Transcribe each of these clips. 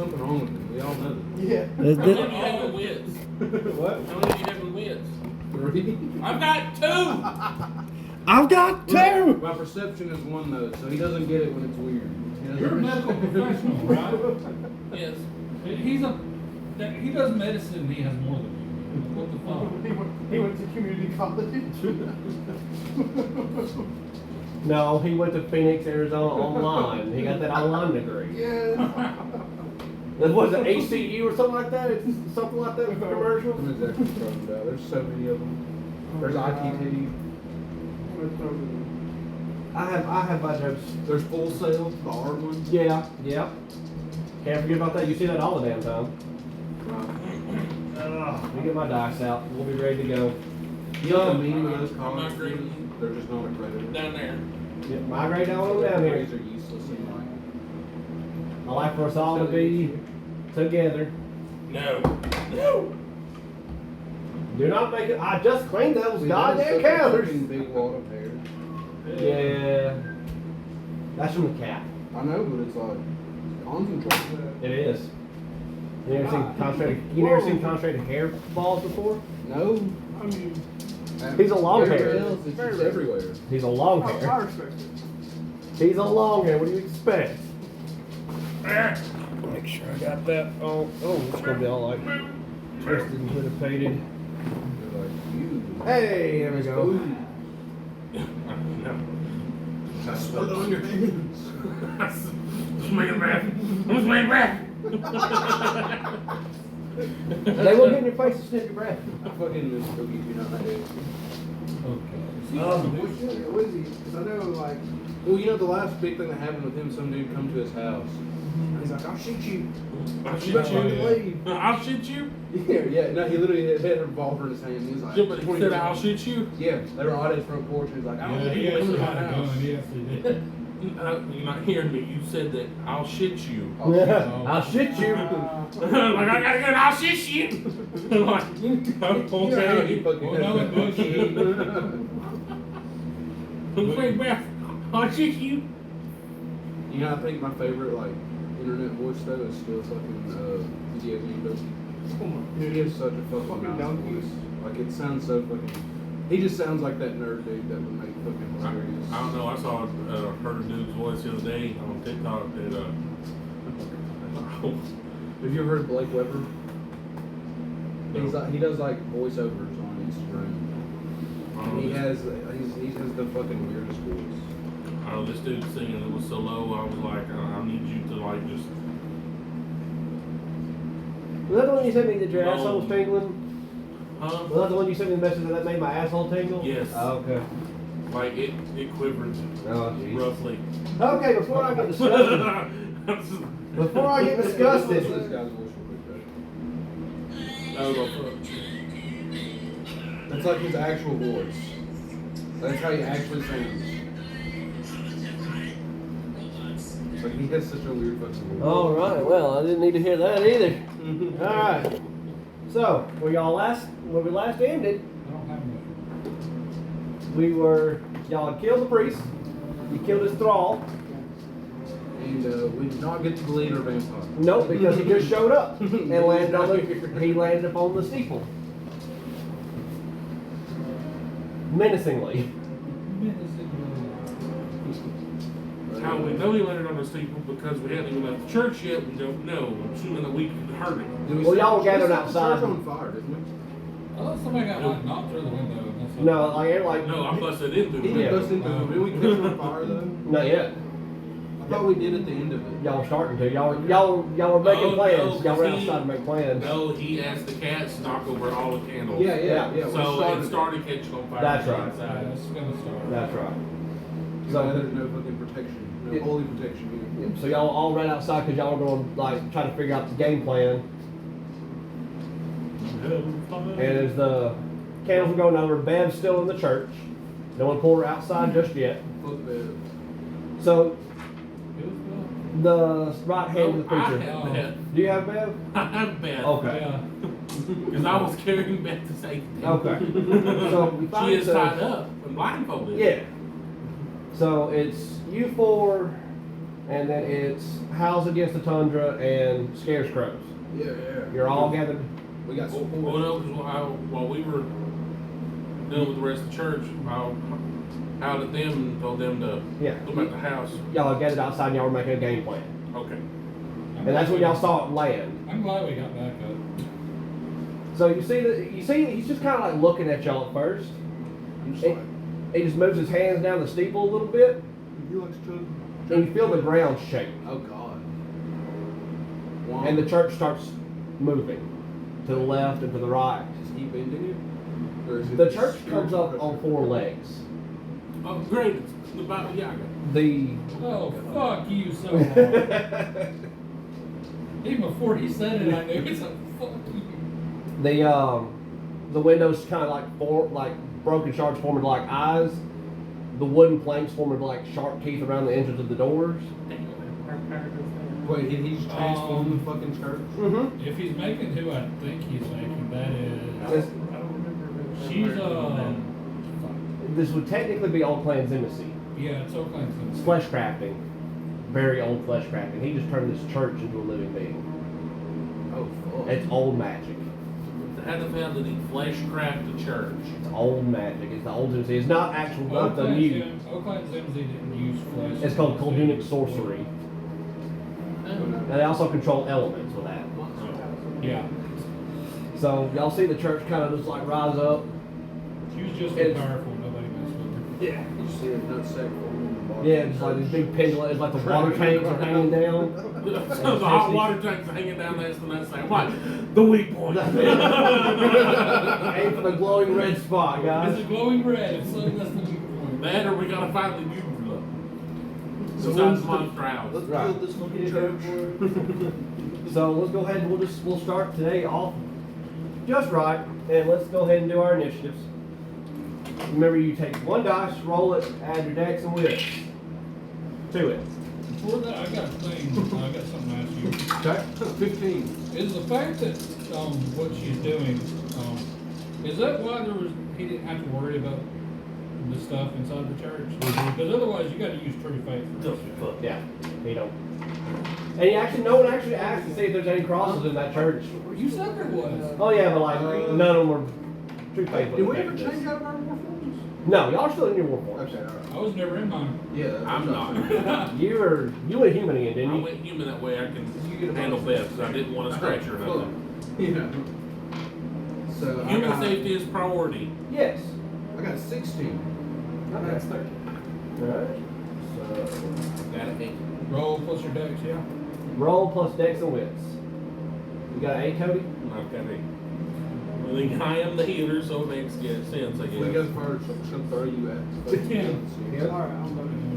something wrong with him. We all know that. Yeah. How many do you have in wits? What? How many do you have in wits? 3? I've got 2! I've got 2! My perception is 1 though, so he doesn't get it when it's weird. You're a medical professional, right? Yes. He does medicine. He has more than you. What the fuck? He went to community college. No, he went to Phoenix, Arizona online. He got that online degree. Yeah. That was it, ACU or something like that? It's something like that commercial? I'm exactly what you're talking about. There's so many of them. There's ITT. I have my jokes. There's Full Sail, the art one. Yeah. Can't forget about that. You see that all the damn time. Let me get my dice out. We'll be ready to go. You know the meaning of those I'm college not agreeing with students? you. They're just not accredited. Down there. Yeah, migrate down on down here. Degrees are useless in life. I like for us all to be together. No. Do not make it. I just cleaned those See, goddamn that is such a counters. fucking big wad of hair. Yeah. That's from the cat. I know, but it's like concentrated. It is. You never seen concentrated hair balls before? No. I mean, He's a long Everywhere hair. else, it's just everywhere. He's a long I hair. respect it. He's a long hair. What do you expect? Make sure I got that. Oh, it's gonna be all like twisted and clinipated. They're like, you. Hey, there we go. I spilled it on your hands. I'm smelling breath. They will get in your face and sniff your breath. I fucking miss cookies, you know that is. Okay. What is he? Because I know, like, Well, you know the last big thing that happened with him, some dude come to his house. He's like, I'll shoot you. I'll You shoot better you. leave. I'll shoot you? Yeah. No, he literally had a revolver in his hand. He was like, Yeah, but he 20 said years I'll old. shoot you? Yeah, they were on his front porch. He was like, I don't want Yeah, people coming to my had a house. gun. Yes, he did. You're not hearing me. You said that I'll shit you. I'll shoot you. I'll shit you. Like, I gotta get I'll shit you. I'm like, You know how he okay. fucking Well, no, it was Wait, breath. I'll shit you. You know, I think my favorite like internet voice though is still fucking video game Donkey. oh my He goodness. has such a fucking Fucking nice donkey. voice. Like it sounds so fucking. He just sounds like that nerd dude that would make fucking I hilarious. don't know. I saw heard a dude's voice the other day on TikTok that Have you ever heard Blake Weber? He's like, he does like voiceovers on Instagram. And he has the fucking weirdest voice. this dude singing. It was so low. I was like, I need you to like just. Was that the one you sent me that your No. asshole was tingling? Huh? Was that the one you sent me the message that made my asshole tingle? Yes. Oh, okay. Like it quivered Oh, jeez. roughly. Okay, before I get disgusted. Before I get Listen disgusted. to this guy's voice real quick, bro. That's like his actual voice. That's how he actually sounds. Like he has such a weird fucking voice. All right. Well, I didn't need to hear that either. All right. So, where we last ended, I don't have one. y'all had killed the priest. You killed his thrall. And we did not get to the leader vampire. Nope, because he just showed up and landed upon the steeple. Menacingly. How we know he landed on the steeple because we hadn't even left the church yet. We don't know. I'm assuming that we heard it. Did we Well, set- y'all we gathered set the outside. church on fire, didn't we? I thought somebody got like knocked through the window. That's what- No, like No, I busted into He it. did bust into it. Did we catch him on fire though? not yet. I thought we did at the end of it. Y'all were starting to. Y'all were making Oh, plans. no, Y'all were he- outside to make plans. No, he asked the cats to knock over all the candles. Yeah. we So it started catching on fire. That's on the right. Yeah, inside. it's gonna start. That's right. So there's no fucking protection, no Yeah. holy protection here. So y'all all ran outside because y'all were going to like try to figure out the game plan. And as the candles were going over, Bev's still in the church. No one pulled her outside just yet. Fuck that. So It was good. the right hand of the I preacher. have Beth. Do you have Bev? I have Beth. Okay. Yeah. Because I was carrying Beth to safety. Okay. So we She find is tied up and blindfolded. Yeah. So it's you four, and then it's Howls Against the Tundra and Scares Crows. Yeah. You're all gathered. We got support. Well, no, 'cause while we were dealing with the rest of the church, I howled at them and told them to Yeah. come at the house. Y'all gathered outside and y'all were making a game plan. Okay. And that's when y'all saw it land. I'm glad we got back up. So you see he's just kind of like looking at y'all at first. I'm just He, like, he just moves his hands down the steeple a little bit, he likes to. and you feel the ground shake. Oh God. Wow. And the church starts moving to the left and to the right. Is he bending it? Or is it The just church comes up spiritual on 4 legs. Oh, great. It's the Bible. Yeah, I got it. The Oh, fuck you so hard. Even before he said it, I knew it's a fuck you. the windows kind of like broken shards forming like eyes. The wooden planks forming like sharp teeth around the edges of the doors. Wait, he's transformed the fucking church? Mm-hmm. If he's making who I think he's making, that is. She's This would technically be Old Clan's embassy. yeah, it's Oakland's. It's flesh crafting. Very old flesh crafting. He just turned this church into a living being. Oh fuck. It's old magic. How the hell did he flesh craft a church? It's old magic. It's the old embassy. It's not actual, not the new. Oakland's embassy didn't use flesh. It's called Coldunic sorcery. And they also control elements with that. Yeah. So y'all see the church kind of just like rise up. She was just It's- so powerful, nobody messed with her. Yeah. You see a nutsack forming in the bottom. Yeah, it's like these big pendulum. It's like the water tanks are hanging down. So the hot water tank's hanging down there, and that's like, what? The weak point. Aim for the glowing red spot, It's guys. a glowing red, it's so that's the weak point. That or we gotta find the new blood. So Besides let's- Monster House. Let's Right. build this fucking church. So let's go ahead and we'll start today off just right, and let's go ahead and do our initiatives. Remember, you take 1 dice, roll it, add your dex and wits to it. Before that, I got a thing, I got something to ask you. Okay. 15. Is the fact that, what she's doing, is that why he didn't have to worry about the stuff inside the church? Mhm. Because otherwise, you gotta use true faith for this shit. Yeah, you don't. And you actually, no one actually asked to see if there's any crosses in that church. You said there was. Oh yeah, but like none of them were true faithful. Did we ever change out of our war forms? No, y'all are still in your war forms. Okay, alright. I was never in mine. Yeah, that's I'm what I was not. saying. You went human again, I didn't you? went human that way I You get can a handle bonus. Beth, because I didn't want to scratch her or Cool. nothing. Yeah. So I Human got, safety is priority. Yes. I got 16. That's 30. Alright. So Got it. Roll plus your dex, yeah. roll plus dex and wits. You got an 8, Cody? I've got it. I think I am the healer, so it makes sense, I If we guess. go first, I'm just gonna throw you at. Yeah. Alright, I'm voting.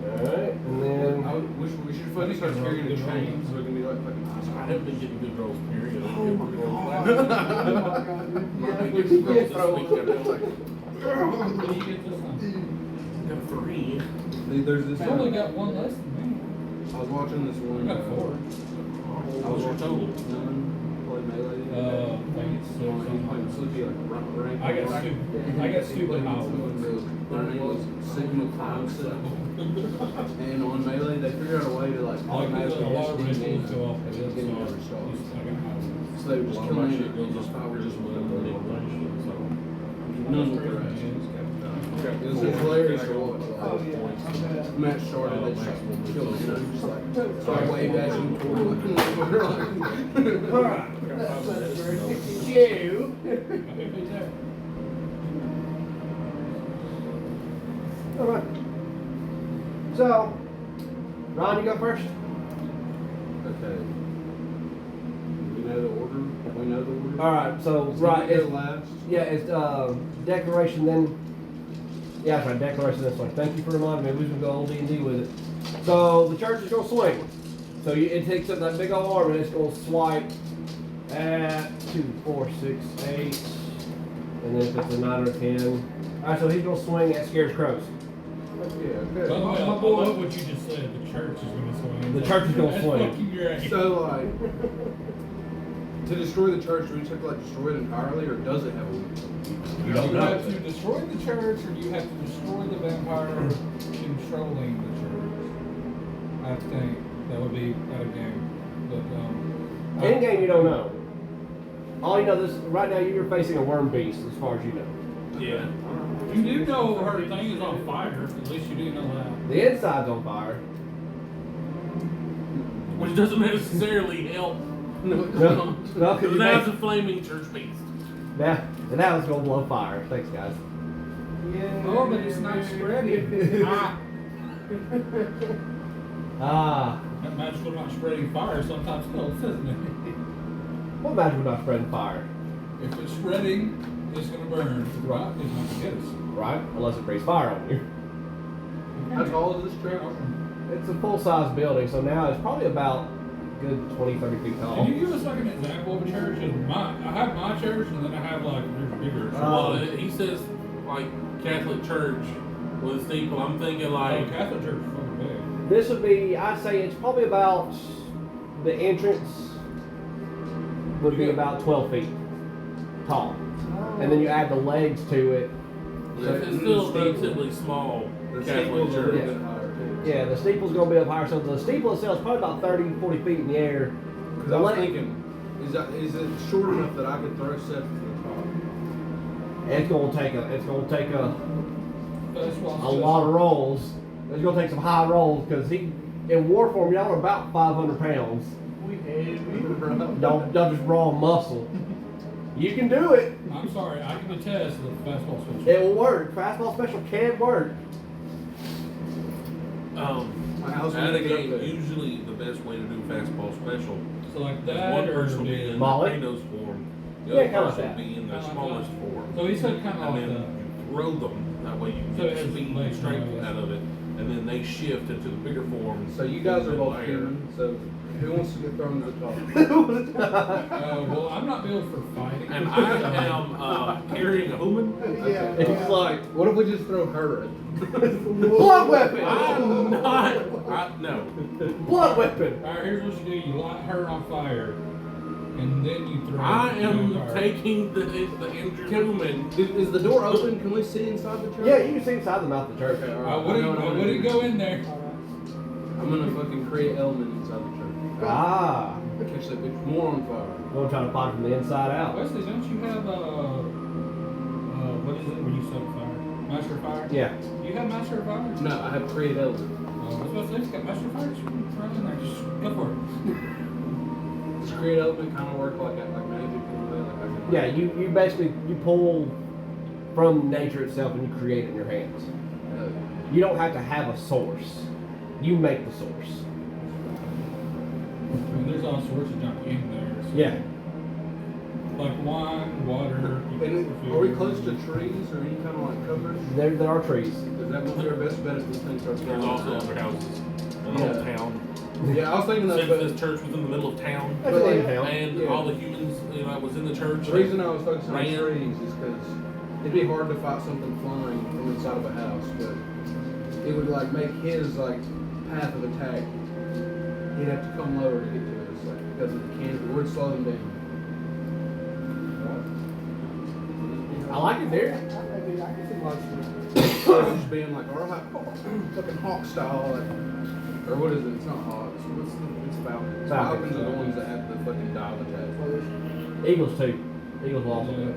Alright, and then We should fucking start carrying a chain so we can be like fucking I haven't been getting good rolls, period. Oh my god. Yeah, I we get can rolls this throw week, it. I like, What do you get this time? got 3. There's this. I only got one less than me. I was watching this I one. got 4. What's your total? Play melee. I think it's So he's playing Slippy like rank. I got stupid. I got stupid howls. Their name was Signal Cloud Set. And on melee, they figured out a way to like automatically a lot of hit rituals these go off and of just this, get so every shot. I got houses. So they were A just lot of my killing shit it goes just off power just just with with the them. so. None of their actions. It was hilarious to watch. Oh, yeah. I bet. Match started, they just like killed it, you know, just like, so I waved at him toward like, Alright. That's very you. I think it's there. alright. So Ron, you go first. Okay. We know the order? We know the order? Alright, so So right, we go it's, last. yeah, it's declaration then. Yeah, that's right, declaration this way. Thank you for reminding me. We can go old D&D with it. So the church is gonna swing. So it takes up that big old arm and it's gonna swipe at 2, 4, 6, 8, and then if it's a 9 or 10. Alright, so he's gonna swing at Scares Crows. Yeah, By the okay. way, I love what you just said. The church is going to swing. The church is gonna That's swing. fucking great. So like, To destroy the church, do we just have to like destroy it entirely, or does it have a weak point? You You don't know. have to destroy the church, or you have to destroy the vampire controlling the church. I think that would be out of game. But In game, you don't know. All you know, this right now you're facing a worm beast, as far as you know. Yeah. You do know her thing is on fire. At least you do know that. The inside's on fire. Which doesn't necessarily help. No, No, because you That's a make, flaming church beast. now it's gonna blow fire. Thanks, guys. Oh, but it's not spreading. Ah, That magical not spreading fire sometimes helps, doesn't it? what magic would not spreading fire, If it's spreading, it's gonna burn. If it's not, it's not gonna get us. right? Unless it breathes fire on you. How tall is this church? It's a full-size building, so now it's probably about a good 20, 30 feet tall. Can you give us like an example of a church? 'Cause I have my church, and then I have like there's bigger. Well, he says like Catholic church with a steeple. I'm thinking like Catholic church is fucking big. This would be, I'd say it's probably about, the entrance would be about 12 feet tall. And then you add the legs to it. So it's still relatively small The Catholic steeple's a little church. bit higher too. Yeah, the steeple's gonna be up higher, so the steeple itself is probably about 30, 40 feet in the air. Because I was thinking, is it short enough that I could throw Seth to the top? It's gonna take a That's why a lot of rolls. It's gonna take some high rolls, because he, in war form, y'all are about 500 pounds. Don't just raw muscle. You can do it. I'm sorry, I can attest that the fastball switch. It will work. Fastball special can work. My house Out of would be game, up there. usually the best way to do fastball special So like is that, one or person will be in the Molly? Kratos form, the Yeah, other kinda like person will that. be in the Kinda like smallest that. form. So he said kind of And like then that. you throw them, that way you So it get has speed legs, and strength yeah. out of it, and then they shift into the bigger form. So you guys are and both then human, so who wants to get thrown to the top? Well, I'm not built for fighting. And I am carrying a human. He's like, what if we just throw her in? Blood weapon. I'm not. No. Blood weapon. All right, here's what you do: you light her on fire, and then you throw. I the am vampire. taking the injured human. Is the door open? Can we see inside the church? Yeah, you can see inside the mouth of the church. Okay, all I right. wouldn't. I wouldn't go in there. I'm gonna fucking create element inside the church. Ah, Catch that bitch more on fire. we're gonna try to fight from the inside out. Wesley, don't you have what is it when you set fire? Master of Fire? Yeah. You have Master of Fire? No, I have create element. I was about to say, if you got Master of Fire, just run in there. Just go for it. Does create element kind of work like magic in a way? Like I can, Yeah, you basically you pull from nature itself and you create it in your hands. You don't have to have a source. You make the source. I mean, there's all sorts of junk in there. So Yeah. Like wine, water. And are we close to trees or any kind of like coverage? There are trees. Because that would be our best bet if this thing starts There's going also down. other houses in the Yeah. whole town. Yeah, I was thinking that, Since but this church was in the middle of town, That's But a like- town. and Yeah. all the humans, that was in the church. the reason I was focusing on ran. trees is because it'd be hard to fight something flying from inside of a house, but it would like make his like path of attack. He'd have to come lower to get to us, like because of the canopy. It would slow them down. I like it there. Just being like, all right, fucking hawk style, like, or what is it? It's not hawks. It's falcons. Falcons. Falcons are the ones that have the fucking dive attack. Eagles too. Eagles will also do it.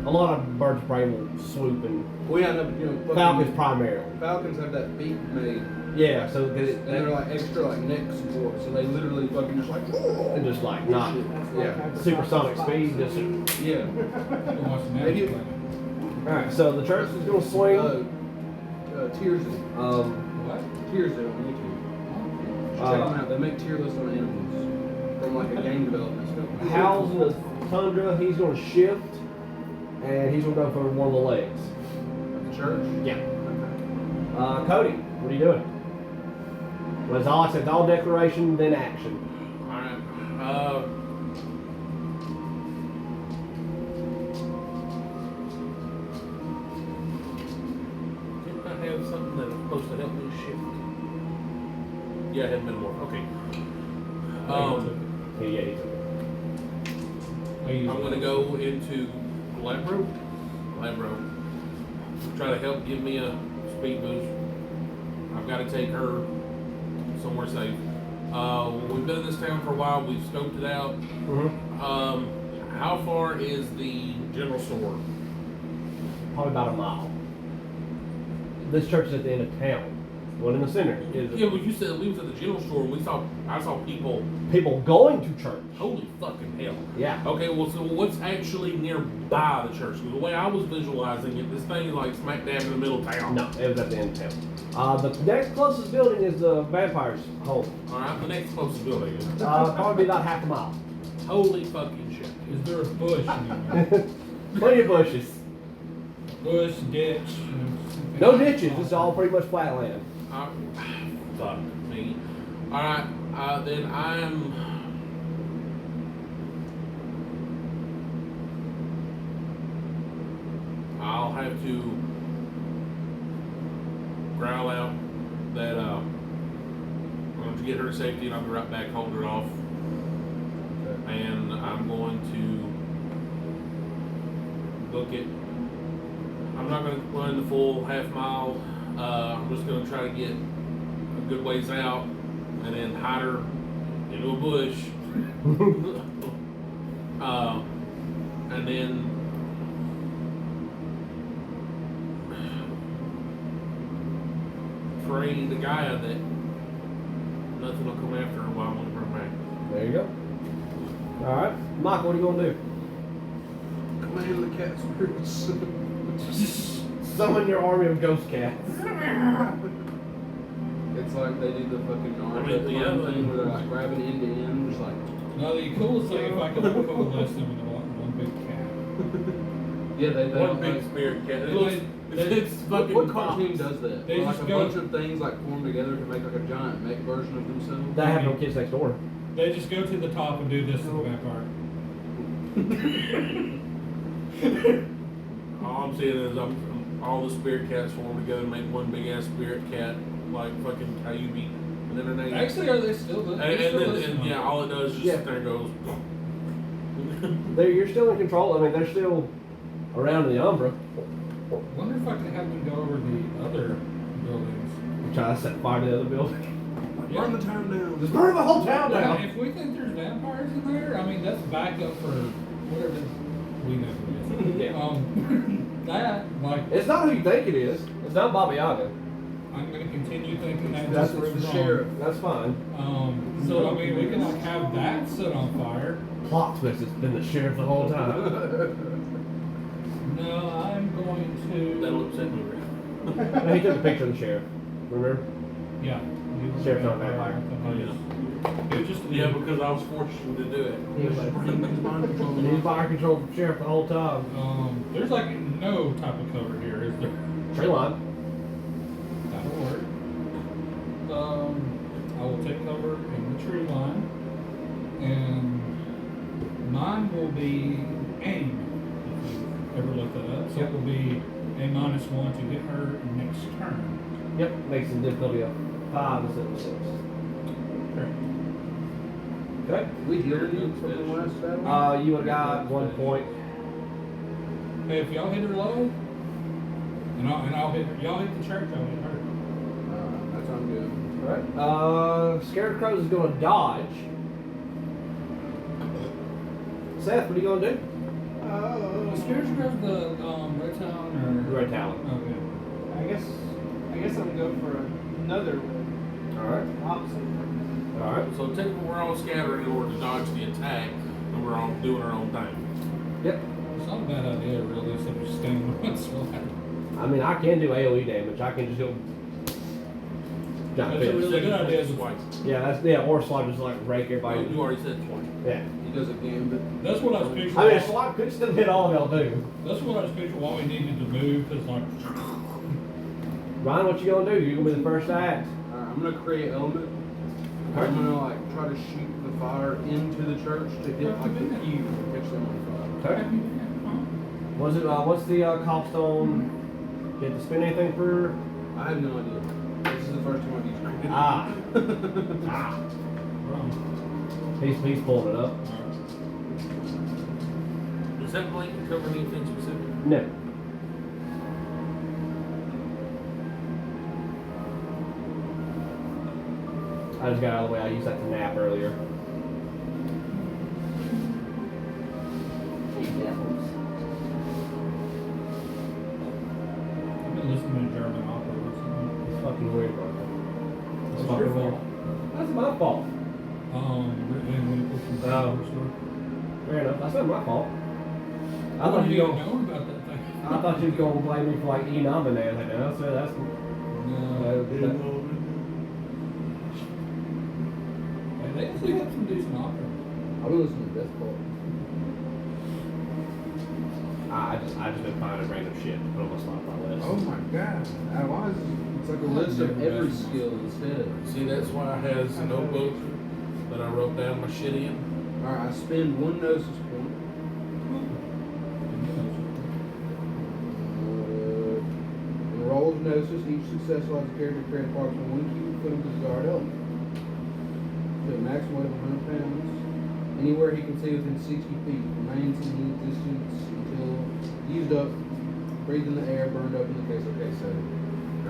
A lot of birds of prey will swoop and We end up, fucking- falcons primarily. Falcons have that beak made, Yeah, so that and they're like extra like neck support, so they literally fucking just like. and just like not Yeah. supersonic speed. Just Yeah. Go watch the Maybe- Magic Planet. all right. So the church is gonna swing. Tearsy. What? Tearsy on YouTube. Check Uh, them out. They make tier lists on animals from like a game development stuff. Howls in the tundra. He's gonna shift, and he's gonna go for one of the legs. The church. Yeah. Okay. Cody, what are you doing? Well, it's all I said. It's all declaration, then action. Alright. Didn't I have something that was supposed to help me shift? Yeah, I had metamorph. Okay. Yeah, he took it. I'm gonna go into Labro. Try to help give me a speed boost. I've got to take her somewhere safe. We've been in this town for a while. We've scoped it out. Mm-hmm. How far is the general store? Probably about a mile. This church is at the end of town. One in the center. Yeah, well, you said we was at the general store and I saw people. People going to church. Holy fucking hell. Yeah. Okay, well, so what's actually nearby the church? 'Cause the way I was visualizing it, this thing is like smack dab in the middle of town. No, it was at the end of town. The next closest building is the vampire's home. Alright, the next closest building is. Probably about half a mile. Holy fucking shit. Is there a bush anywhere? Plenty of bushes. Bush, ditch. No ditches. It's all pretty much flat land. Fuck me. Alright, then I'll have to growl out that I'm going to get her to safety and I'll be right back, hold her off. And I'm going to book it. I'm not going to run the full half mile. I'm just going to try to get a good ways out and then hide her into a bush. And then pray the guy that nothing will come after her while I'm on her back. There you go. Alright. Michael, what are you going to do? Command the cat spirits. Summon your army of ghost cats. It's like they do the fucking Yeah. thing where they're like grabbing end to end, just like. No, the coolest thing if I could coalesce them into one big cat. Yeah, they One don't big like. spirit cat. It They- looks, they- it's fucking What cartoon box. does that? They Where, like just a go- bunch of things like form together to make like a giant mech version of themselves. They have no kids next door. They just go to the top and do this to the vampire. All I'm saying is all the spirit cats form together and make one big ass spirit cat like fucking Kyubi. And then her name. Actually, are they still? And yeah, all it does is just Yeah. sit there and goes. You're still in control. I mean, they're still around the Umbra. Wonder if I could have them go over the other buildings. Try to set fire to the other building. Burn the town down. Just burn the whole town Yeah, down. if we think there's vampires in there, I mean that's backup for whatever we know who it is. Yeah. That like It's not who you think it is. It's not Baba Yaga. I'm gonna continue thinking that That's this the is wrong. sheriff. That's fine. So I mean we can like have that set on fire. Plot twist. It's been the sheriff the whole time. No, I'm going That'll to. upset me. No, he took a picture of the sheriff. Remember? Yeah. Sheriff's not a vampire. Oh, yeah. It was just Yeah, because I was forced to do it. He was Mind He's fire control from sheriff the whole time. there's like no type of cover here, is there? Tree line. That'll work. I will take cover in the tree line, and mine will be aim. If you ever looked that up, so it will be a -1 to hit her next turn. Yep. Makes the difficulty of 5 instead of 6. Okay. We healed you from the last battle. You would have got 1 point. Hey, if y'all hit her low, and I'll hit her, y'all hit the church, I'll hit her. That's I'm good. Alright. Scarecrow is going to dodge. Seth, what are you going to do? Scarecrow's the red town or Red Talon. okay. I guess I'm gonna go for another Alright. opposite. Alright. So technically we're all scattered in order to dodge the attack, and we're all doing our own thing. Yep. It's not a bad idea, really, except just staying in one spot. I mean, I can do AoE damage. I can just go. Giant That's a fist. really good idea. Twice. Yeah, or swap just like rake everybody. You already said twice. Yeah. He does a gambit. That's what I was picturing. I mean, a swap could still hit all of y'all too. That's what I was picturing why we needed to move, because like, Ryan, what you gonna do? You gonna be the first to act. Alright, I'm gonna create element. Okay. I'm gonna like try to shoot the fire into the church to hit like the queue and catch them on fire. Okay. What's it? What's the cobblestone? Get to spend anything for? I have no idea. This is the first time I've used it. Ah. Ah. He's pulling it up. Does that blanket cover anything specific? No. I just got out of the way. I used that to nap earlier. I've been listening to German opera recently. It's fucking weird, bro. It's It's your fucking weird. fault. That's my fault. When it was from the Oh. store. Fair enough. That's not my fault. I I thought don't you even go. know about that thing. I thought you was gonna blame me for like E-nominated. Like, no, that's. No. They actually have some decent opera. I've been listening to Death Cult. I just been finding random shit to put on my Spotify list. Oh my god. Why is it's like a list of every skill instead. See, that's why I has a notebook that I wrote down my shit in. Alright, I spend 1 gnosis point. In a roll of gnosis, each success allows the character to create approximately 1 cubic foot of the desired element. To a maximum weight of 100 pounds. Anywhere he can see within 60 feet. Remains in the distance until used up. Breathed in the air, burned up in the case. Okay, so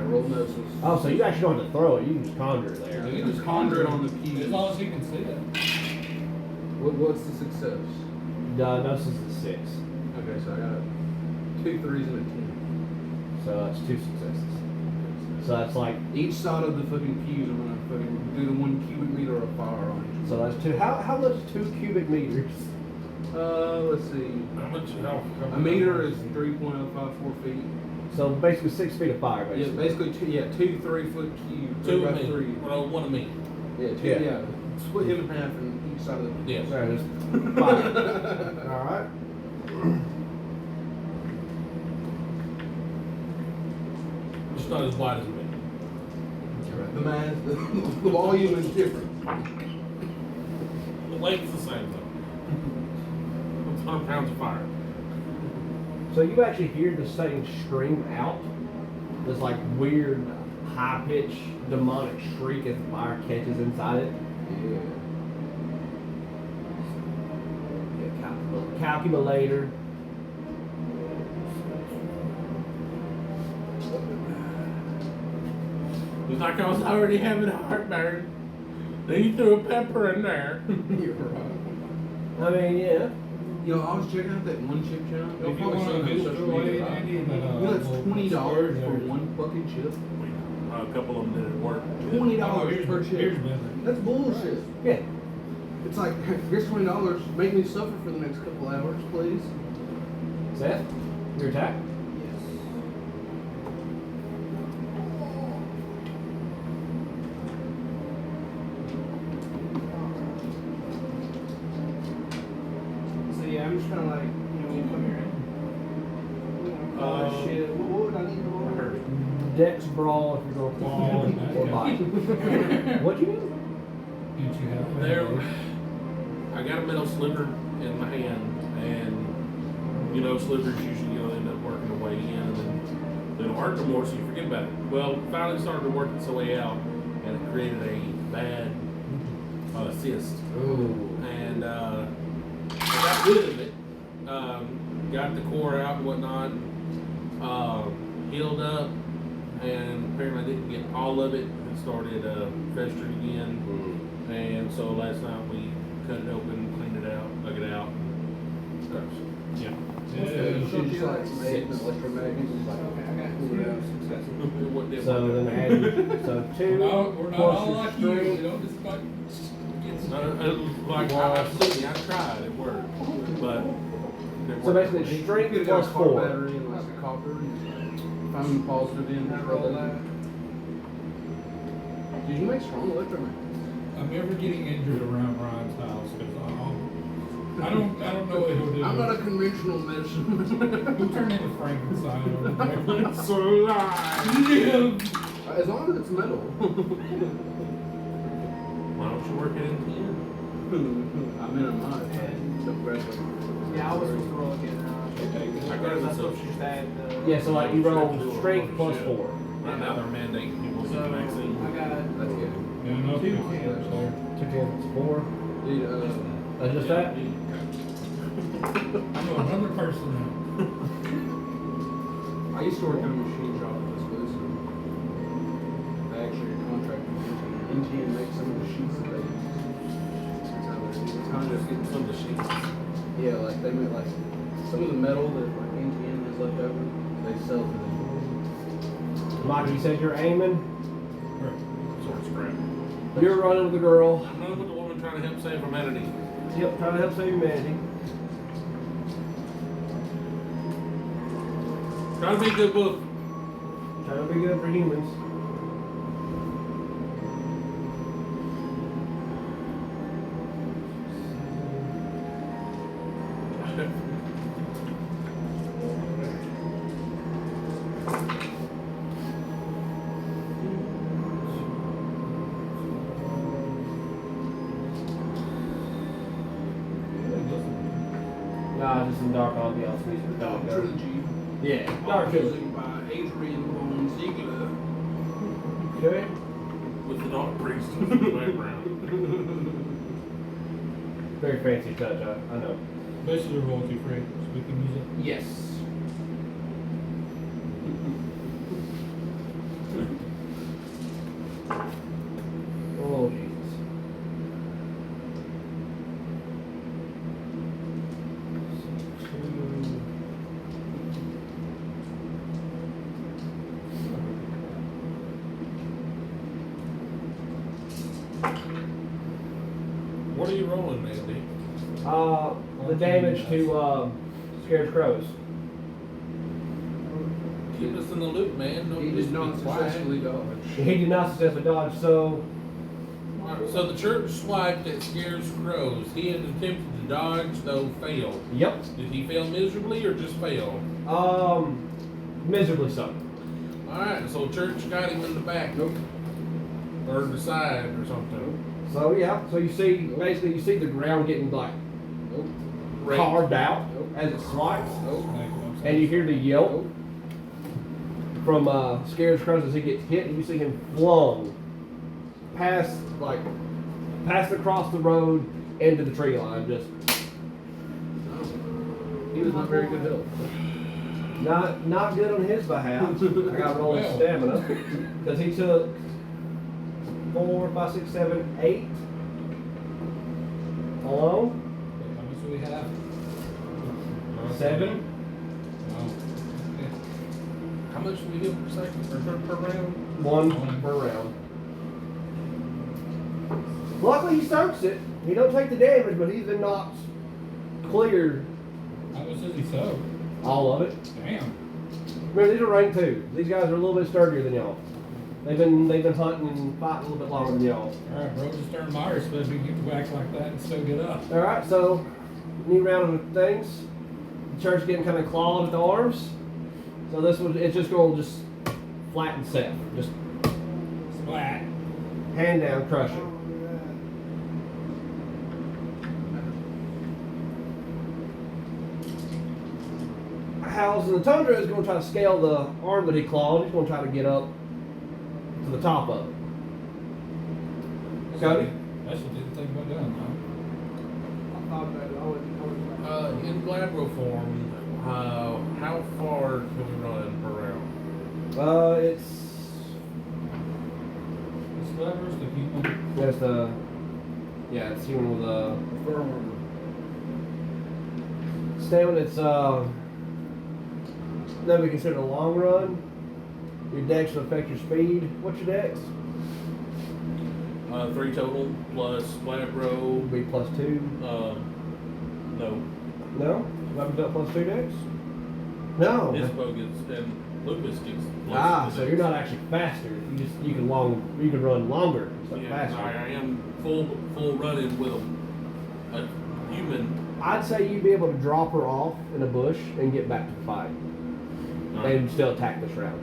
I roll gnosis. Oh, so you actually don't have to throw it. You can just conjure it there. You can just conjure it on the pews. As long as you can see it. What's the success? Gnosis is 6. Okay, so I got 2 3s and a 10. So that's 2 successes. So that's like, Each side of the fucking pews, I'm gonna fucking do the 1 cubic meter of fire on each. so that's 2. How much is 2 cubic meters? Let's see. How much? A meter is 3.054 feet. So basically 6 feet of fire, Yeah, basically. basically 2 3-foot cubes. 2 by of me. 3. Well, 1 of me. Yeah, 2. Yeah. Yeah. Split him in half and each side of the. Yes. There it is. Fire. Alright. It's not as wide as me. The mass, the volume is different. The length's the same though. It's 100 pounds of fire. So you actually hear this thing scream out. This like weird, high-pitched, demonic shriek as the fire catches inside it. Yeah. Calculator. It's like I was already having heartburn. Then you threw a pepper in there. You're right. I mean, yeah. Yo, I was checking out that one chip channel. If you want to visit the way, Andy, You know, that's $20 for one fucking chip. A couple of them did it work. $20 per chip. Here's better. That's bullshit. Yeah. It's like, here's $20. Make me suffer for the next couple hours, please. Seth, your attack? Yes. So yeah, I'm just kind of like, when you come here in. Shit. What would I need to roll? Dex brawl if you're gonna fall or bite. What you mean? Didn't you have There, I got a metal sliver in my hand, and you know, slivers usually end up working their way in, and then they don't work no more, so you forget about it. Well, it finally started to work its way out, and it created a bad cyst. Ooh. And I got rid of it, got the core out and whatnot, healed up, and apparently I didn't get all of it. It started festering again, and so last night we cut it open, cleaned it out, dug it out. Yeah. You should just like make an electromagnet. Okay, I got Pull it out. 2 successes. So then add, so 2 We're not plus all your like you. We strength. don't just like Like I tried, it worked, but it So worked. basically, You strength could plus get a car 4. battery and like a copper and find the positive in. I roll that. Did you make strong electromagnets? I'm never getting injured around Ryan's house because I don't know what he'll do. I'm not a conventional medicine. He'll turn into Frankenstein over there. So alive. As long as it's metal. Why don't you work it into you? I'm in a mud. Yeah, I was supposed to roll again. I got it That's myself. what she's had. Yeah, so like you roll strength plus 4. Right now they're mandating people to So get the vaccine. I got That's good. Yeah, no, 2 there. 2 10 4. Dude, That's just that? I'm another person now. I used to work in a machine shop in Wisconsin. I actually contracted with NGN. NGN makes some of the sheets that they use. That's how they're I'm just getting some of the sheets. Yeah, like they make like some of the metal that like NGN has left over, they sell to them. Mike, you said you're aiming. Sort of scrap. You're running with the girl. I'm running with the woman trying to help save humanity. Yep, trying to help save humanity. Trying to be a good book. Trying to be good for humans. Nah, just some dark ambiance music. for Dark Dark Trilogy. Yeah, Dark dark trilogy. Trilogy by Adrian von Ziegler. Okay. With the dog priest in the background. Very fancy touch, I know. Basically royalty free, so we can use it. Yes. Oh Jesus. What are you rolling, Andy? The damage to scared crows. Keep us in the loop, man. Don't He just did not be quiet. successfully dodge. He did not successfully dodge, so Alright, so the church swiped that scares crows. He had attempted to dodge, though failed. yep. Did he fail miserably or just fail? Miserably so. Alright, so church got him in the back. Nope. Or the side or something. So yeah, so you see basically you see the ground getting like Nope. Raped. carved out Nope. as it swipes, Nope. and you hear the yelp Nope. from Scared Crows as he gets hit, and you see him flung past across the road into the tree line. Just He was not very good health. not good on his behalf. I got to roll his stamina because he took 4, 5, 6, 7, 8 alone. How much do we have? 7. No. How much do we get per second or per round? 1 per round. Luckily he soaks it. He don't take the damage, but he's been knocked clear How much does he soak? all of it. Damn. Remember, these are rank 2. These guys are a little bit sturdier than y'all. They've been hunting and fighting a little bit longer than y'all. Alright, bro, just turn Myers, supposed to get whacked like that and still get up. All right, so new round of things. The church getting kind of clawed at the arms. So this one, it's just going to just flatten set, just Splat. hand down, crushing. Howls in the Tundra is going to try to scale the arm that he clawed. He's going to try to get up to the top of it. Cody? That's what didn't think about doing, I thought about it. I wouldn't. In Glabro form, how far can we run per round? It's It's levers, the human. it's it's human with a Firm. stamina. It's that we consider a long run. Your dex will affect your speed. What's your dex? 3 total plus Glabro. Would be +2. No. No? Weapons up +2 dex? No. His bow gets, and Lupus gets. So you're not actually faster. You can run longer instead of Yeah, faster. I am full running with a human. I'd say you'd be able to drop her off in a bush and get back to the fight. And still attack this round.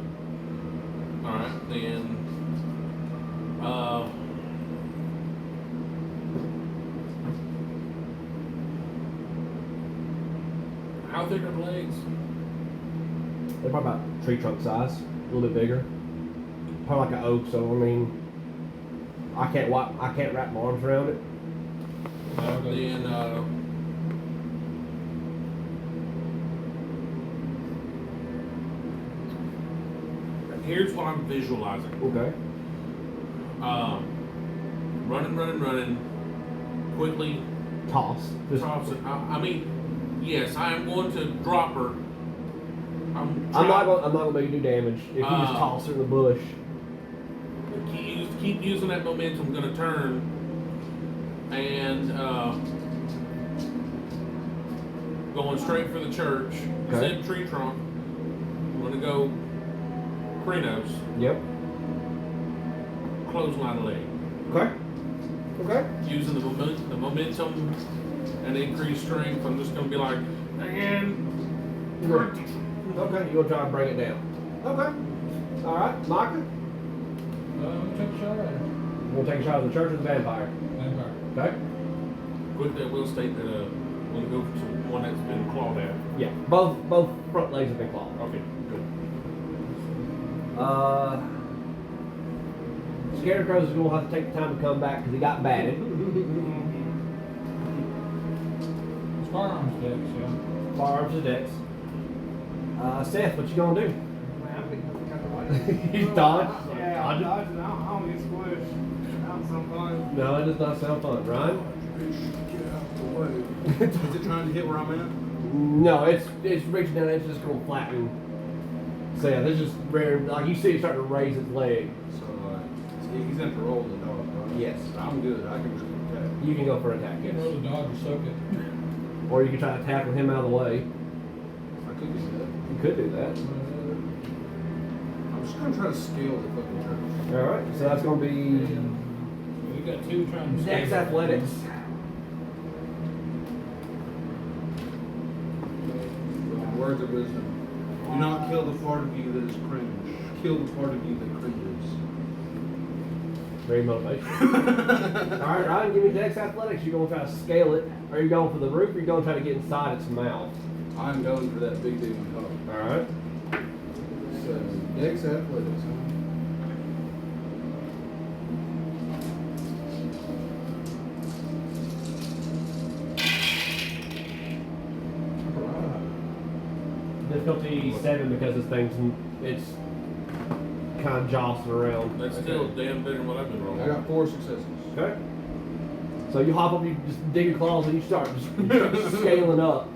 Alright, then. How thick are the legs? They're probably about tree trunk size, a little bit bigger. Probably like an oak, so I mean, I can't wrap my arms around it. Then, here's what I'm visualizing. Okay. Running, quickly Toss. Just, toss it. I mean, yes, I am going to drop her. I'm not gonna make you do damage if you just toss her in the bush. Keep using that momentum. I'm gonna turn and going straight for the church. Okay. Said tree trunk. I'm gonna go Krenos. Yep. Clothesline leg. Okay. Okay. Using the momentum and increased strength. I'm just gonna be like, and Okay, you're gonna try to bring it down. Okay. Alright, Micah? Check a shot at her. You wanna take a shot at the church or the vampire? Vampire. Okay? quickly I will state that I'm gonna go to one that's been clawed at. Yeah. Both front legs have been clawed. Okay, good. Scarecrow's gonna have to take the time to come back because he got batted. It's firearms decks, yeah. Firearms and decks. Seth, what you gonna do? Man, I think that's kind of like. You dodge? Yeah, Dodge I'm it? dodging. I don't get squished. That was some fun. No, it does not sound fun, Ryan. Get out the way. Is it trying to hit where I'm at? No, it's reaching down. It's just gonna flatten. So yeah, this is rare. Like you see, it starting to raise its leg. So he's going to roll the dog, right? Yes. I'm good. I can just attack. You can go for an attack, You yes. can roll the dog or soak it. Or you can try to tackle him out of the way. I could do that. You could do that. I'm just going to try to scale the fucking church. All right. So that's gonna be We got two trying to Dex stay. Athletics. Words of wisdom. Do not kill the part of you that is cringe. Kill the part of you that cringes. Very motivational. All right, Ryan, give me Dex Athletics. You gonna try to scale it? Are you going for the roof? Or you gonna try to get inside its mouth? I'm going for that big dude on top. All right. So, Dex Athletics. Difficulty 7 because this thing's it's kind of jostling around. That's still damn better than what I've been rolling. I got 4 successes. Okay. So you hop up, you just dig your claws, and you start just scaling up.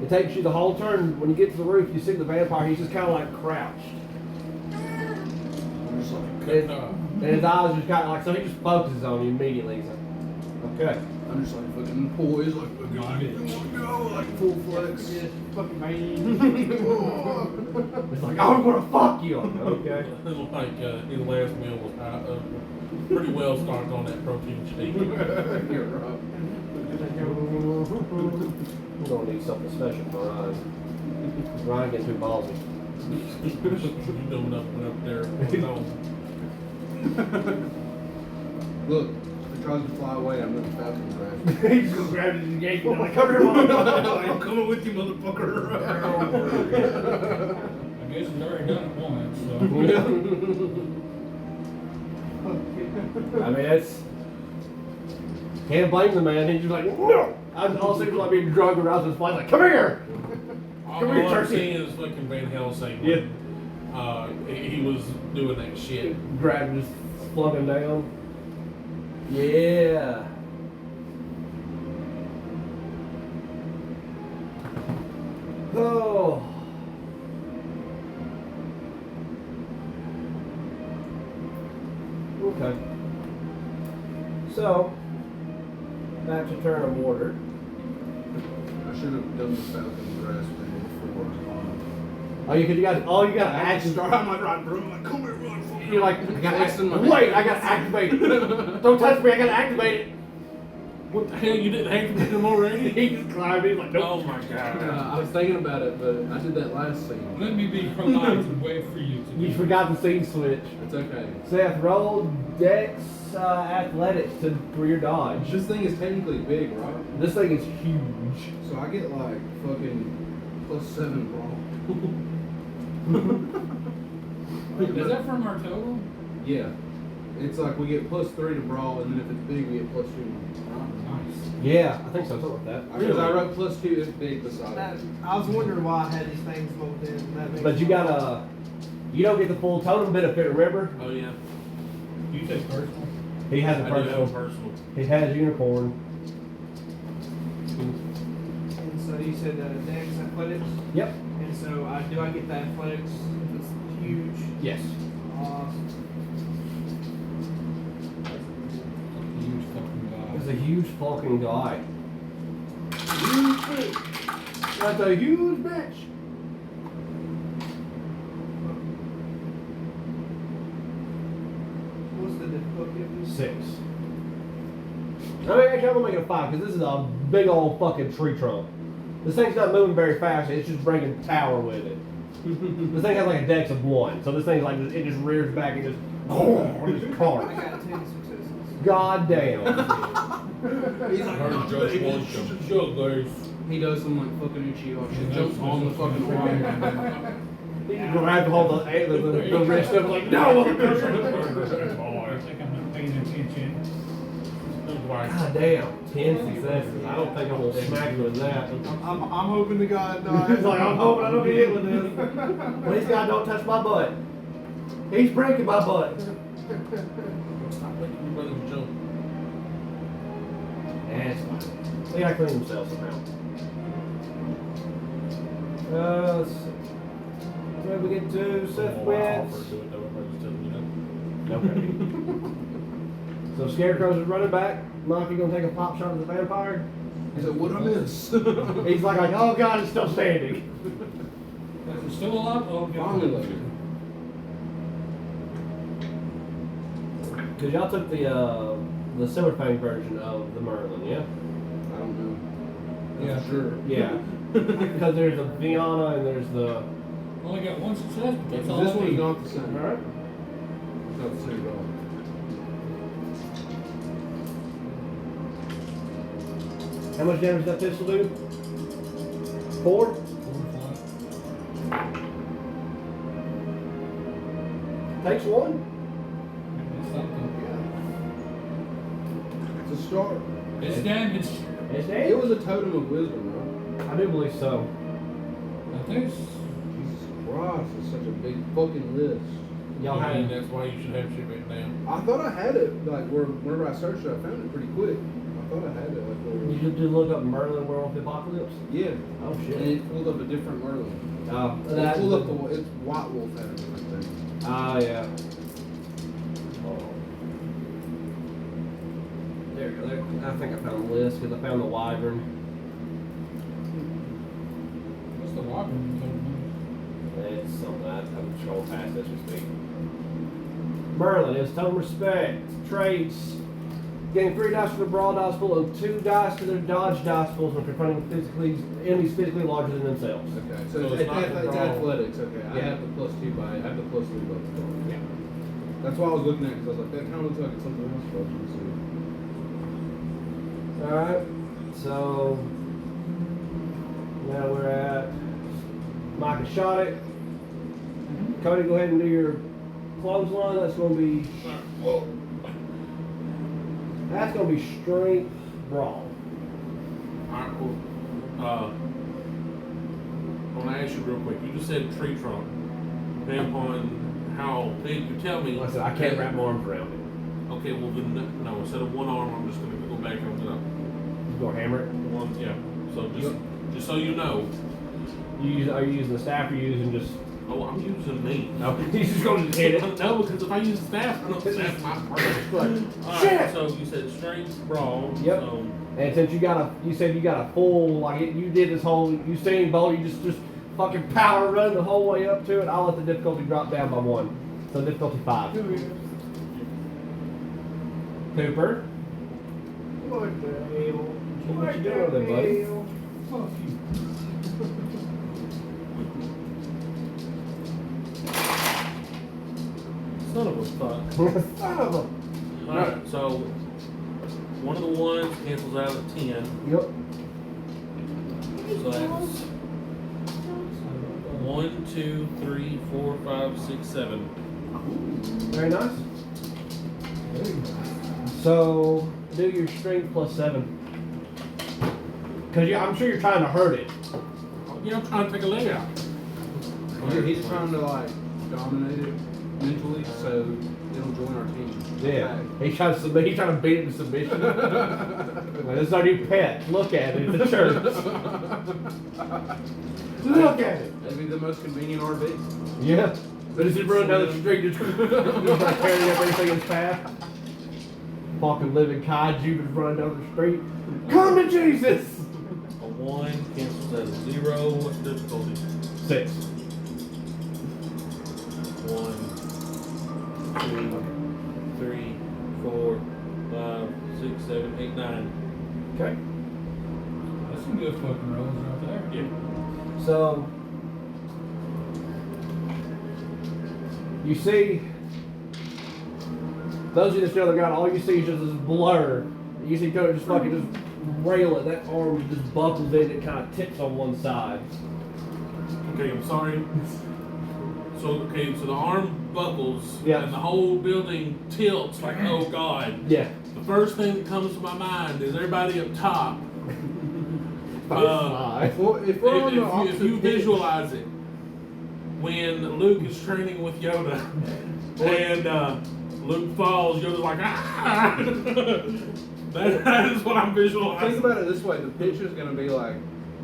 It takes you the whole turn. When you get to the roof, you see the vampire. He's just kind of like crouched, I'm just like, and his eyes just kind of like so. He just focuses on you immediately. He's like, okay. I'm just like fucking poised, like, look at it. Go, like full flex. Fucking man. It's like I'm gonna fuck you. I'm like, okay. Like his last meal was pretty well stocked on that protein shake. You're right. We're gonna need something special for Ryan. Ryan getting too ballsy. You know enough went up there. Look, if it tries to fly away, I'm gonna Falcon grab. He just grabbed his engagement. Like, come here, motherfucker. I'm coming with you, motherfucker. I guess he's already done it once, so. I mean, it's can't blame the man. He's just like, no. All seems like being drugged around his flight. Like, come here. All Come here, I'm Turkey. seeing is fucking Van Helsing. He was doing that shit. Grabbed him, just flung him down. Yeah. Oh. Okay. So, back to turn of order. I should have done the Falcon grasp thing before. You got action. I'm like riding broom, like, come here, run for me. You're like, I gotta Flexing my wait, hand. I gotta activate it. Don't touch me, I gotta activate it. What the hell? You didn't activate him already? He just climbed in like, nope. Oh my god. I was thinking about it, but I did that last scene. Let me be polite and wait for you to You do forgot the scene switch. It's okay. Seth, roll Dex Athletics for your dodge. This thing is technically big, right? This thing is huge. So I get like fucking +7 brawl. Is that from our total? Yeah. It's like we get +3 to brawl, and then if it's big, we get +2. Nice. Yeah, I think so, something like that. Because I wrote +2 if big beside That, it. I was wondering why I had these things moved in. That makes But you got a You don't get the full totem benefit, remember? Oh yeah. You take personal. He has a I do have a personal. personal. He has unicorn. And so you said Dex athletics. Yep. And so do I get the athletics? If it's huge. Yes. Awesome. Huge fucking It's guy. a huge fucking guy. Huge bitch. That's a huge bitch. What's the difficulty of this? 6. I mean, actually, I'm gonna make it a 5 because this is a big old fucking tree trunk. This thing's not moving very fast. It's just bringing power with it. This thing has like a dex of 1, so this thing's like it just rears back and just I cars. got 10 successes. God damn. He's like, Heard "No, Josh baby." wants some jugglers. He does some like fucking Uchiha shit. Jumps on the fucking wire. He just grabs hold of the wrist and like, no! I think I'm not paying attention. God damn, 10 successes. I don't think I'm gonna smack you with that. I'm hoping to God no. He's like, I'm hoping I don't get hit with this. Please God, don't touch my butt. He's breaking my butt. Stop making your brothers jump. That's fine. They gotta clean themselves somehow. Let's see. Where we get to? Seth Oh, I wins. offer to it, though. Everybody's telling me no. Okay. So Scarecrow's is running back. Monkey gonna take a pop shot at the vampire. He's like, what I miss? He's like, oh god, it's still standing. Is it still alive? Oh, yeah. Finally, like, Cause y'all took the Silverfang version of the Merlin, yeah? I don't know. Yeah. For sure. Yeah. Because there's a Viana and there's the. Only got one success, but that's all This I one's need. not the same. Alright. It's not the same at all. How much damage does that pistol do? 4? Takes 1? It's something. It's a start. It's damage. It's It dead? was a totem of wisdom, right? I do believe so. I think it's. Jesus Christ, it's such a big fucking list. Y'all I mean, had. that's why you should have shit written down. I thought I had it, like, whenever I searched it, I found it pretty quick. I thought I had it, like, You just did look up Merlin Werewolf Apocalypse? yeah. Oh And shit. it pulled up a different Merlin. Oh, It pulled up it's White Wolf had a different thing. Oh yeah. Oh. There you go. There. I think I found the list because I found the wyvern. What's the wyvern? It's something I'm scrolling past as we speak. Merlin is totem respect, traits. Gain 3 dice to the brawl dice pool and 2 dice to their dodge dice pools when confronting enemies physically larger than themselves. Okay, So so it's it's, not the it's draw. athletics, okay. I Yeah. have the +2 by, I have the +3 by the draw. Yeah. That's why I was looking at it, because I was like, that kind of looks like it's something else, but I was gonna see. Alright, so now we're at Micah shot it. Cody, go ahead and do your clothesline. That's going to be strength brawl. Alright, cool. I want to ask you real quick. You just said tree trunk. Depending upon how big you tell me. Like I said, I can't wrap my arms around it. Okay, well then, no. Instead of one arm, I'm just going to go back and open it up. You go hammer it. One, yeah. So just so you know. Are you using the staff or are you using just? Oh, I'm using me. No, you just going to hit it. No, because if I use the staff, I don't staff my part. Shit! Alright, so you said strength, brawl. Yep. So, And since you said you got a full, like you did this whole Usain Bolt, you just fucking power run the whole way up to it. I'll let the difficulty drop down by 1. So difficulty 5. Cooper. What the hell? What you doing over there, buddy? Fuck you. son of a fuck. Son of a. Alright, so one of the ones cancels out at 10. Yep. So that's 1, 2, 3, 4, 5, 6, 7. Very nice. So do your strength +7. Cause I'm sure you're trying to hurt it. Yeah, I'm trying to take a leg out. He's trying to, like, dominate it mentally, so it'll join our team. Yeah. He's trying to submit. He's trying to beat it to submission. Like, this is our new pet. Look at it. It's a church. Look at it. That'd be the most convenient RV. Yeah. But as he run down the street, just like carrying up everything in his path. Fucking living kaiju just running down the street. Come to Jesus! A 1 cancels at a 0. What's the difficulty? 6. 1, 2, 3, 4, 5, 6, 7, 8, 9. Okay. That's some good fucking rolls right there. Yeah. So you see those of you that see on the ground, all you see is just this blur. You see Cody just fucking just rail it. That arm just buckles in, it kind of tips on one side. Okay, I'm sorry. So the arm buckles Yeah. and the whole building tilts like, oh God. Yeah. The first thing that comes to my mind is everybody up top. If we're on the If opposite you pitch, visualize it, when Luke is training with Yoda and Luke falls, Yoda's like, ah! that is what I'm visualizing. think about it this way: the pitch is going to be like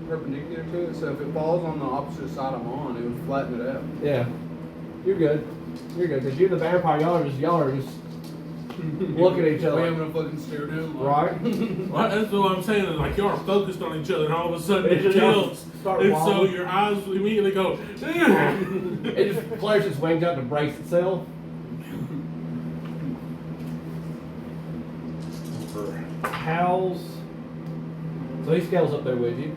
perpendicular to it. So if it falls on the opposite side I'm on, it would flatten it out. Yeah. You're good. You're good. Because you're the vampire, y'all are just looking at each We other. having a fucking stare down. Right? Well, that's what I'm saying. Is like you are focused on each other, and all of a sudden It it just tilts, start and so wobbling. your eyes immediately go. It just flares its wings out to brace itself. Howls. So he scales up there with you.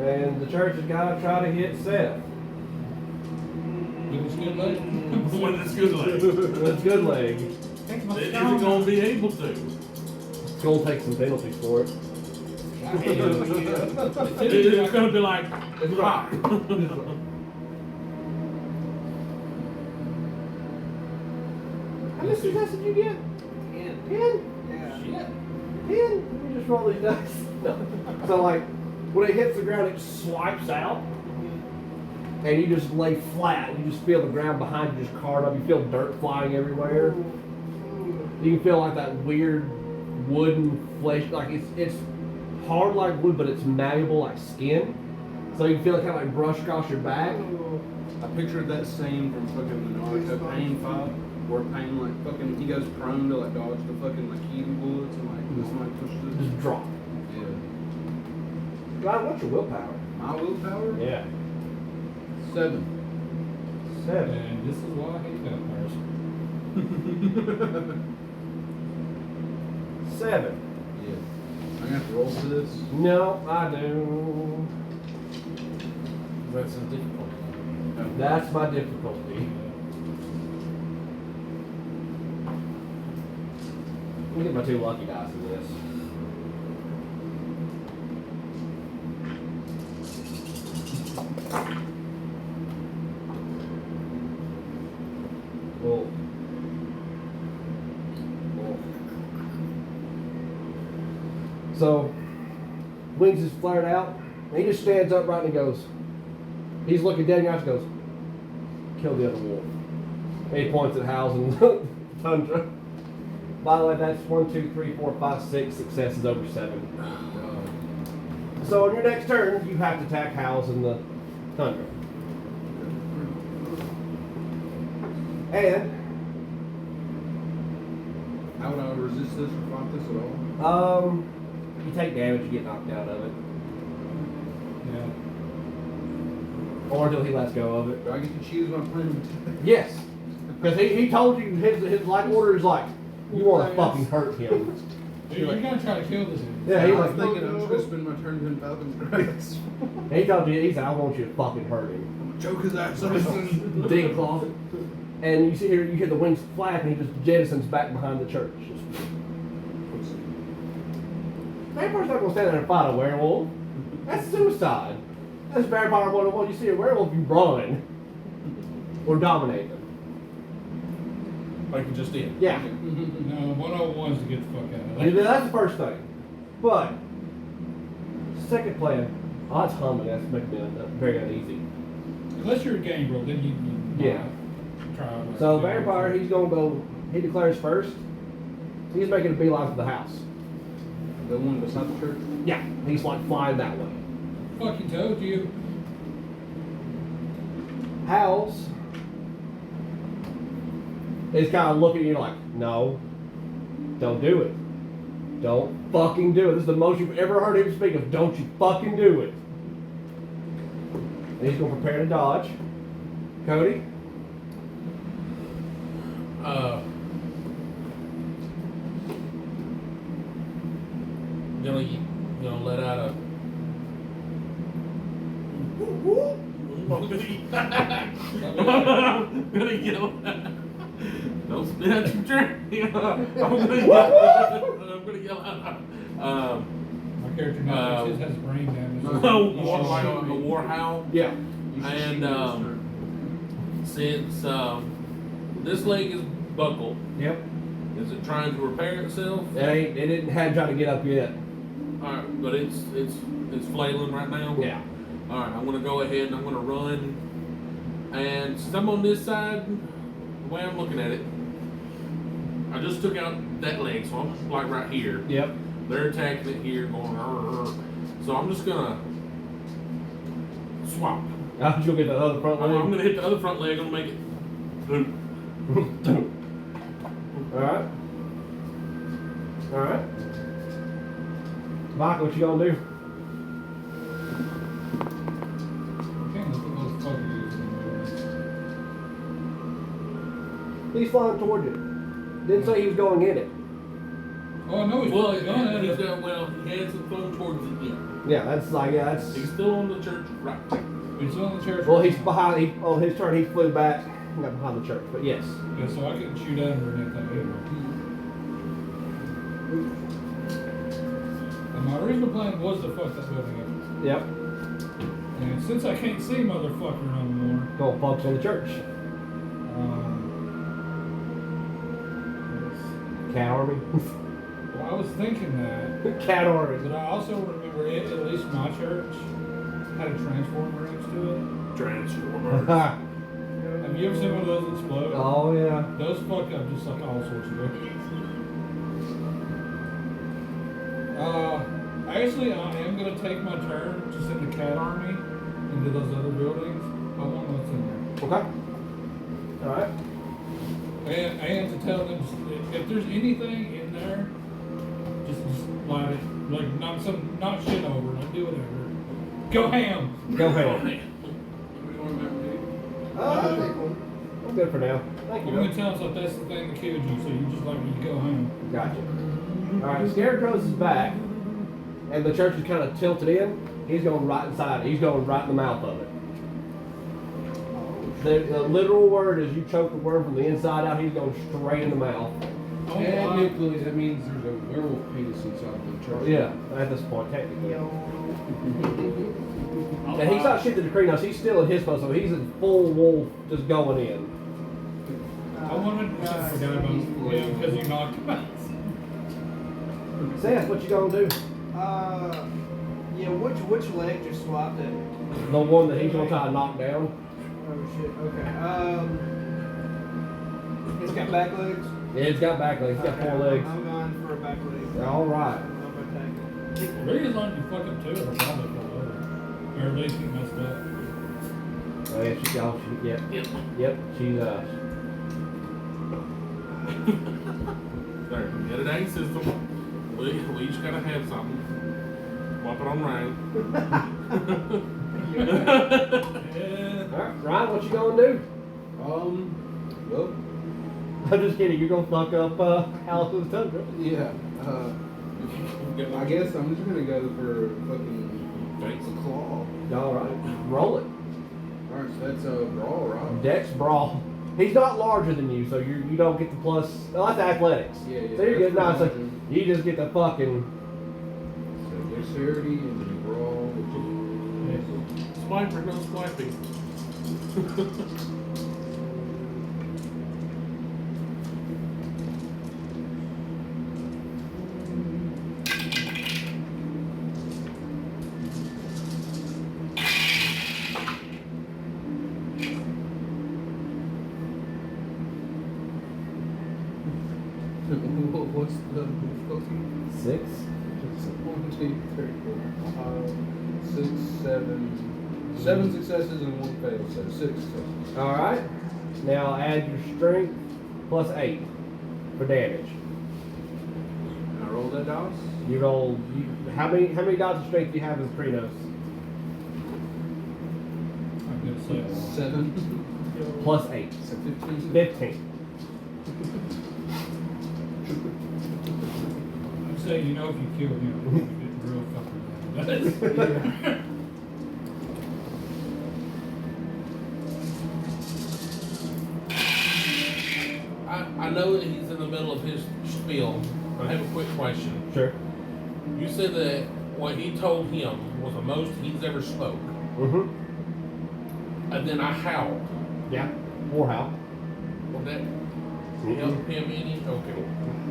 And the church has got to try to hit Seth. Give us good leg. When it's good leg. With good leg. Take my Is it going to be able to? It's going to take some penalties for it. It's going to be like, right. How many successes did you get? 10. 10? Yeah. Shit. 10? Let me just roll these dice. No. So like, when it hits the ground, it swipes out. And you just lay flat. You just feel the ground behind you just carved up. You feel dirt flying everywhere. You can feel like that weird wooden flesh. Like it's hard like wood, but it's malleable like skin. So you can feel it kind of like brush across your back. I pictured that scene from fucking the Naruto Pain 5, where Pain like fucking he goes prone to like dodge the fucking like heating bullets and like this might pushes it. Just drop. Yeah. God, what's your willpower? My willpower? Yeah. 7. 7. And this is why I hate vampires. 7. Yeah. I'm gonna have to roll for this. No, I do. that's a difficult. That's my difficulty. Let me get my 2 lucky dice in this. Cool. So, wings is flared out, and he just stands upright and he goes, he's looking dead in the eyes and goes, kill the other wolf. And he points at Howls and Tundra. By the way, that's 1, 2, 3, 4, 5, 6 successes over 7. So on your next turn, you have to attack Howls and the Tundra. And How would I resist this or fight this at all? you take damage, you get knocked out of it. Yeah. Or until he lets go of it. Do I get to choose my opponent? Yes. Because he told you his life order is like, you want to fucking hurt him. Dude, you're gonna try to kill this dude. Yeah, I he was like, thinking I'm just gonna spend my turn doing Falcon's Grace. he told you, he said, I want you to fucking hurt him. Choke his ass off. Dig claw. And you see here, you hear the wings flap and he just jettisons back behind the church. Vampire's not gonna stand there and fight a werewolf. That's suicide. That's vampire 101. You see a werewolf, you run. Or dominate them. Like you just did. Yeah. No, 101 is to get the fuck out of And there. that's the first thing. But, second plan, Oh, it's humming. That's making me very uneasy. Unless you're a game bro, then you Yeah. try. Like, So vampire, he's gonna go. He declares first. He's making a beeline for the house. The one beside the church? Yeah, he's like flying that way. Fucking told you. House is kind of looking at you like, no, don't do it. Don't fucking do it. This is the most you've ever heard him speak of. Don't you fucking do it. And he's gonna prepare to dodge. Cody. Gonna let out a. I'm gonna yell. Don't spit out your drink. I'm gonna yell out. My character now has brain damage. A war howl. Yeah. And since this leg is buckled, Yep. is it trying to repair itself? It didn't have time to get up yet. Alright, but it's flailing right now? Yeah. Alright, I'm gonna go ahead and I'm gonna run. And since I'm on this side, the way I'm looking at it, I just took out that leg, so I'm like right here. Yep. They're attacking it here, going so I'm just gonna swap. You'll get the other front leg. I'm gonna hit the other front leg, I'm gonna make it. Alright. Alright. Mike, what you gonna do? Can't look at those fuckers. He's flying towards it. Didn't say he was going in it. Oh, I know he's Well, going at he's it. got, he hasn't flown towards it yet. Yeah, that's. He's still on the church right. He's on the church. Well, he's behind. On his turn, he flew back. Not behind the church, but yes. Yeah, so I couldn't shoot under or anything either. And my original plan was to fuck that building up. Yep. And since I can't see motherfucker no more, Don't focus on the church. Cat army. well, I was thinking that, Cat army. but I also remember at least my church had a transformer next to it. Transformers. Have you ever seen one of those explode? Oh yeah. Those fuck up just like all sorts of ways. Actually, I am gonna take my turn to send the cat army into those other buildings. I want what's in there. Okay. All right. And to tell them if there's anything in there, just light it. Like not shit over, like do whatever. Go ham. Go ahead. What do you want to do? I'm good for now. Thank I'm you. gonna tell us that that's the thing that killed you, so you just like you go home. Gotcha. All right. Scarecrow's is back, and the church is kind of tilted in. He's going right inside it. He's going right in the mouth of it. The literal word is you choke the worm from the inside out. He's going straight in the mouth. Technically, that means there's a werewolf penis inside the church. Yeah, at this point, technically. And he's not shit to decree now. So he's still in his post, so he's in full wolf, just going in. I 100% forgot about him because you knocked him out. Seth, what you gonna do? Yeah, which leg just swapped it? The one that he's gonna try to knock down. Oh shit, okay. It's got back legs? Yeah, it's got back legs. It's got Okay, four legs. I'm going for a back leg. All right. I'm attacking. Really, as long as you fuck up too, it'll probably fall over. Or at least get messed up. Oh yeah, yep. Yep, she's There, get it out of your system. We each gotta have something. Swap it on Ryan. Yeah. Alright, Ryan, what you gonna do? Well, I'm just kidding, you're gonna fuck up Alice's tundra. yeah. I guess I'm just gonna go for fucking Thanks. claw. Alright, roll it. Alright, so that's a brawl, right? Dex brawl. He's not larger than you, so you don't get the plus. Oh, that's athletics. Yeah, yeah, So you're good. that's No, so fine. you just get the fucking. So dexterity and then brawl, which is Swiper, no swiping. What's the difficulty? 6. It's 1, 2, 3, 4, 5, 6, 7. 7 successes and 1 fail, so 6 successes. Alright. Now add your strength plus 8 for damage. I roll that dice. You roll. How many dots of strength do you have as Krenos? I'm gonna say a lot. 7. Plus 8. So 15. 15. I'm saying, you know, if you kill him, you're gonna get real fucking bad. I know that he's in the middle of his spiel. I have a quick question. Sure. You said that what he told him was the most he's ever spoke. Mm-hmm. And then I howled. Yeah. War howl. Will that help him any? Okay.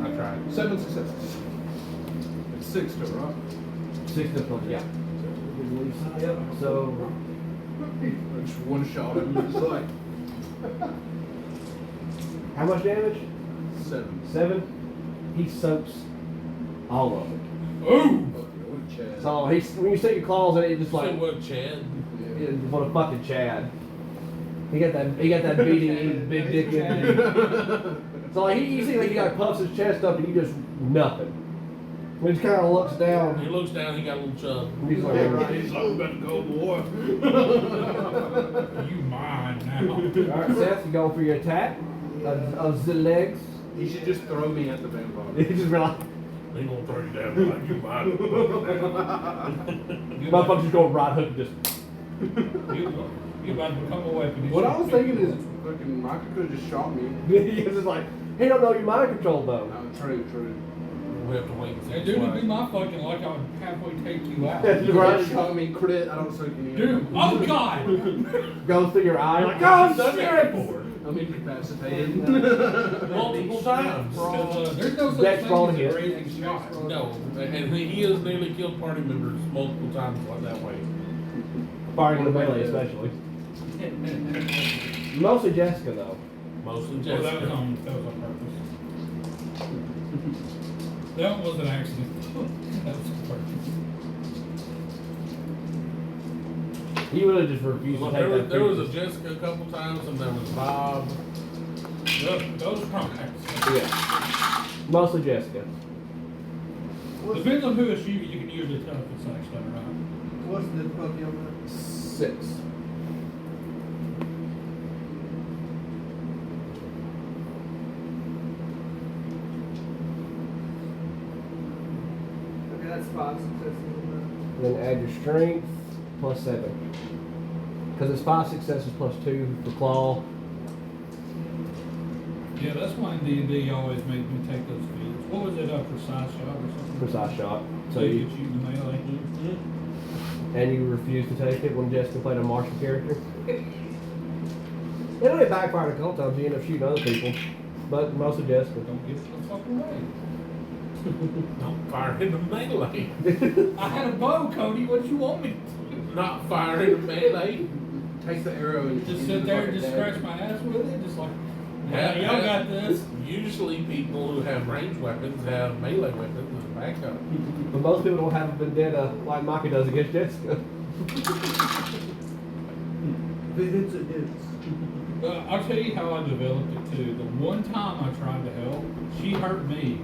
I tried. 7 successes. It's 6 to right? 6 difficulty, yeah. Yep. So Just one shot at him, just like how much damage? 7. 7. He soaks all of it. Ooh! What a Chad. So when you stick your claws in it, it just Say like what, Chad? Yeah. what a fucking Chad. He got that beating in his big dick in. So like you see like he like puffs his chest up and you just nothing. He just kind of looks He down. looks down, he got a little chub. And he's like, Yeah, right. He's like, I'm about to go, boy. You mine now. all right, Seth, you going for your attack of the legs? He should just throw me at the He vampire. just be like, He gonna throw you down like you might. motherfucker's just going right hook and just. You about to become a weapon. What I was thinking is, fucking Micah could have just shot me. He's just like, he don't know your mind control though. True. We have to wait and see. Hey, dude, it'd be my fucking like I would halfway take you out. That's You right. right. Shot me, crit, I don't soak any. Dude, oh god! Goes through your eye like, I've oh done that shit! before. I'm incapacitated. Multiple times. There's no such Dex thing roll as hit. a raising shot. No, and he has nearly killed party members multiple times like that way. Firing in the melee especially. Mostly Jessica though. Mostly Well, that was Jessica. on purpose. That was an accident. That was on purpose. He really just refused to Well, take there was that. a Jessica a couple times, and there was Bob. Those are probably accidents. Yeah. Mostly Jessica. Depends on who is shooting, you can use the toughest actually, right? What's the difficulty on 6. that? Okay, that's 5 successes. Then add your strength plus 7. Because it's 5 successes plus 2 for claw. Yeah, that's why in D&D always made me take those feats. What was it, precise shot or something? Precise shot. So So you you could shoot in the melee. and you refuse to take it when Jessica played a martial character. It only backfired a couple times. You end up shooting other people, but mostly Jessica. Don't give it the fuck away. Don't fire in the melee. I had a bow, Cody. What you want me to do? Not fire in the melee. Take the arrow and Just use sit the there and fucking just dagger. scratch my ass with it? Just like, yeah, y'all got this. Usually people who have ranged weapons have melee weapons as backup. But most people don't have a vendetta like Maki does against Jessica. If it hits, it hits. I'll tell you how I developed it too. The one time I tried to help, she hurt me,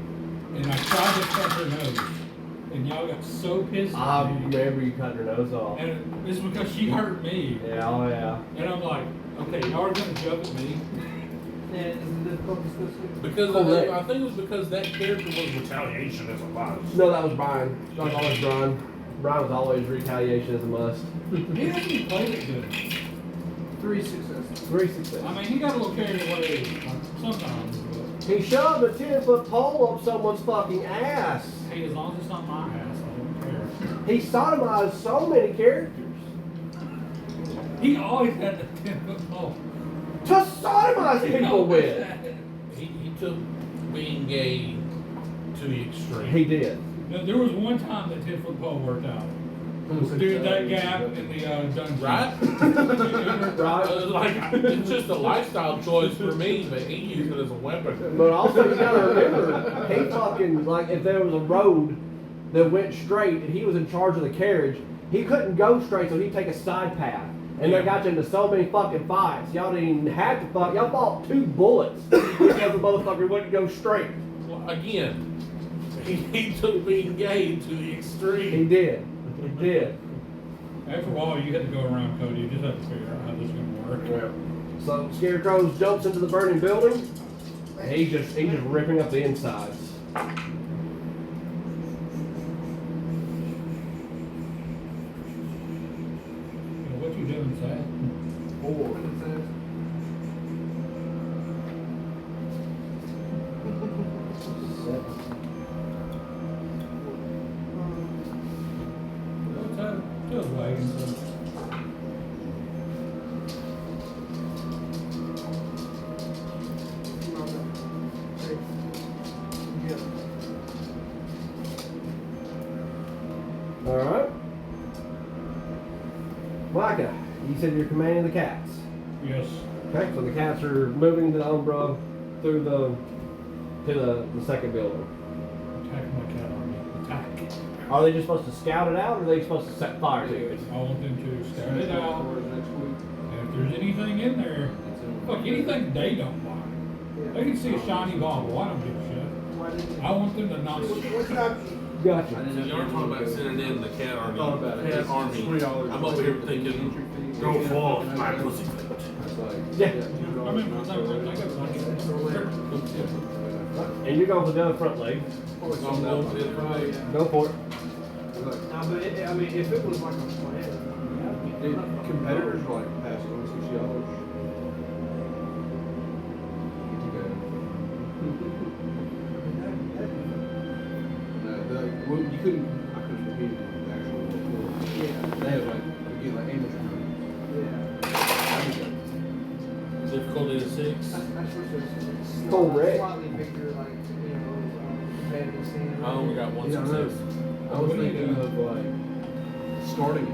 and I tried to cut her nose, and y'all got so pissed I at me. remember you cut her nose off. And it's because she hurt me, Yeah, oh yeah. and I'm like, okay, y'all are gonna jump at me. And is the difficulty still 6? Because Correct. I think it was because that character was retaliation as a must. No, that was Brian. That was always Brian. Brian was always retaliation as a must. He hasn't played it good. 3 successes. 3 successes. I mean, he got a little carried away sometimes, but He shoved a 10-foot pole up someone's fucking ass. hey, as long as it's not my ass, I don't care. He sodomized so many characters. He always had the 10-foot pole. To sodomize people with. He took being gay to the extreme. He did. No, there was one time that 10-foot pole worked out. Dude, that gap in the dungeon. Right? Like, it's just a lifestyle choice for me, but he used it as a weapon. But also, you gotta remember, he fucking, like, if there was a road that went straight and he was in charge of the carriage, he couldn't go straight, so he'd take a side path. And that got you into so many fucking fights. Y'all didn't even have to fight. Y'all fought 2 bullets because the motherfucker wouldn't go straight. Well, again, he took being gay to the extreme. He did. He did. After a while, you had to go around, Cody. You just had to figure out how this is going to work. So Scarecrow jumps into the burning building, and he's just ripping up the insides. What you doing, Zach? What's that? Just wagging some. All right. Micah, you said you're commanding the cats. Yes. Okay, so the cats are moving the Umbra through to the second building. Attack my cat army. Attack. Are they just supposed to scout it out, or are they supposed to set fire to it? I want them to scout it out. Next week. And if there's anything in there, fuck, anything they don't like. They can see a shiny bauble. I don't give a shit. I want them to not. Gotcha. So you are talking about sending in the cat army. Thought about it. Cat army. $20 I'm over here thinking, go fall off my pussy. It's like, Yeah. I mean, I got a bunch And you're going for the other front leg. Go for it. Nah, but I mean, if it was like a plan, Did competitors like pass on $6? No, you couldn't. I couldn't compete in the actual tour. yeah, They have like you get like amateur tournaments. yeah. Difficulty is 6. That's for Correct. slightly bigger, like, competitive scene. I only got one Yeah, I success. I was thinking of like starting it.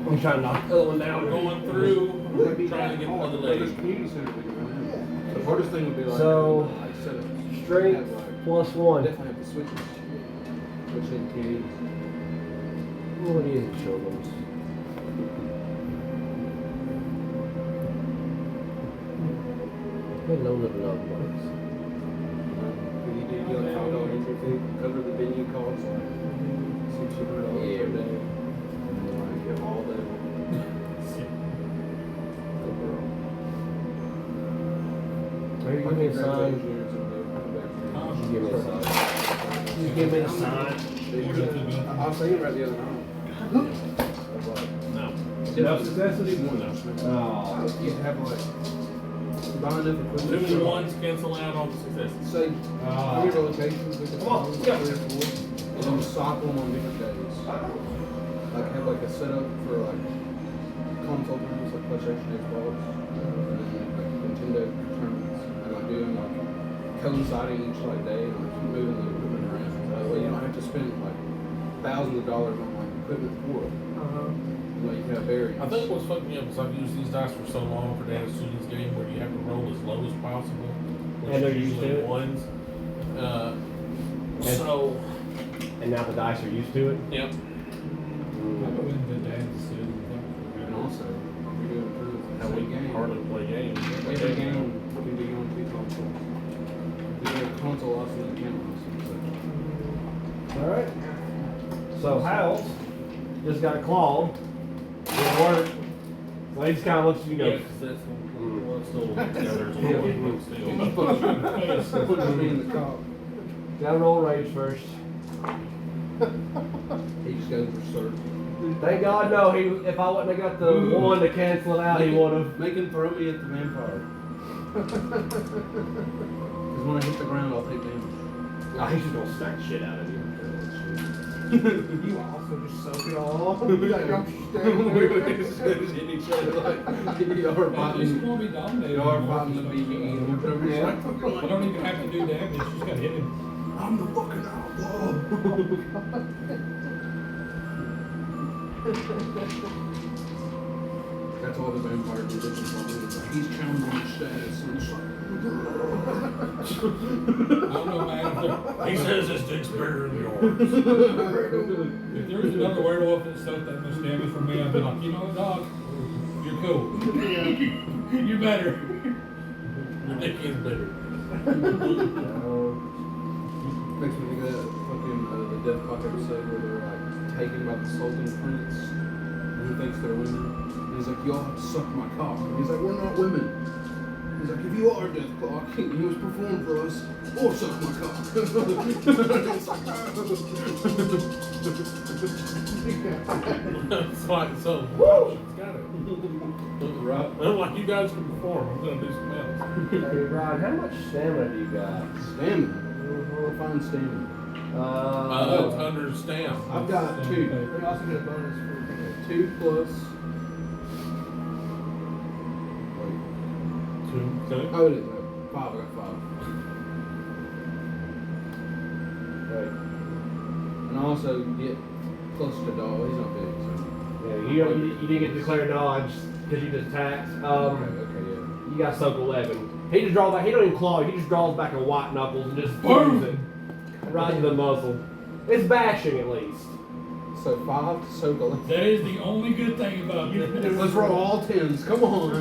I'm trying to knock the other one down. Going through, trying to get another There's lady. community center we can run in. The hardest thing would be like So, setups. Strength Have, like, +1. definitely have to switch it. Switch in TVs. What is it, children's? They know the love works. You do like $5 entry fee, cover the venue costs, like $600 Yeah. per day. Like, you have all day. Maybe give me a sign. Just give me a sign. Just give me a sign. I was thinking about it the other night. No. Enough successes? No. Oh. You have like, buy enough equipment. Too many for, ones cancel out all the successes. Say, Ah. 3 rotations, we could Come on, phone, yeah. 3 or 4, and then cycle them on different days. Like have like a setup for like console tournaments, like PlayStation, Xbox, and then like Nintendo tournaments, and like doing like coinciding each like day, and like keep moving the equipment around. That way you don't have to spend like thousands of dollars on like equipment for it. Like you can have variants. I think what's fucking me up is I've used these dice for so long for Data Students game where you have to roll as low as possible. Which And they're is used to usually it. ones. So, And now the dice are used to it? yep. And also, you're doing through How we game. hardly play games. Every game can be on 2 consoles. If you have a console also you can also. Alright. So Hal just got clawed. Didn't work. So he just kind of looks at you and Yeah, goes, 'cause that's well, it's still, yeah, there's a little still. Put me in the cop. gotta roll rage first. He just goes for search. Thank God, no. If I wouldn't have got the one to cancel it out, he would have. Make him throw me at the vampire. Because when I hit the ground, I'll take damage. Oh, he's just gonna smack shit out of you. You also just soak it all. Like, I'm standing We there. would just hit each other like you are It's fighting. gonna be dominated. You are fighting the BB. Yeah. I don't even have to do damage. Just gotta hit him. I'm the fucking outlaw. That's all the vampire religions are. It's like, he's challenging your status. And it's like, I don't know, man. He says his dick's bigger than yours. If there was another werewolf that stuck that much damage from me, I'd be like, you know what, dog? You're cool. You're better. Your dick is bigger. makes me think of that fucking the Death Clock episode where they're like taken by the Sultan Prince and he thinks they're women. And he's like, y'all have to suck my cock. And he's like, we're not women. He's like, if you are Death Clock, you must perform for us or suck my cock. It's like, It's like so. Woo! It's got it. right. Well, like you guys can perform. I'm gonna do something else. Hey, Ryan, how much stamina do you got? Stamina. Fine stamina. It's under stamp. I've got 2. We also get a bonus for 2 plus. Wait. 2. Okay. Oh, it is. 5. I got 5. Right. And I also get close to dog. He's not big, so. Yeah, you didn't get declared dodge because you just attacked. Okay, yeah. You got soak 11. He just draws back. He don't even claw. He just draws back a white knuckles and just boom it right to the muzzle. It's bashing at least. So 5 to soak 11. That is the only good thing about it. Let's roll all 10s. Come on.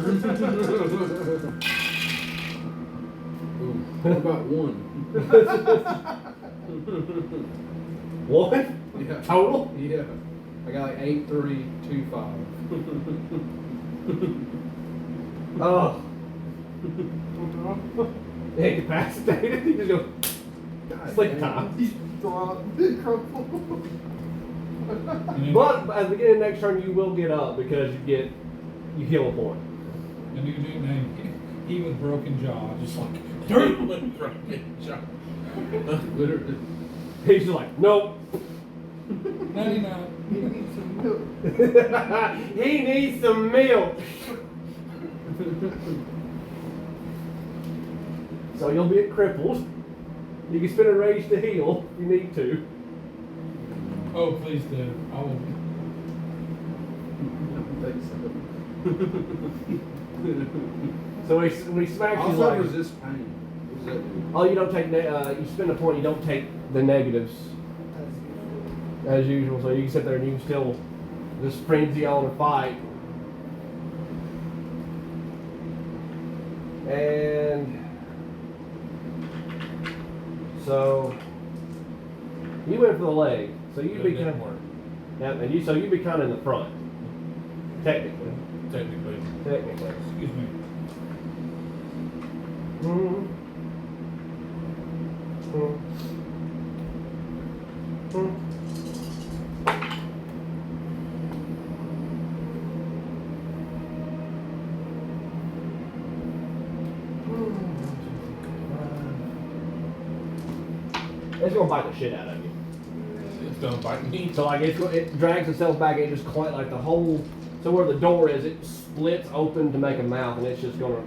Ooh, what about 1? What? Yeah. Total? Yeah. I got like 8, 3, 2, 5. Oh. He incapacitated. He just goes sleep time. He's crumpled. But at the beginning of next turn, you will get up because you heal a point. And you can do name he with broken jaw, just like Dirt with broken jaw. Literally. He's just like, nope. 99. He needs some milk. He needs some milk. So you'll be crippled. You can spend a rage to heal if you need to. Oh, please do. I will. So when he smacks you Also like, resist pain. What does that do? oh, you don't take, you spend a point, you don't take the negatives as usual. So you can sit there and you can still just frenzy on and fight. And so you went for the leg. So you'd be kind of, yeah, and you'd be kind of in the front, technically. Technically. Excuse me. Mm-hmm. It's gonna bite the shit out of you. It's gonna bite me. So like it drags itself back and it just like the whole, so where the door is, it splits open to make a mouth and it's just gonna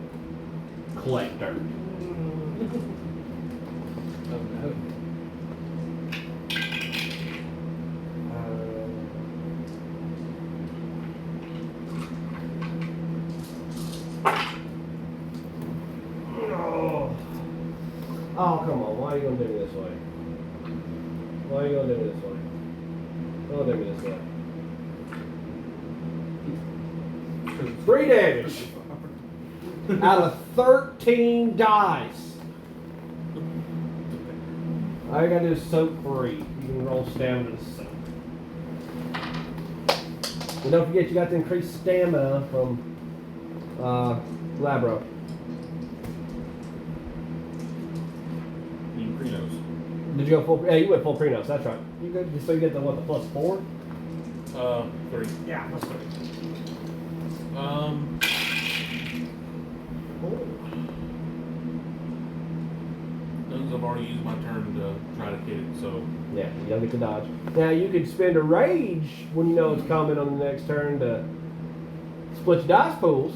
collect dirt. Oh no. Oh, come on, why are you gonna do me this way? Why are you gonna do me this way? Don't do me this way. 3 damage out of 13 dice. All you gotta do is soak 3. You can roll stamina to soak. And don't forget you got to increase stamina from Labro. Did you go full? Yeah, you went full Prenos. That's right. You go. So you get the what? The +4? 3. Yeah, +3. Those I've already used my turn to try to get it, so Yeah, you don't get to dodge. Now you could spend a rage when you know it's coming on the next turn to split your dice pools.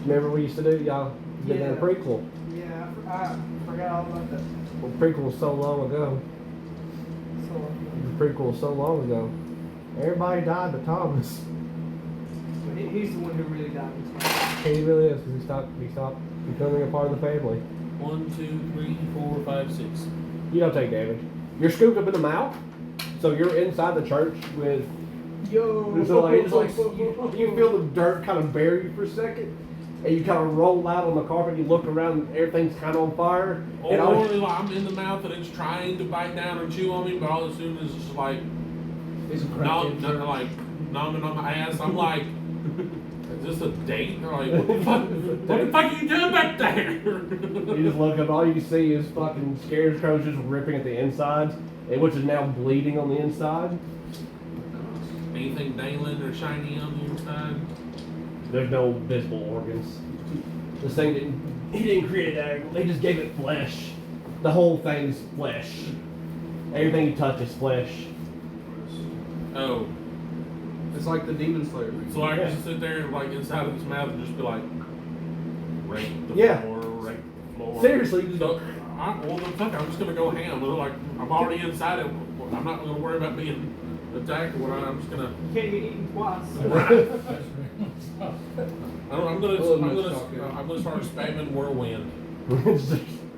Remember we used to do, y'all did that in Yeah. prequel. Yeah, I forgot all about that. Well, the prequel was so long ago. The prequel was so long ago. Everybody died but Thomas. He's the one who really died this time. He really is, because he stopped becoming a part of the family. 1, 2, 3, 4, 5, 6. You don't take damage. You're scooped up in the mouth, so you're inside the church with. Yo. So like, it's like you feel the dirt kind of bury you for a second, and you kind of roll out on the carpet. You look around, and everything's kind of on fire. And Or I'm in the mouth and it's trying to bite down and chew on me, but all as soon as it's just like, He's a crackhead. like nomming on my ass, I'm like, is this a date? Or like, what the fuck are you doing back there? you just look up, all you see is fucking scarecrows just ripping at the insides, which is now bleeding on the inside. Anything dangling or shiny on the inside? There's no visible organs. This thing he didn't create that. They just gave it flesh. The whole thing's flesh. Everything you touch is flesh. Oh. It's like the Demon Slayer. So I Yeah. can just sit there and like inside of his mouth and just be like, rape the Yeah. floor, rape the floor. Seriously, you just So, well, then fuck, I'm just gonna go ham. They're like, I'm already inside it. I'm not gonna worry about being attacked or whatever. I'm just gonna. You can't get eaten twice. I'm gonna start spamming whirlwind.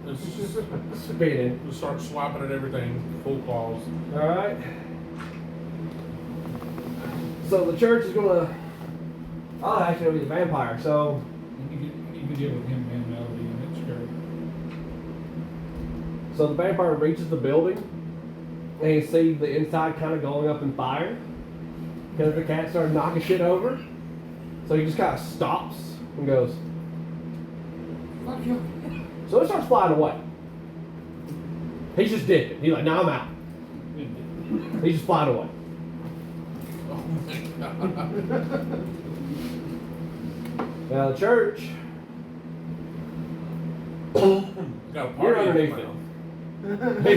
It's just spinning. just start swiping at everything, full claws. Alright. So the church is gonna. Oh, actually, it'll be the vampire. So. You can deal with him and Melody, and it's great. So the vampire reaches the building, and you see the inside kind of going up in fire because the cat started knocking shit over. So he just kind of stops and goes. Fuck you. So it starts flying away. He's just dipping. He's like, "No, I'm out." He's just flying away. Oh my god. Now the church, Got a you're party underneath in him.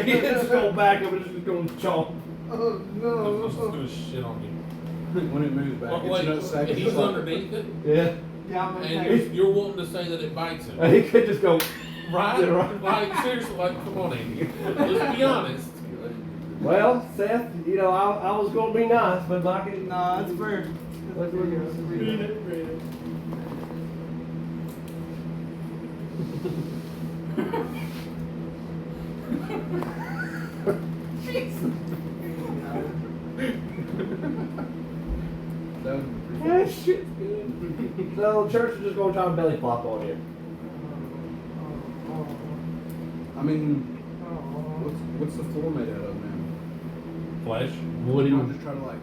He just go back up and just going to chomp. Oh I'm just no. gonna shit on you. When it moves back, But it's wait, not second. he's underneath it, Yeah. Yeah, I'm and okay. you're wanting to say that it bites him. And he could just go. Right? Yeah, right. Like, seriously, like, come on, Andy. Let's be honest. Well, Seth, you know, I was going to be nice, but like it. Nah, that's fair. Let's look at it. Yeah, shit's good. So the church is just going to try to belly flop on you. I mean, what's the floor made out of now? Flesh? What do You you don't just try to like,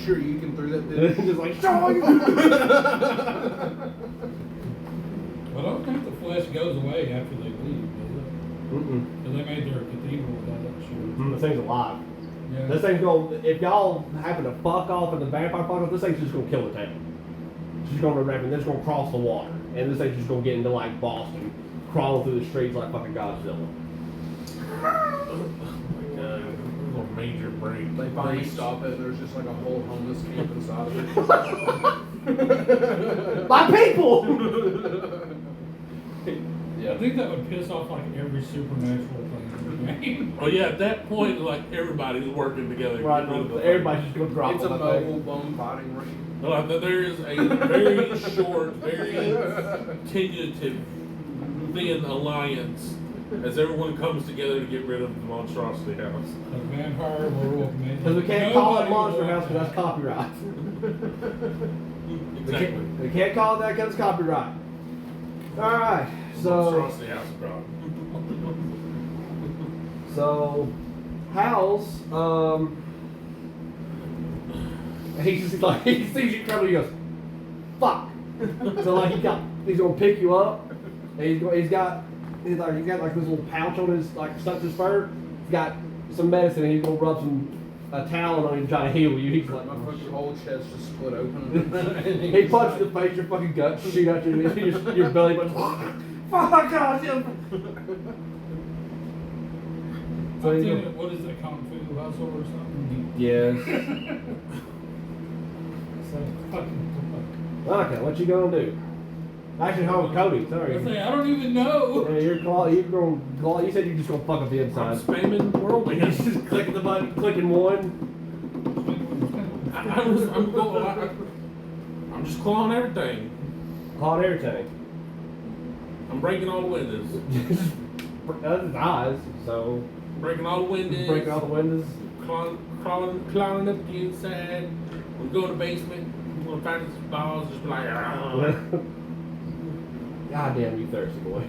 sure you can through that bitch. just like, show you. Well, I don't think the flesh goes away after they leave, does it? Mm-mm. Because they made their cathedral without that shit. This thing's alive. Yeah. This thing's going, if y'all happen to fuck off and the vampire fuck off, this thing's just going to kill the town. It's just going to run and then it's going to cross the water. And this thing's just going to get into like Boston, crawling through the streets like fucking Godzilla. A major break. They finally stop it and there's just like a whole homeless camp inside of it. My people! I think that would piss off like every supernatural thing in the game. Oh yeah, at that point, like everybody's working together. to Right, get rid of the everybody's just going to drop It's a on the mobile thing. bone fighting ring. thing. Like, there is a very short, very tentative, thin alliance as everyone comes together to get rid of the monstrosity house. A vampire, werewolf, man. Because we can't call it Monster House because that's copyright. Exactly. We can't call it that because it's copyright. Alright, so... Monstrosity house problem. So, Hal's, he's just like, he sees you coming, he goes, fuck. So like he's gonna pick you up, and he's got like this little pouch on his, like stuck to his fur. He's got some medicine, and he's gonna rub a towel on you to try to heal you. He's like, My fucking whole chest just split open. he punched in the face, your fucking guts shoot out your belly button. Fuck, God, So I'm he's thinking, gonna, what is that, Kung Fu Hustle or something? yes. So fucking Okay, what you gonna do? Actually, home with Cody. I Sorry. say, I don't even know. Yeah, you're claw. You're going claw. You said you're just gonna fuck up the I'm inside. spamming whirlwind. You're just clicking the button, clicking one. I'm just clawing everything. Clawing everything. I'm breaking all the windows. That's his eyes. So Breaking all the windows. breaking all the windows. Crawling up the inside. I'm going to the basement. I'm gonna find these balls. Just be like, God damn you, thirsty boy.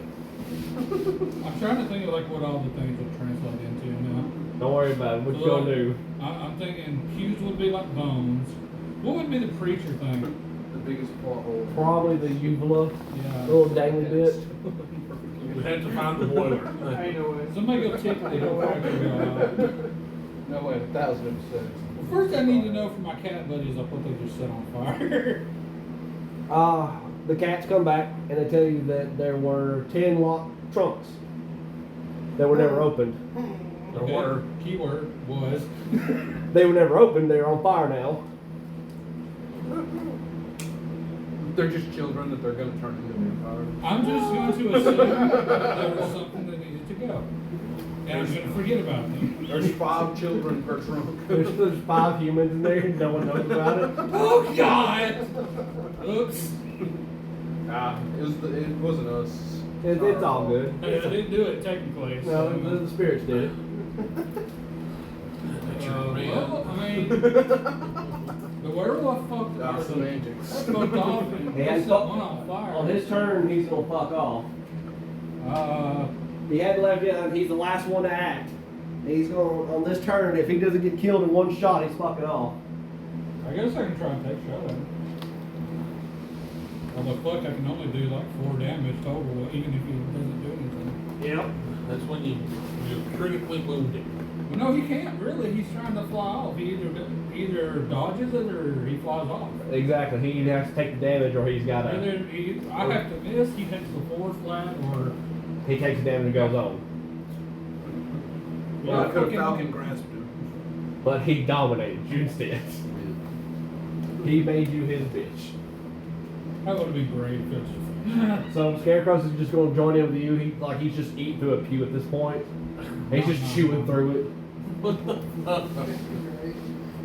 I'm trying to think of like what all the things would translate into now. Don't worry about it. What you gonna do? I'm thinking Q's would be like bones. What would be the preacher thing? The biggest plot hole. Probably the uvula. Yeah. Little dangly bit. you have to find the boiler. Ain't no way. Somebody go tickle it before I can go out. No way, 1,000%. Well, first I need to know from my cat buddies like what they just set on fire. The cats come back and they tell you that there were 10 locked trunks that were never opened. There were. Keyword was. They were never opened. They're on fire now. They're just children that they're going to turn into vampires. I'm just going to assume there was something that needed to go. And I'm going to forget about them. There's 5 children per trunk. There's 5 humans in there. No one knows about it. Oh God! Oops. It wasn't us. It's all good. I didn't do it technically. So. No, the spirits did it. Well, I mean, the werewolf fucked That's that semantics. fucked off and He had set one on fire. On his turn, he's gonna fuck off. He hadn't left yet, and he's the last one to act. He's going on this turn. If he doesn't get killed in one shot, he's fucking off. I guess I can try and take a shot at him. Although fuck, I can only do like 4 damage total, even if he doesn't do anything. Yep. That's when you're critically wounded. Well, no, he can't really. He's trying to fly off. He either dodges it or he flies off. Exactly. He either has to take the damage, or he's got to. I have to miss. He takes the 4 flat, or He takes the damage and goes on. Well, I could have fucking- Falcon grasped him. But he dominated you instead. He made you his bitch. That would have been great. If it's So Scarecrow's is just going to join in with you. He's just eating through a pew at this point. He's just chewing through it.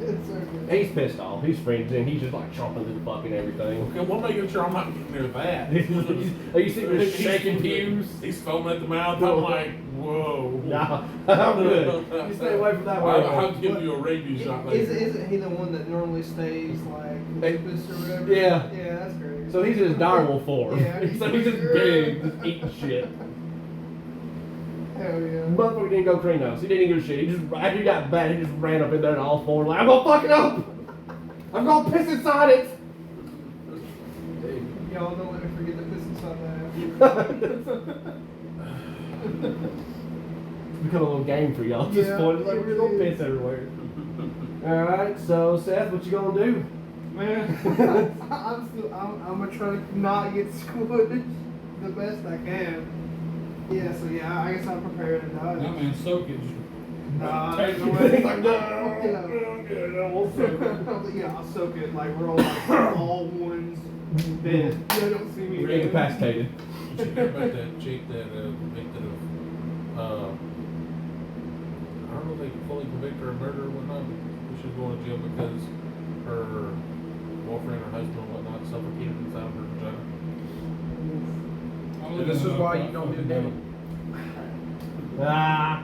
It's so good. He's pissed off. He's frenzied. He's just like chomping through fucking everything. Okay, we're making sure I'm not getting near that. Are you sitting there shaking pews? He's foaming at the mouth. I'm like, whoa. Nah, I'm good. You stay away from that way. I'll give you a rabies shot later. Isn't he the one that normally stays like lupus or whatever? Yeah. Yeah, that's great. So he's in his direwolf form. Yeah. So he's just big, just eating shit. Hell yeah. Motherfucker didn't go clean us. He didn't give a shit. He just, after he got bad, he just ran up in there and all 4 like, I'm gonna fuck it up! I'm gonna piss inside it! Y'all don't let me forget to piss inside that. It's become a little game for y'all at this Yeah, point. Like, it we're gonna really piss everywhere. Alright, so Seth, what you gonna do? Man, I'm gonna try to not get squished the best I can. Yeah, so yeah, I guess I'm prepared to die. no man, soak it. Nah, Take there's it. no way. He's like, no, Yeah. I'm good, I won't soak it. Yeah, I'll soak it like we're all like all ones. Then you don't see me. You're incapacitated. You should hear about that chick that convicted of, I don't know if they fully convict her of murder or whatnot, but she's going to jail because her boyfriend or husband or whatnot suffocated inside of her vagina. This is why you don't do dating. Ah.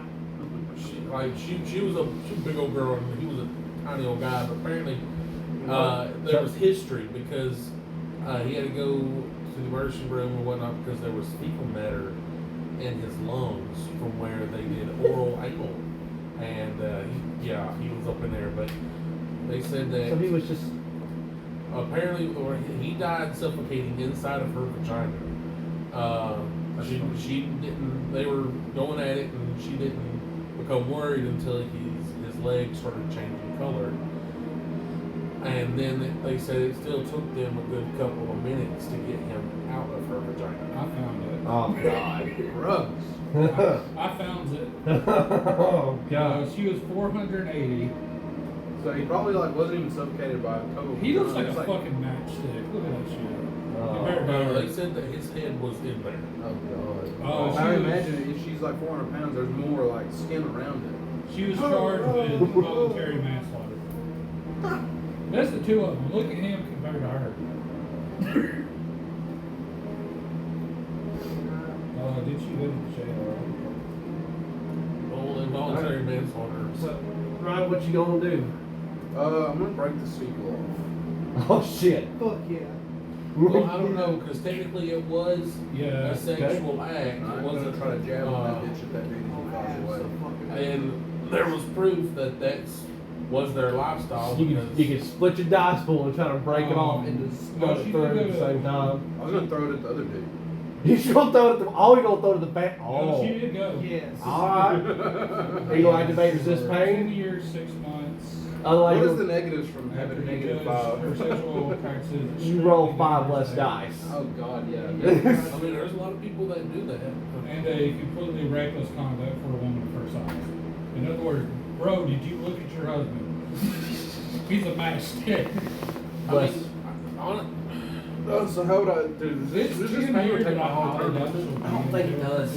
She was a big old girl and he was a tiny old guy, but apparently there was history because he had to go to the emergency room or whatnot because there was fecal matter in his lungs from where they did oral anal, and he was up in there, but they said that So he was just. apparently, or he died suffocating inside of her vagina. She didn't. They were going at it, and she didn't become worried until his legs started changing color. And then they said it still took them a good couple of minutes to get him out of her vagina. I found it. Oh, God. Drugs. I found it. Oh, God. She was 480. So he probably like wasn't even suffocated by a total. He looks like a It's fucking matchstick. Look at that shit. They said that his head was in there. Oh god. Oh, I she was- imagine if she's like 400 pounds, there's more like skin around it. She was charged with voluntary manslaughter. That's the two of them. Look at him compared to her. Did she go to the jail? Well, involuntary manslaughter. So, Ryan, what you gonna do? I'm gonna break the sequel off. Oh shit. Fuck yeah. Well, I don't know, because technically it was Yeah. a sexual act. I'm It gonna wasn't try to jab on that bitch if that dude falls away. And there was proof that was their lifestyle. You because- can split your dice pool and try to break it off and just No, throw she it through did at the go to- same time. I was gonna throw it at the other dude. You just gonna throw it at the, oh, you gonna throw it at the back? No, Oh. she did go. Yes. Alright. Are you gonna activate resist 10 pain? years, 6 months. Otherwise, What is you- the negatives from having a negative Her 5? sexual practices. you roll 5 less dice. Oh god, yeah. I mean, there's a lot of people that do that. And a completely reckless conduct for a woman of her size. In other words, bro, did you look at your husband? He's a matchstick. I Bless. mean, on Oh, so how would I do this? This is pain would take my whole turn. I don't think it does.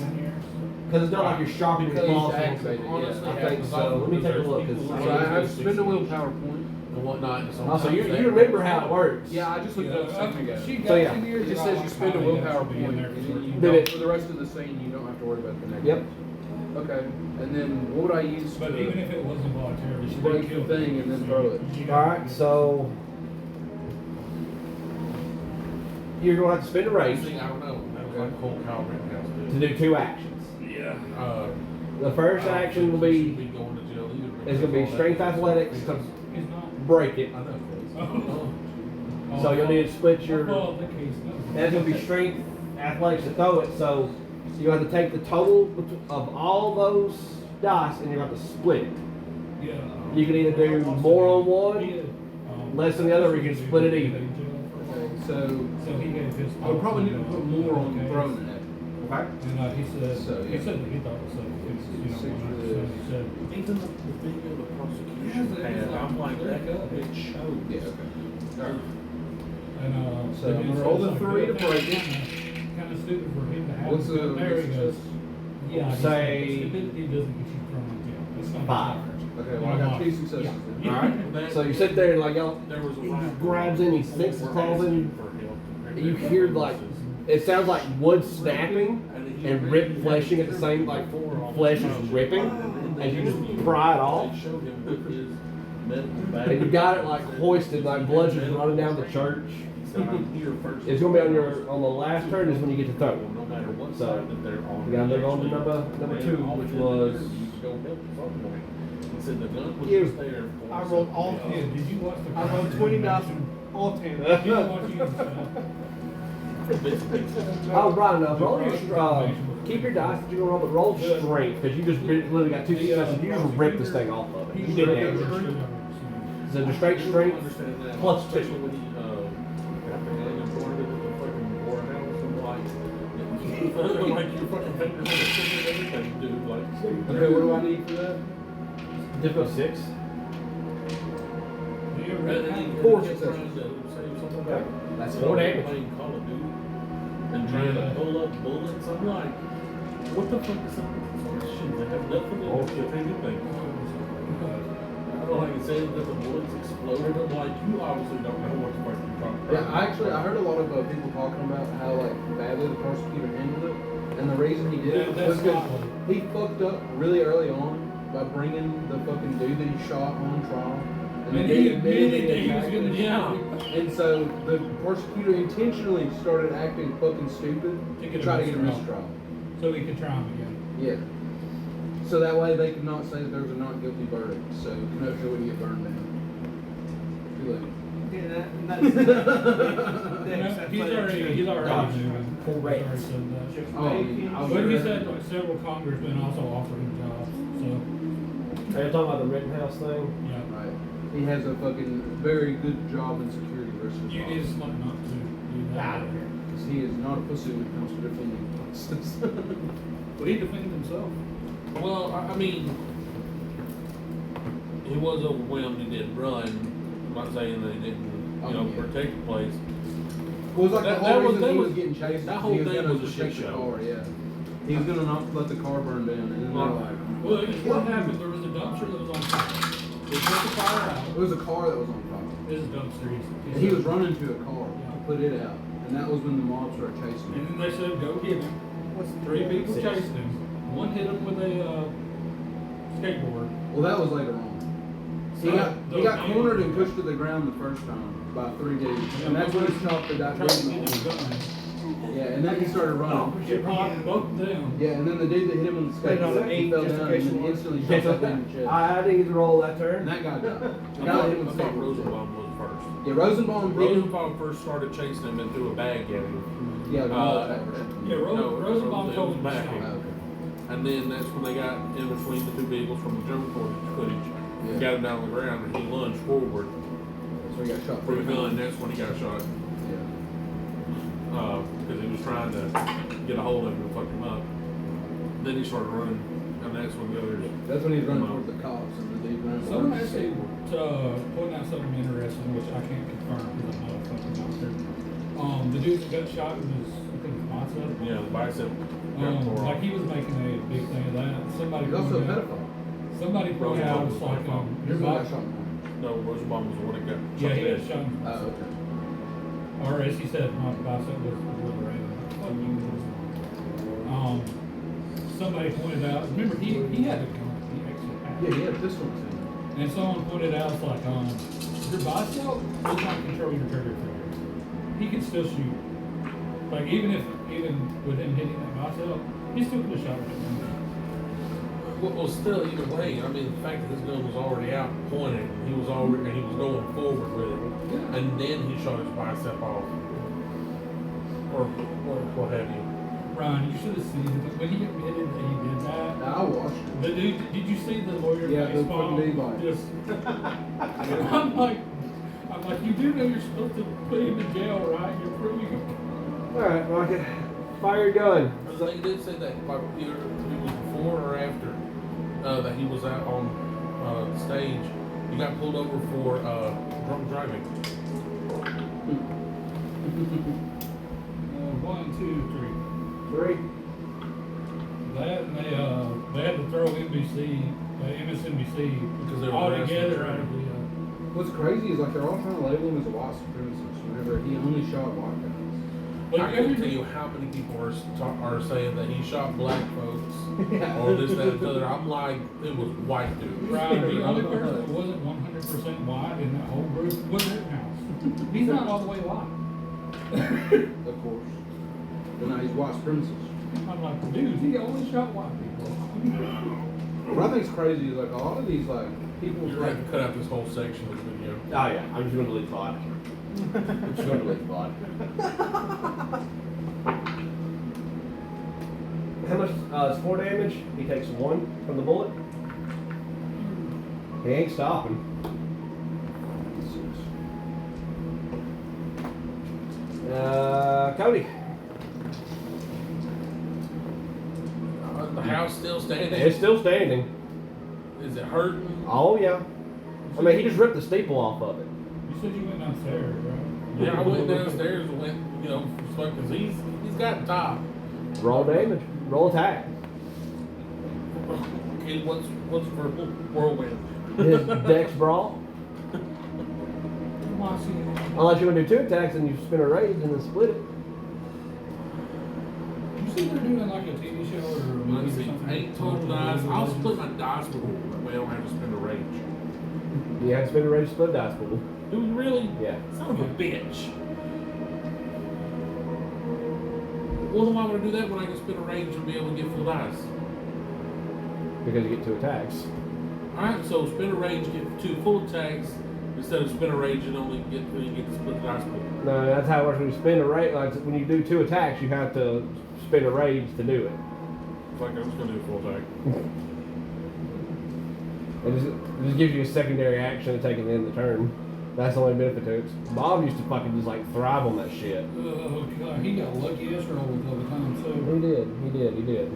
Because it's not like you're sharpening your Because claws. he's activated, honestly, yeah. I think so. Let me take a look. 'Cause So I have to spend a willpower point. and whatnot. Also, you remember how it works. Yeah, I just looked it up a second ago. She got So, yeah. 10 years It just of says you spend a alcohol, willpower yeah, point, there and for then you you. Did don't, it- for the rest of the scene, you don't have to worry about the Yep. negatives. Okay, and then what would I use But even if it wasn't voluntary, she break did the kill thing and then throw it? Alright, so you're gonna have to spend a raise I don't know. That was like Cole Kyle Rittenhouse to did. do 2 actions. Yeah. The first action will Should be going to jail either. is gonna be strength athletics to He's not. break it. I know. Oh. So you'll need to split your. Well, the case knows. That's gonna be strength athletics to throw it. So you have to take the total of all those dice and you have to split it. Yeah. You can either do more on one, He, less on the other, or you can split it even. Okay, so So he gave his. I would probably need to put more on the throwing it. Okay. And he said, So, he yeah. said that he thought it was so, you know, 100%. He said, Even the video the prosecution had, I'm like, that it showed. Yeah, okay. Alright. and So I'm gonna roll the 3 to break it. Kind of stupid for him to have. What's it, the but there he goes. Yeah, he Say- said, stupidity doesn't get you thrown in jail. It's not 5. Okay, well I got 2 successes then. Yeah. Alright. So you sit there and like y'all, There was a he rival grabs in, he sticks his claws in. for him. You hear like it sounds like wood snapping and rip fleshing at the same like flesh is ripping as you just pry it off. They showed him with his medical bag. And you got it like hoisted, like blood's just running down the church. So I'm here first. It's gonna be on the last turn is when you get to throw. No matter what So, side that they're on. we gotta move on to number 2, which was Go help someone. He said the gun was You. just there. for I rolled all something Yeah, else. did you watch the? I rolled 20 dice, all 10. You didn't watch it. oh right enough. Roll your keep your dice that you're gonna roll, but roll strength because you just literally got 2 successes. You just ripped this thing off of it. You did damage. So the straight strength Understand that. plus 2. Especially when he, got the gun and pointed it with the fucking warehouse and like your fucking fingers on the trigger and everything, dude. Like, Okay, what do I need for that? Difficult 6. rather than Four trying to successes. say something like That's 4 damage. playing Call of Duty and trying to pull up bullets. I'm like, what the fuck is up with this shit? They have nothing to do with anything. I don't like it says that the bullets exploded. I'm like, you obviously don't know what the fuck you're talking about. Yeah, I heard a lot of people talking about how like badly the prosecutor handled it, and the reason he did it was because he fucked up really early on by bringing the fucking dude that he shot on trial. And he admitted that he was gonna Yeah. And so the prosecutor intentionally started acting fucking stupid to try to get a mistrial. So he could try him again. Yeah. So that way they could not say that there was a not guilty verdict. So Kenosha wouldn't get burned down. Too late. Yeah, He's already Dodge. moving. Correct. He's already said that. Oh, I mean, I was But he there. said like several congressmen also offered him jobs. So Are you talking about the Rittenhouse thing? yeah, Right. He has a fucking very good job in security versus you need to like not to do that. because he is not a pussy when it comes to defending places. But he defended himself. Well, I mean, he was overwhelmed. He didn't run. I'm not saying that he didn't, Oh, yeah. protect the place. Well, it was like That- the that whole was- reason that he was- was getting chased. that whole he was thing gonna was a shit protect the show. car, yeah. He was gonna not let the car burn down, and then they're like, Well, what happened? There was a dumpster that was on fire. They put the fire out. it was a car that was on fire. This is dumpster. And he was running to a car to put it out, and that was when the mob started chasing And him. then they said, go get him. What's Three people six? chased him. One hit him with a skateboard. Well, that was later on. He So, got cornered and pushed to the ground the first time by 3 dudes, and that's when he shot the guy. Tried to get his gun. Yeah, and then he started running. It popped both of them. Yeah, and then the dude that hit him with the skateboard, he fell down and then instantly shot that dude in the chest. I didn't get to roll that And turn. that guy died. The I guy that thought, hit him I with the thought skateboard. Rosenbaum was first. Yeah, Rosenbaum hit him. Rosenbaum first started chasing him and threw a bag at him. Yeah, the Uh, that version. Yeah, Rosenbaum it told was him to back. stop. Oh, okay. And then that's when they got in between the two vehicles from the drone footage. Yeah. Got him down on the ground and he lunged forward So he got shot for the 3 gun. times. That's when he got shot. Yeah. Because he was trying to get a hold of him and fuck him up. Then he started running, and that's when the others. That's when he was running toward the cops and the dude ran Someone towards the actually skateboard. pointed out something interesting, which I can't confirm because I'm not a fucking doctor. The dude that got shot in his, I think his bicep. Yeah, the bicep got tore Like off. he was making a big thing of that. Somebody He's also a pointed out. pedophile. Somebody pointed out, it's like, Here's your one got bicep. shot in the No, Rosenbaum was the one that got shot. Yeah, he got dead. shot. in the arm. bicep. Oh, okay. Or as he said, my bicep was obliterated. Fuck you. Somebody pointed out, remember he had a gun. He actually had Yeah, it. he had a pistol in his hand. And someone pointed out, it's like, your bicep does not control your trigger finger. He can still shoot. Like, even with him hitting that bicep, he still could have shot it. Well, still, either way, I mean, the fact that his gun was already out pointed, he was already, and he was going forward with it, Yeah. and then he shot his bicep off, or what have you. Ryan, you should have seen it. When he admitted that he did that, Now, I watched it. the dude, did you see the lawyer Yeah, face the palm? fucking D-body. Just, I'm like, you do know you're supposed to put him in jail, right? You're proving it. Alright, Rocket. Fire your gun. They did say that, like, either it was before or after that he was out on stage. He got pulled over for drunk driving. 1, 2, 3. 3. That and they had to throw MSNBC Because they were all harassing together the out of the. What's crazy is like they're all trying to label him as a white supremacist whenever he only shot white guys. Like I couldn't tell you how many people are saying that he shot black folks Yeah. or this, that, and the other. I'm like, it was white dudes. Right, the only person that wasn't 100% white in that whole group was Rittenhouse. He's not all the way white. Of course. But now he's white supremacist. I'm like, dude, he only shot white people. What I think is crazy is like a lot of these like people You're going to have to cut out this whole section of the video. Oh yeah, I'm just gonna delete the bot. I'm just gonna delete the bot. How much score damage? He takes 1 from the bullet. He ain't stopping. Cody. The house still standing. It's still standing. Is it hurting? Oh yeah. I mean, he just ripped the steeple off of it. You said you went downstairs, right? Yeah, I went downstairs and went, because he's got top. Roll damage. Roll attack. Okay, what's for whirlwind? His dex brawl. Unless you want to do 2 attacks and you spin a rage and then split it. You see they're doing like a TV show or a movie Let's or see, something? 8 total dice. I'll split my dice with them. That way I don't have to spend a rage. You have to spin a rage to split dice pool. Do we really? Yeah. Son of a bitch. Well, then why would I do that when I can spin a rage and be able to get full dice? Because you get 2 attacks. Alright, so spin a rage, get 2 full attacks, instead of spin a rage and only get when you get to split the dice pool. No, that's how it works. When you spin a rage, like when you do 2 attacks, you have to spin a rage to do it. It's like I'm just gonna do a full attack. It just gives you a secondary action of taking the end of the turn. That's the only benefit to it. Bob used to fucking just like thrive on that shit. Oh god, he got lucky ass rolls all the time He too. did.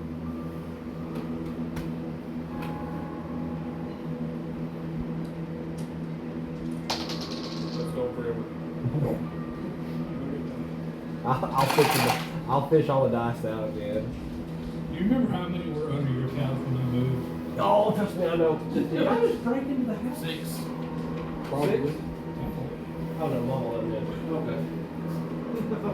Let's go forever. I'll fish all the dice out again. You remember how many were under your couch when I moved? Oh, trust me, I know. Did I just break into the house? 6. Probably. Oh no, Mama let me in. Okay.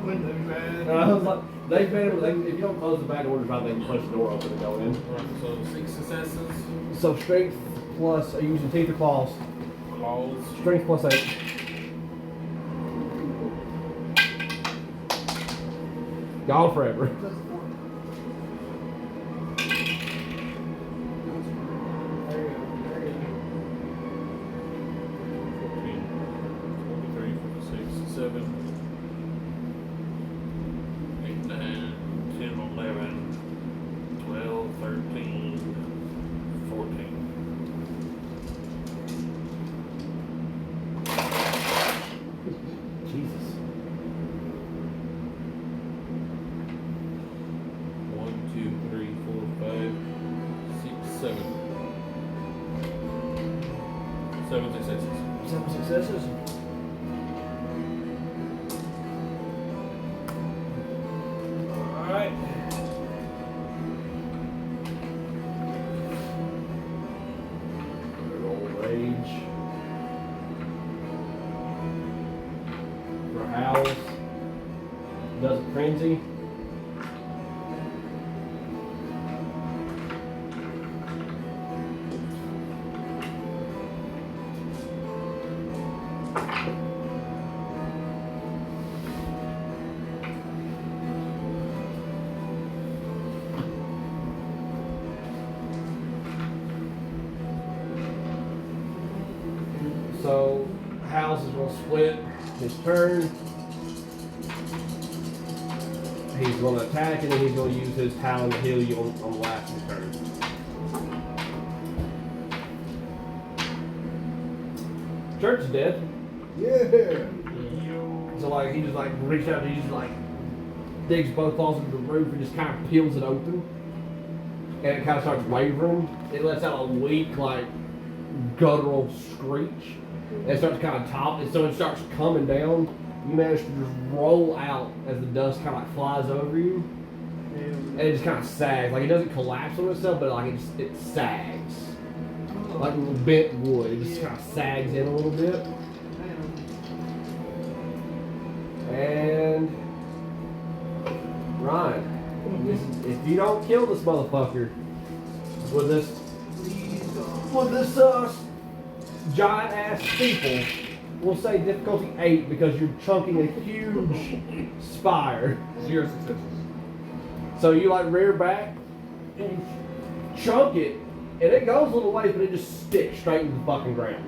When they're mad. I was like, they've been able, if you don't close the back door, they can push the door open and go in. Alright, so 6 successes. So strength plus, are you using teeth or claws? Claws. Strength plus 8. Gone forever. That's four. There you go. There you 14, 23, 26, 7, 8, 9, 10, 11, 12, 13, 14. Jesus. 1, 2, 3, 4, 5, 6, 7. 7 successes. 7 successes. Alright. Roll rage. For howls. Does it frenzy. So, House is going to split his turn. He's going to attack and then he's going to use his talon to heal you on the last of his turn. Church is dead. Yeah. So like he just like reaches out and he just like digs both claws into the roof and just kind of peels it open. And it kind of starts wavering. It lets out a weak like guttural screech. And it starts kind of top, and so it starts coming down. You manage to just roll out as the dust kind of like flies over you, and it just kind of sags. Like it doesn't collapse on itself, but like it sags, like bent wood. It just kind of sags in a little bit. And Ryan, if you don't kill this motherfucker with this giant ass steeple, we'll say difficulty 8 because you're chunking a huge spire. 0 successes. So you like rear back and you chunk it, and it goes a little ways, but it just sticks straight into the fucking ground.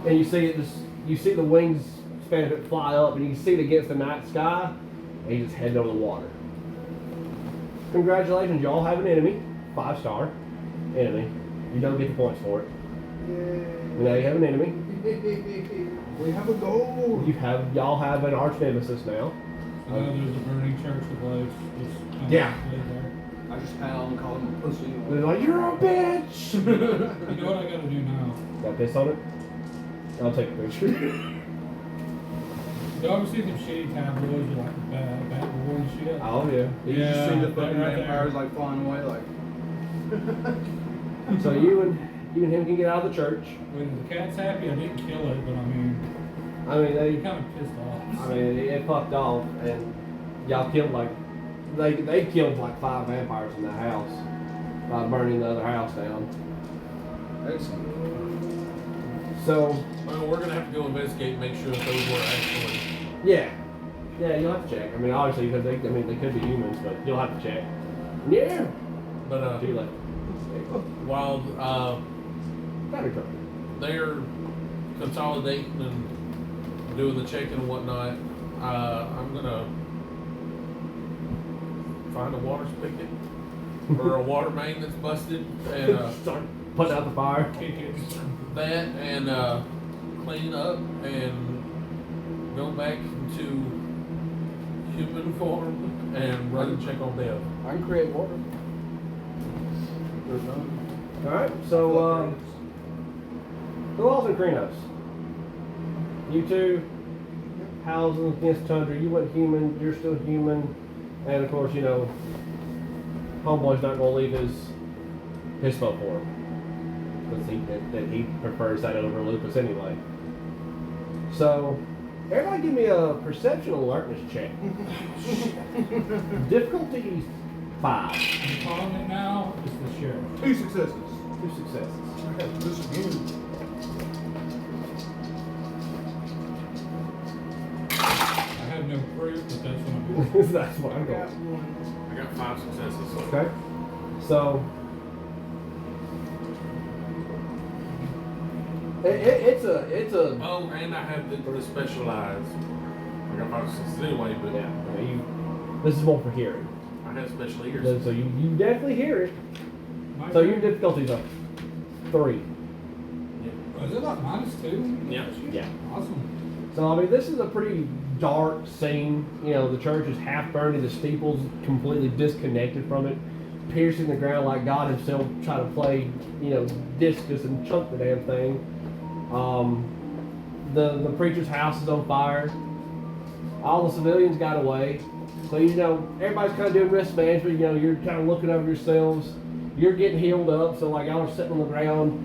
And you see the wings span of it fly up, and you can see it against the night sky, and you just head over the water. Congratulations, y'all have an enemy, 5-star enemy. You don't get the points for it. Now you have an enemy. We have a goal. Y'all have an arch nemesis now. So now there's a burning church to place. Just Yeah. there. I just howl and call him a pussy. They're like, you're a bitch! You know what I gotta do now? Got a piss on it? I'll take a picture. You ever see them shitty tabloids with like the bat war and shit? Oh yeah. You just see the that fucking right vampires there. like flying away, like. So you and him can get out of the church. When the cat's happy, I didn't kill it, but I mean, They kind of pissed off. it fucked off, and y'all killed like they killed like 5 vampires in that house by burning the other house down. Excellent. So Well, we're gonna have to go investigate and make sure that those were actually. yeah, you'll have to check. I mean, obviously because they could be humans, but you'll have to check. Yeah. But Too late. while Battery truck. they're consolidating and doing the checking and whatnot, I'm gonna find a water spigot or a water main that's busted and Start putting out the fire. Kick it. that and clean up and go back into human form and run and check on them. I can create water. There's none. All right. So who else in Krenos? You two housing against tundra. You went human. You're still human. And of course, Homeboy's not gonna leave his foot for him because he prefers that over Lupus anyway. So, everybody, give me a perception alertness check. Difficulty 5. I'm calling it now. It's the sheriff. 2 successes. 2 successes. I have this again. I have no proof, but that's what I'm doing. That's what I I'm got going. one. I got 5 successes. Okay. So it's a Oh, and I have the specialized. I got 5 successes anyway, but yeah. This is more for hearing. I have special ears. So you definitely hear it. My So your turn? difficulty's a 3. Oh, is it like -2? Yeah. Yeah. Awesome. So I mean, this is a pretty dark scene. The church is half burned, the steeple's completely disconnected from it, piercing the ground like God himself tried to play, discus and chunk the damn thing. The preacher's house is on fire. All the civilians got away. So everybody's kind of doing risk management. You're kind of looking over yourselves. You're getting healed up. So like y'all are sitting on the ground.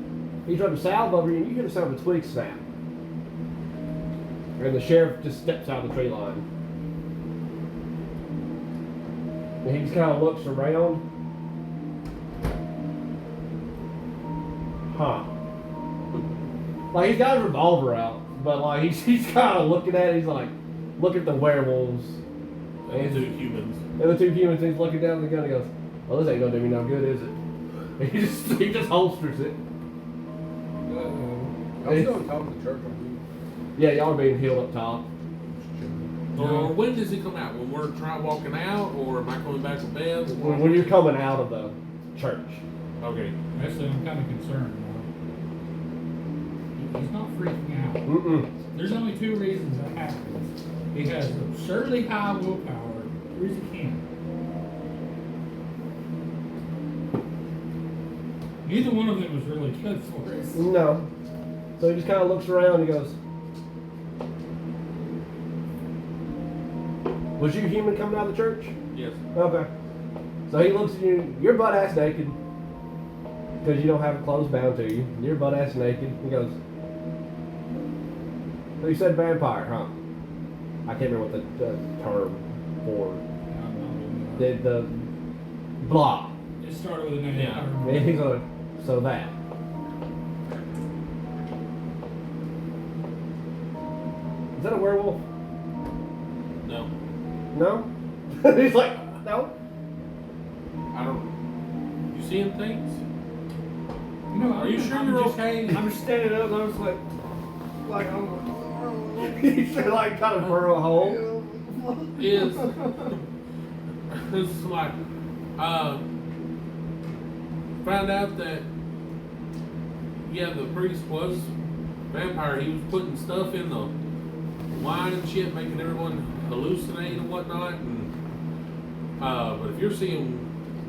He's rubbing salve over you, and you hear the sound of a twig snap. And the sheriff just steps out of the tree line. And he just kind of looks around. Huh. Like, he's got his revolver out, but like he's kind of looking at it. He's like, look at the werewolves. And 2 humans. And the 2 humans, he's looking down at the gun and goes, well, this ain't gonna do me no good, is it? And he just holsters it. I'm still on top of the church. Yeah, y'all are being healed up top. Or when does it come out? When we're trying walking out, or am I coming back to bed? When you're coming out of the church. Okay. Actually, I'm kind of concerned now. He's not freaking out. Mm-mm. There's only 2 reasons that happens. He has absurdly high willpower, or is he can. Neither one of them was really good for us. No. So he just kind of looks around and he goes, was you human coming out of the church? Yes. Okay. So he looks at you, you're butt ass naked. Because you don't have clothes bound to you. You're butt ass naked. He goes, so you said vampire, huh? I can't remember what the term for the blah. It started with an A. Yeah. I remember. And he's like, so that. Is that a werewolf? No. No? He's like, no. I don't. You seeing things? No, Are you sure I'm you're just- okay? I'm just standing up and I was like He's like kind of burrow a hole. Is it's like found out that the priest was vampire. He was putting stuff in the wine and shit, making everyone hallucinate and whatnot. And but if you're seeing,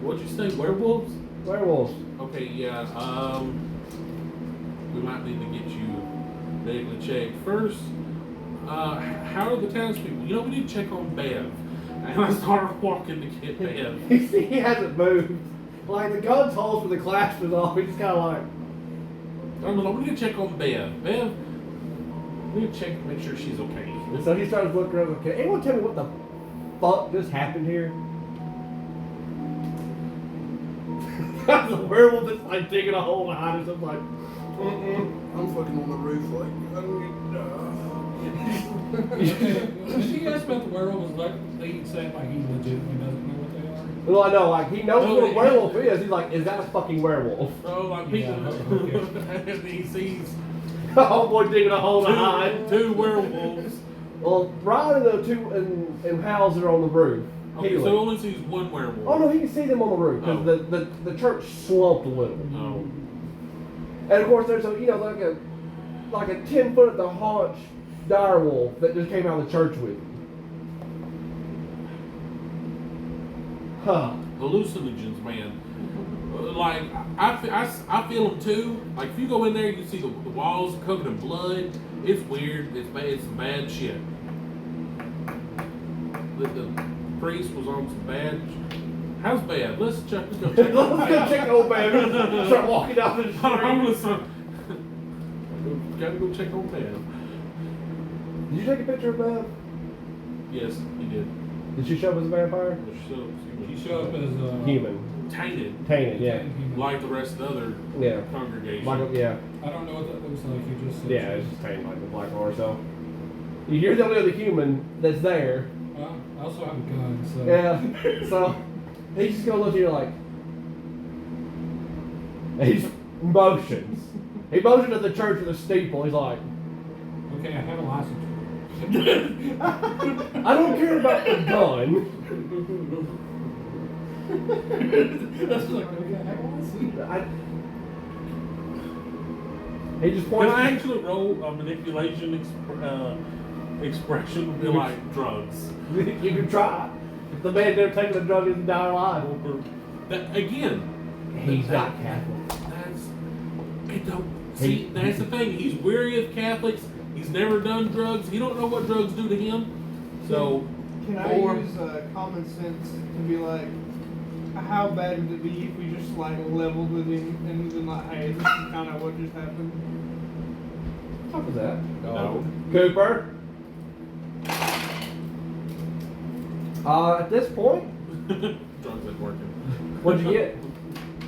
what'd you say, werewolves? Werewolves. Okay, yeah. We might need to get you medically checked first. How are the townspeople? We need to check on Bev. And I started walking to get Bev. He hasn't moved. Like the gun's holes for the clasp is off. He's just kind of like. We need to check on Bev. Bev, we need to check to make sure she's okay. And so he starts looking around. Okay, anyone tell me what the fuck just happened here? That's a werewolf that's like digging a hole behind us. I'm like, I'm fucking on the roof Did you guys about the werewolf was like they said like he legitimately doesn't know what they are? well, I know, like he knows No, what a he- werewolf is. He's like, is that a fucking werewolf? So like Yeah, people, okay. and he sees Homeboy digging a hole behind. two werewolves. Well, Ryan and the two and Howes are on the roof. Okay, healing. so he only sees one werewolf. Oh no, he can see them on the roof because Oh. the church slumped a little. Oh. And of course, there's like a 10-foot at the haunch dire wolf that just came out of the church with him. Huh. Hallucinogens, man. Like I feel them too. Like if you go in there, you can see the walls covered in blood. It's weird. It's bad. It's some bad shit. that the priest was on some bad. How's bad? Let's go check Let's go check old man. Start walking down the street. Gotta go check on Bev. Did you take a picture of Bev? Yes, he did. Did she show up as a vampire? He showed up as Human. Tainted, Tainted, yeah. like the rest of the other Yeah. congregation. Yeah. I don't know what that looks like. You just said Yeah, it's just tainted like the black horse. So you're the only other human that's there. Well, I also have a gun, so. Yeah. So he's just gonna look at you like. And he just motions. He motioned at the church with a steeple. He's like, Okay, I have a license. I don't care about the gun. That's like, okay, I have a license. He just Can points. I actually roll a manipulation expression would be like drugs? You can try. The man there taking the drug is dying alive. That, again, He's not Catholic. That's the thing. He's weary of Catholics. He's never done drugs. He don't know what drugs do to him. So, Can I use common sense to be like, how bad would it be if we just like leveled with him and been like, hey, this is kind of what just happened? What was that? no. Cooper. At this point, Drugs ain't working. what'd you get?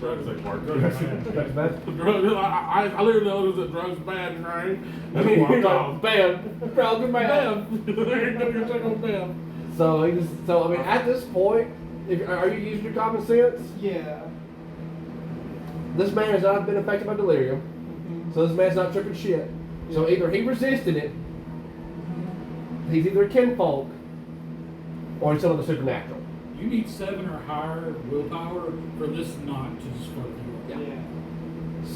Drugs ain't working. That's bad. Drugs, I literally know that drugs bad, right? That's You're what I'm like, talking. bam, proud good man. You're check on Bev. So I mean, at this point, are you using your common sense? Yeah. This man has not been affected by delirium, so this man's not tripping shit. So either he resisted it, he's either a kinfolk, or he's still in the supernatural. You need 7 or higher willpower for this not to just fuck you up. Yeah. So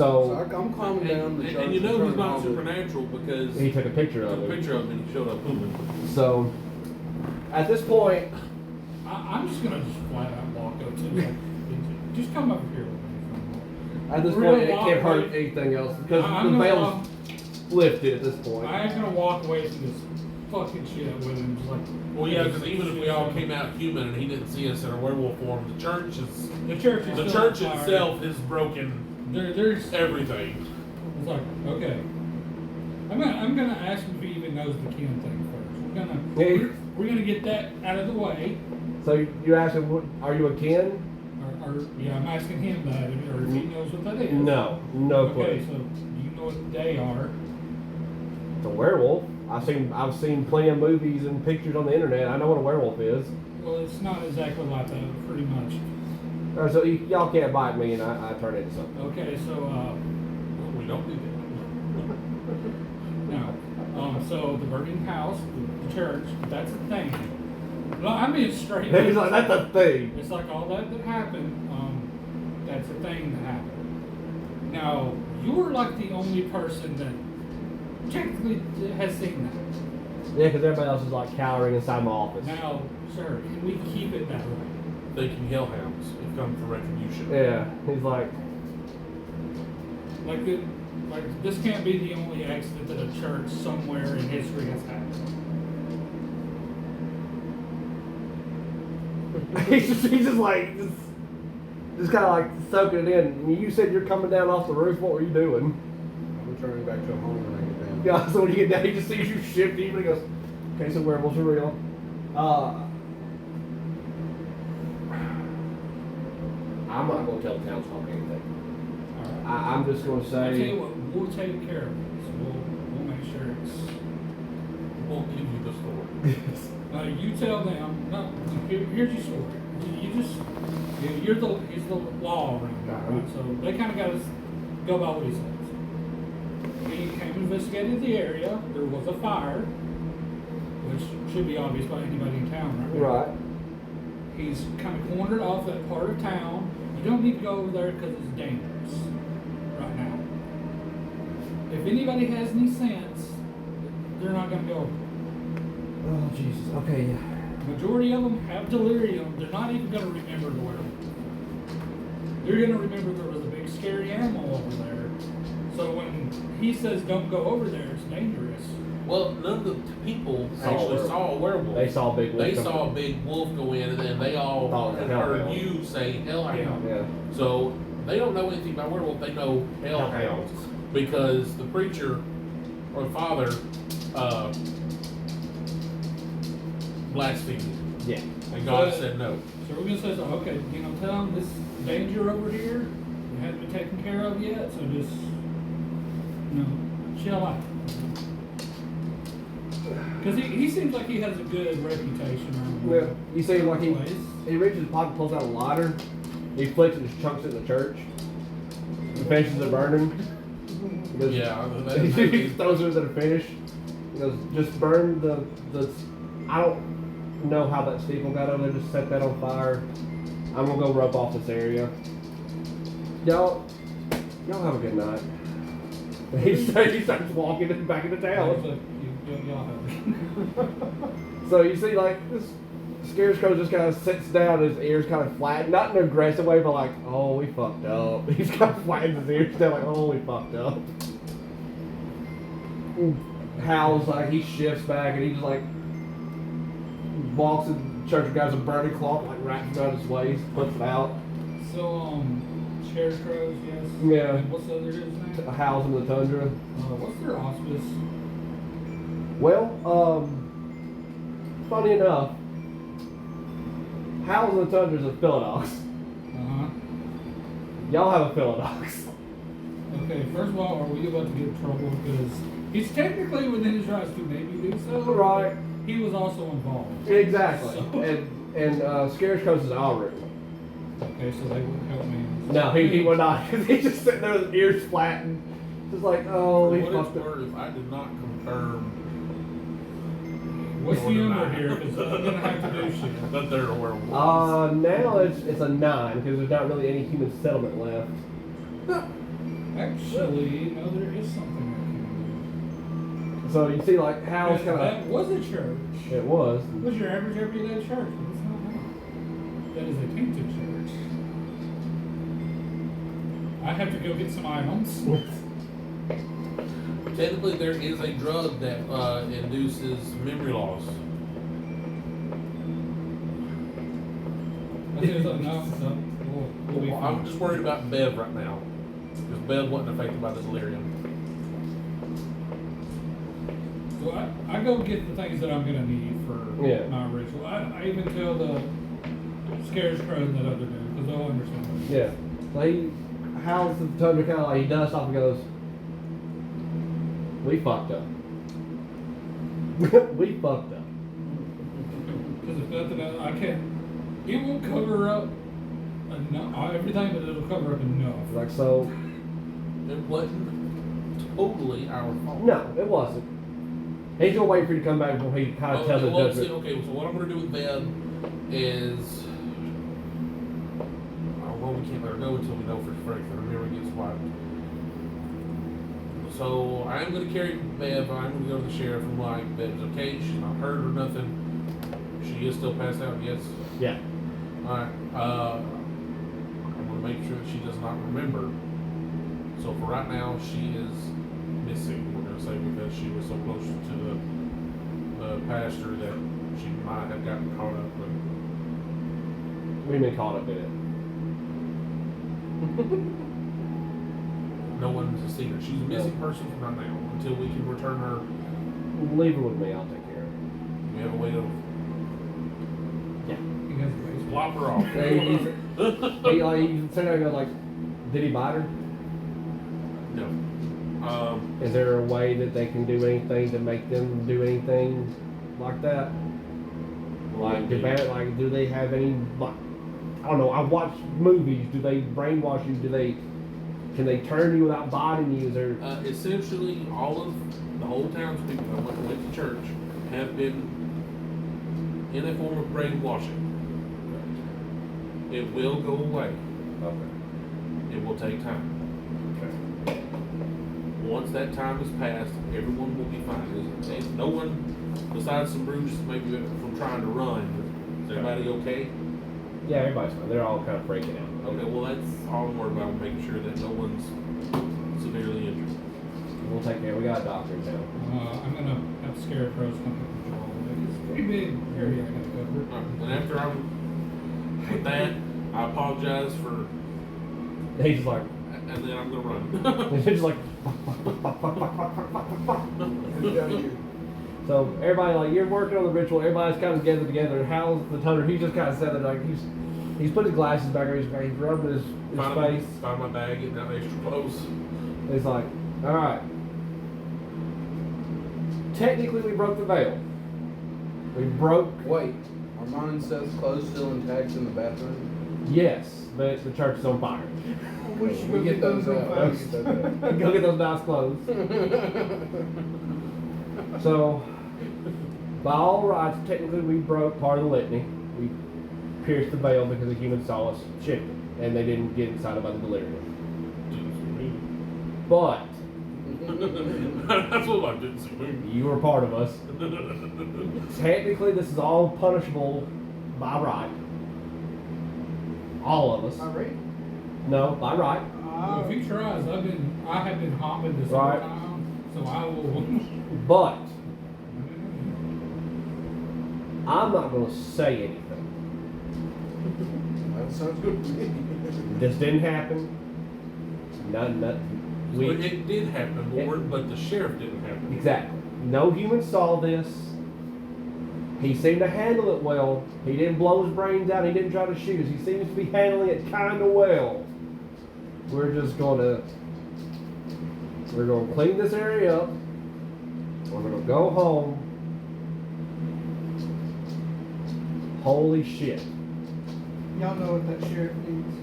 So I'm calming down the And you know he's not supernatural because he took a picture took of a it. picture of him and he showed up human. So at this point, I'm just gonna just flat out walk up to him. Just come over here with me. at this We're point, gonna it can't walk hurt away. anything else because I'm the gonna veil's walk- lifted at this point. I ain't gonna walk away from this fucking shit with him. Just like, Well, yeah, because even if we all came out human and he didn't see us in our werewolf form, the church the church is the still church on fire. itself has broken There's everything. It's like, okay. I'm gonna ask him if he even knows the kin thing first. We're gonna get that out of the way. So you ask him, are you a kin? Or yeah, I'm asking him that, or if he knows what that is. No clue. Okay, so do you know what they are? It's a werewolf. I've seen plenty of movies and pictures on the internet. I know what a werewolf is. Well, it's not exactly like that, pretty much. So y'all can't bite me, and I turn into something. Okay, so Well, we don't do now, so the burning house, the church, that's a thing. Well, I mean, straight. He's like, that's a thing. It's like all that happened. That's a thing that happened. Now, you're like the only person that technically has seen that. Yeah, because everybody else is like cowering inside my office. Now, sir, can we keep it that way? that. Thinking hellhounds have come for retribution. Yeah, he's like, Like this can't be the only accident that a church somewhere in history has had. he's just like, just kind of like soaking it in. When you said you're coming down off the roof, what were you doing? I'm returning back to a home when I get down. Yeah, so when you get down, he just sees you shift even. He goes, okay, so werewolves are real. I'm not going to tell the townsfolk anything. Alright. I'm just going to I'll tell you say, what, we'll take care of this. We'll make sure it's. We'll give you the story. You tell them. No, here's your story. He's the law around here, right? So they kind of got to go by what he says. He came and investigated the area. There was a fire, which should be obvious by anybody in town, right? right. He's kind of cornered off that part of town. You don't need to go over there because it's dangerous right now. If anybody has any sense, they're not going to go over there. Oh, Jesus. Okay, yeah. Majority of them have delirium. They're not even going to remember the werewolf. They're going to remember there was a big scary animal over there. So when he says don't go over there, it's dangerous. Well, none of the people Saw a actually werewolf. saw a werewolf. They saw a big wolf. They come saw a through. big wolf go in, and then they all Thought it was a heard hellhound. you say hellhound. Yeah. So they don't know anything about werewolf. They know hellhounds because the preacher or the father blasphemed, Yeah. and God So- said no. So we're gonna say, so, okay, tell him this danger over here hasn't been taken care of yet, so just, chill out. Because he seems like he has a good reputation around Yeah. You see, like the place. he reaches his pocket, pulls out a lighter, he flicks it and just chunks it in the church. He finishes it burning. He goes, Yeah, he throws it into the finish. He goes, just burn the. I don't know how that steeple got over there. Just set that on fire. I'm gonna go rope off this area. Y'all have a good night. He starts walking back into He's town. like, y'all have it. So you see, like, this Scarecrow just kind of sits down, his ears kind of flat, not in an aggressive way, but like, oh, we fucked up. He's kind of flattens his ears down, like, oh, we fucked up. Howls, like, he shifts back, and he just, like, walks in the church and grabs a burning cloth, like, wraps it around his waist, puts it out. So, Scarecrows, yes. Yeah. And what's the other dude's name? Howls in the tundra. What's their auspice? Well, funny enough, Howls in the tundra is a Philodox. Uh-huh. Y'all have a Philodox. Okay, first of all, are we about to get in trouble? Because he's technically within his rights to maybe do so. Right. He was also involved. Exactly. So- And Scarecrow's is Alric. Okay, so they wouldn't help me. No, he would not, because he's just sitting there with his ears flattened. Just like, oh, For he what it's fucked up. worth, I did not confirm What's the Nor number deny. here? Because I'm gonna have to do shit. that they're werewolves. Now it's a 9, because there's not really any human settlement left. Actually, no, there is something I can do. So you see, like, Hal's kind That of. was a church. It was. It was your average everyday church, but it's not that. That is a tainted church. I have to go get some items. Technically, there is a drug that induces memory loss. I think it's like, no, we'll be I'm fine. just worried about Bev right now. Because Bev wasn't affected by the delirium. So I go get the things that I'm gonna need for Yeah. my ritual. I even tell the Scarecrow and that other dude, because they'll understand. Yeah. So he howls to the tundra, kind of like, he does stop and goes, we fucked up. We fucked up. Because if nothing else, I can't. It won't cover up enough, everything, but it'll cover up enough. Like, so, It wasn't totally our fault. no, it wasn't. He's gonna wait for you to come back before he kind of tells the Well, see, judgment. okay, so what I'm going to do with Bev is. Well, we can't let her go until we know for sure if the memory gets wiped. So I am going to carry Bev. I'm going to go to the sheriff and like, Bev's okay. She's not hurt or nothing. She is still passed out, yes. Yeah. Alright, I'm going to make sure that she does not remember. So for right now, she is missing, we're going to say, because she was so close to the pastor that she might have gotten caught up with. We've been caught up in it. No one has seen her. She's a missing person from right now until we can return her. Leave her with me, I'll take care of her. We have a way to Yeah. You guys are crazy. swap her off. He said, I go like, did he bite her? No. Is there a way that they can do anything to make them do anything like that? Like, do they have any, like, I don't know, I watch movies, do they brainwash you, can they turn you without biting you, is there? Essentially, all of the whole townspeople that went to church have been in a form of brainwashing. It will go away. Okay. It will take time. Okay. Once that time has passed, everyone will be fine. And no one, besides some bruises maybe from trying to run, is everybody okay? Yeah, everybody's fine, they're all kind of freaking out. Okay, well that's all I'm worried about, making sure that no one's severely injured. We'll take care. We got a doctor in town. I'm gonna have scarecrows come to control. It's a pretty big area I gotta cover. And after I'm with that, I apologize for, He's just like, and then I'm gonna run. he's just like, Good job, you. so everybody like you're working on the ritual. Everybody's kind of gathered together. Hal's the tutor. He's just kind of sitting there like he's put his glasses back on. He's rubbing his face. Find my bag, getting out extra clothes. He's like, all right. Technically, we broke the veil. We broke. Wait, are mine and Seth's clothes still intact in the bathroom? Yes, but the church is on fire. We should go We get those out. fast. Go get those nice clothes. So, by all rights, technically we broke part of the litany. We pierced the veil because the humans saw us shifting, and they didn't get excited about the delirium. But That's what I didn't see. you were part of us. Technically, this is all punishable by right. All of us. All right. No, by right. Well, if he tries, I have been hopping this whole Right. time, so I will. But I'm not going to say anything. That sounds good to me. This didn't happen. None. Well, it did happen, but the sheriff didn't happen. Exactly. No human saw this. He seemed to handle it well. He didn't blow his brains out. He didn't try to shoot us. He seems to be handling it kind of well. We're gonna clean this area up. We're gonna go home. Holy shit. Y'all know what that sheriff means.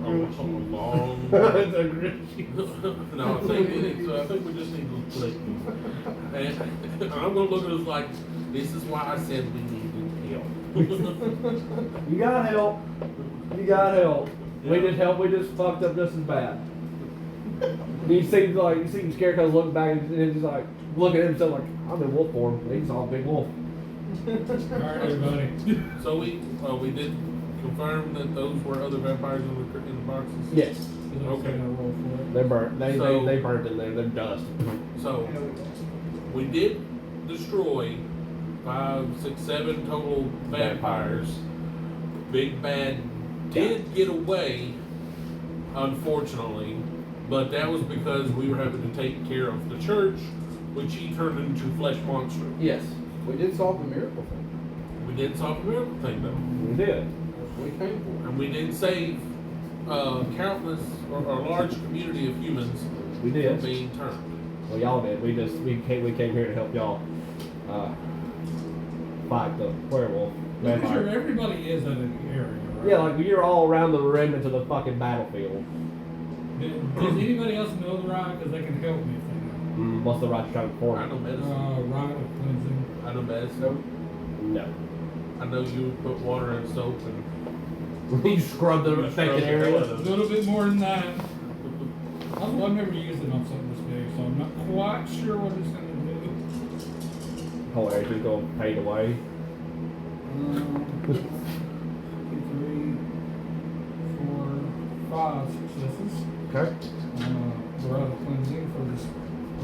A long. It's a grilled cheese. No, I think we just need to click. And I'm gonna look at us like, this is why I said we needed help. You got help. You got help. We just helped. We just fucked up just as bad. You see Scarecrow looking back and he's like looking at himself like, I'm in wolf form. He's all big wolf. Alright, everybody. So we did confirm that those were other vampires in the boxes? Yes. Okay. Roll for it. They're burnt. They So- burnt in there. They're dust. So we did destroy 5, 6, 7 total vampires. Big Bad did get away, unfortunately, but that was because we were having to take care of the church, which he turned into flesh monster. Yes. We did solve the miracle thing. We did solve the miracle thing though, We did. That's what we came for. and we did save countless or a large community of humans We from did. being turned. Well, y'all did. We came here to help y'all fight the werewolf. I'm sure Vampire. everybody is in an area, right? Yeah, like you're all around the remnants of the fucking battlefield. Does anybody else know the ride? Because they can help me if they know. What's the right to try to I perform? know medicine. Ride of cleansing. I know medicine. No. I know you put water and soap and You scrub the affected hell out area. A of it. little bit more than that. I've never used it on something this big, so I'm not quite sure what it's going to do. Whole area just going fade away. 2, 3, 4, 5 successes. Okay. We're out of cleansing for this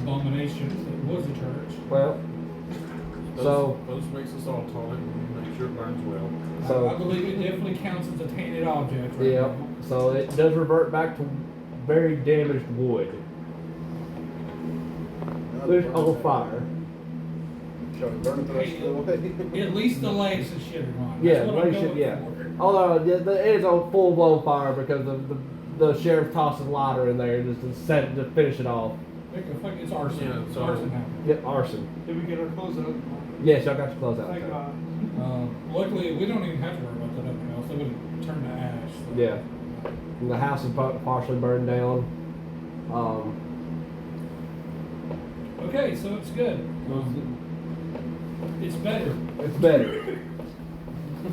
abomination that was a church. Well, so those makes us all on it and make sure it burns well. I So believe it definitely counts as a tainted object right yeah. now. So it does revert back to very damaged wood. There's on fire. Shall we burn it the rest of the way? At least the legs and shit are gone. Yeah, That's what I'm they should. going Yeah. for. Although it is on full blown fire because the sheriff tossed his lighter in there just to finish it off. It's arson. Yeah, It's so- arson happened. Yep, arson. Did we get our clothes out? Yes, y'all got your clothes out. Thank okay. God. Luckily, we don't even have to worry about that other house. They would have turned to ash. So. Yeah. And the house is partially burned down. Okay, so it's good. It's better. It's better.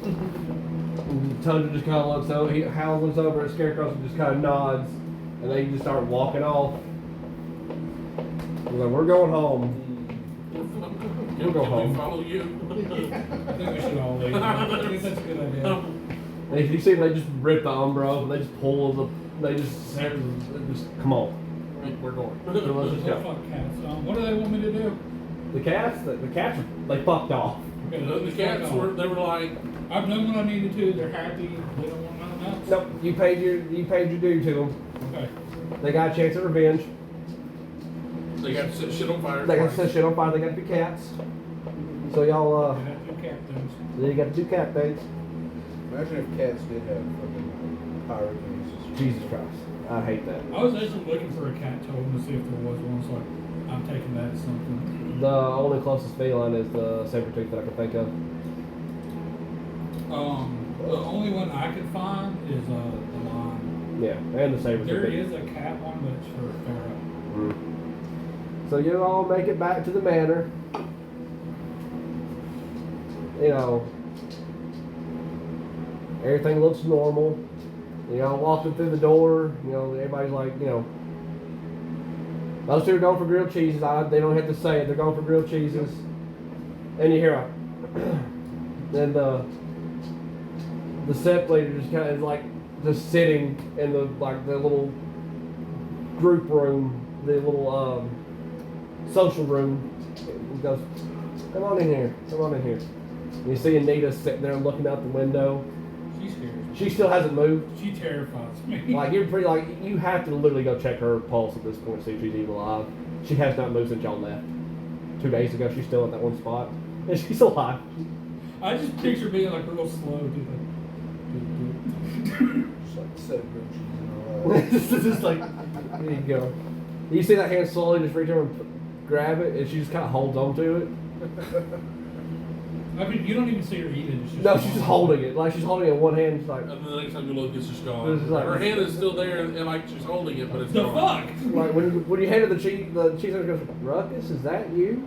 And Tundra just kind of looks over. Hal looks over at Scarecrow and just kind of nods, and they just start walking off. He's like, "We're going home." Can, go can home. we follow you? I think we should all leave. I think that's a good idea. And you see, they just rip the umbra off. They just pull the. They just come on. We're going. So let's just Oh, go. fuck cats. What do they want me to do? The cats, they fucked off. Okay, The cats were like, I've done what I needed to. They're happy. They don't want nothing else. Nope, you paid your due to them. Okay. They got a chance at revenge. they got to set shit on fire. They got to set shit on fire. They got to be cats. So y'all, They have to do cat things. they got to do cat things. Imagine if cats did have fucking pyrokinesis. Jesus Christ, I hate that. I was actually looking for a cat totem to see if there was one, so I'm taking that as something. The only closest feline is the saber-tooth that I can think of. The only one I could find is the lion. Yeah, and the saber-tooth. There is a cat one, but it's for a pharaoh. So you all make it back to the manor. You know, everything looks normal. You know, walking through the door, you know, everybody's like, you know, those two are going for grilled cheeses. They don't have to say it. They're going for grilled cheeses. And you hear a, then the set leader just kind of is like just sitting in the little group room, the little social room. He goes, "Come on in here. Come on in here." And you see Anita sitting there looking out the window. She's scared. She still hasn't moved. She terrifies me. Like you have to literally go check her pulse at this point to see if she's even alive. She has not moved since y'all left. 2 days ago, she's still at that one spot, and she's alive. I just picture being like real slow, dude. Just like set of grilled cheese and all that. It's just like, there you go. You see that hand slowly just reach over and grab it, and she just kind of holds on to it. I mean, you don't even see her eat it. It's just No, she's just holding it. Like she's holding it in one hand. She's like, And then the next time you look, it's just gone. It's like- Her hand is still there, and like she's holding it, but it's The gone. fuck? like when you handed the cheese goes, "Ruckus, is that you?"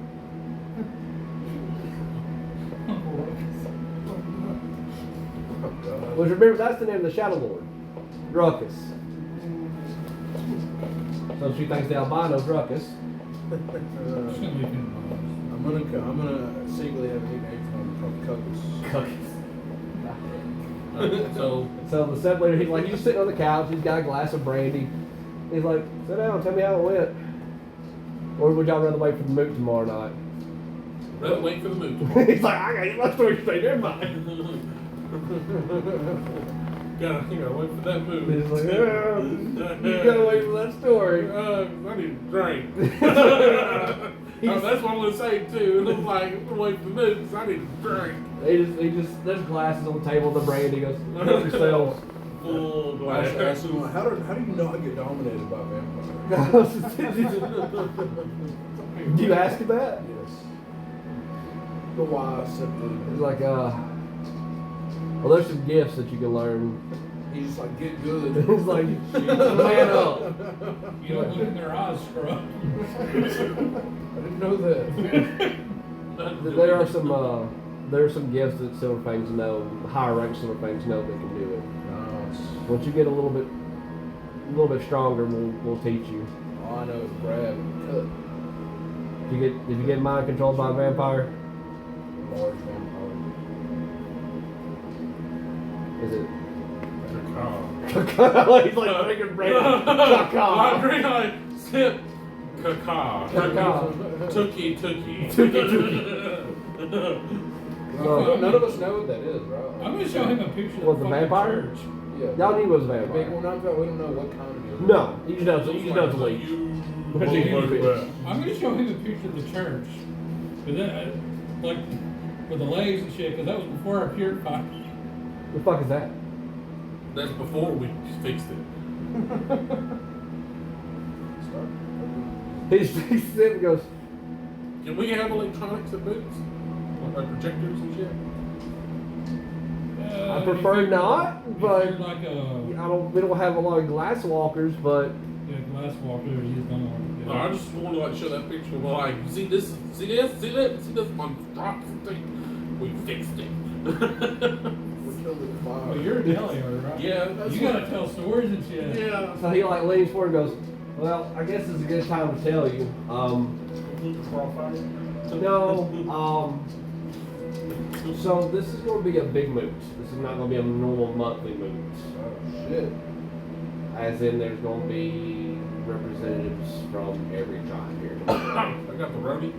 Oh, God. Which remember, that's the name of the Shadow Lord, Ruckus. So she thinks the albino's Ruckus. Just gonna leave him alone. I'm gonna secretly have a nickname for him called Cuckus. So the set leader, he's just sitting on the couch. He's got a glass of brandy. He's like, "Sit down, tell me how it went." Or would y'all rather wait for the moot tomorrow night? Rather wait for the move. He's like, "I gotta get my story straight. Never mind." gotta wait for that move. He's like, "You gotta wait for that story." I need a drink. That's what I'm gonna say too. It's like, I'm gonna wait for the move because I need a drink. He just there's glasses on the table, the brandy. He goes, "Help yourselves." Full I glass. should ask him, how do you know I get dominated by vampires? Do you ask him that? Yes. The why I said He's the. like, well, there's some gifts that you can learn. He's just like, get good. He's like, man up. You don't look in their eyes, scrub. I didn't know that. There are some gifts that Silver Fangs know, higher ranked Silver Fangs know they can do it. No, Once you get a little bit stronger, we'll teach you. all I know is grab and cut. Did you get mind controlled by a vampire? Large vampire. Is it? Caca. He's like drinking brandy. I Caca. drink like sip. Caca. Caca. Tookie. So, None of us know what that is, right? I'm gonna show him a picture What, of the fucking vampire? church. Yeah. y'all knew it was a Big vampire. one. We don't know what kind it is. No, you just know it's a leech. I'm gonna show him a picture of the church. Cause that, like, with the legs and shit, cause that was before I purified. The fuck is that? That's before we fixed it. Start. He's sitting and goes, Can we have electronics at boots? Like projectors and shit? I prefer not, but If you're like we don't have a lot of glass walkers, but glass walker, he's gonna. No, I just want to like show that picture. Well, like, see this, see this, see that, see this monstrosity. We fixed it. We killed it with fire. Well, you're a deli, right? Yeah, that's You gotta what- tell stories and shit. Yeah. so he like leans forward and goes, "Well, I guess it's a good time to tell you. So this is going to be a big moot. This is not going to be a normal monthly moot. Oh shit. As in, there's going to be representatives from every tribe here. I got the roadie.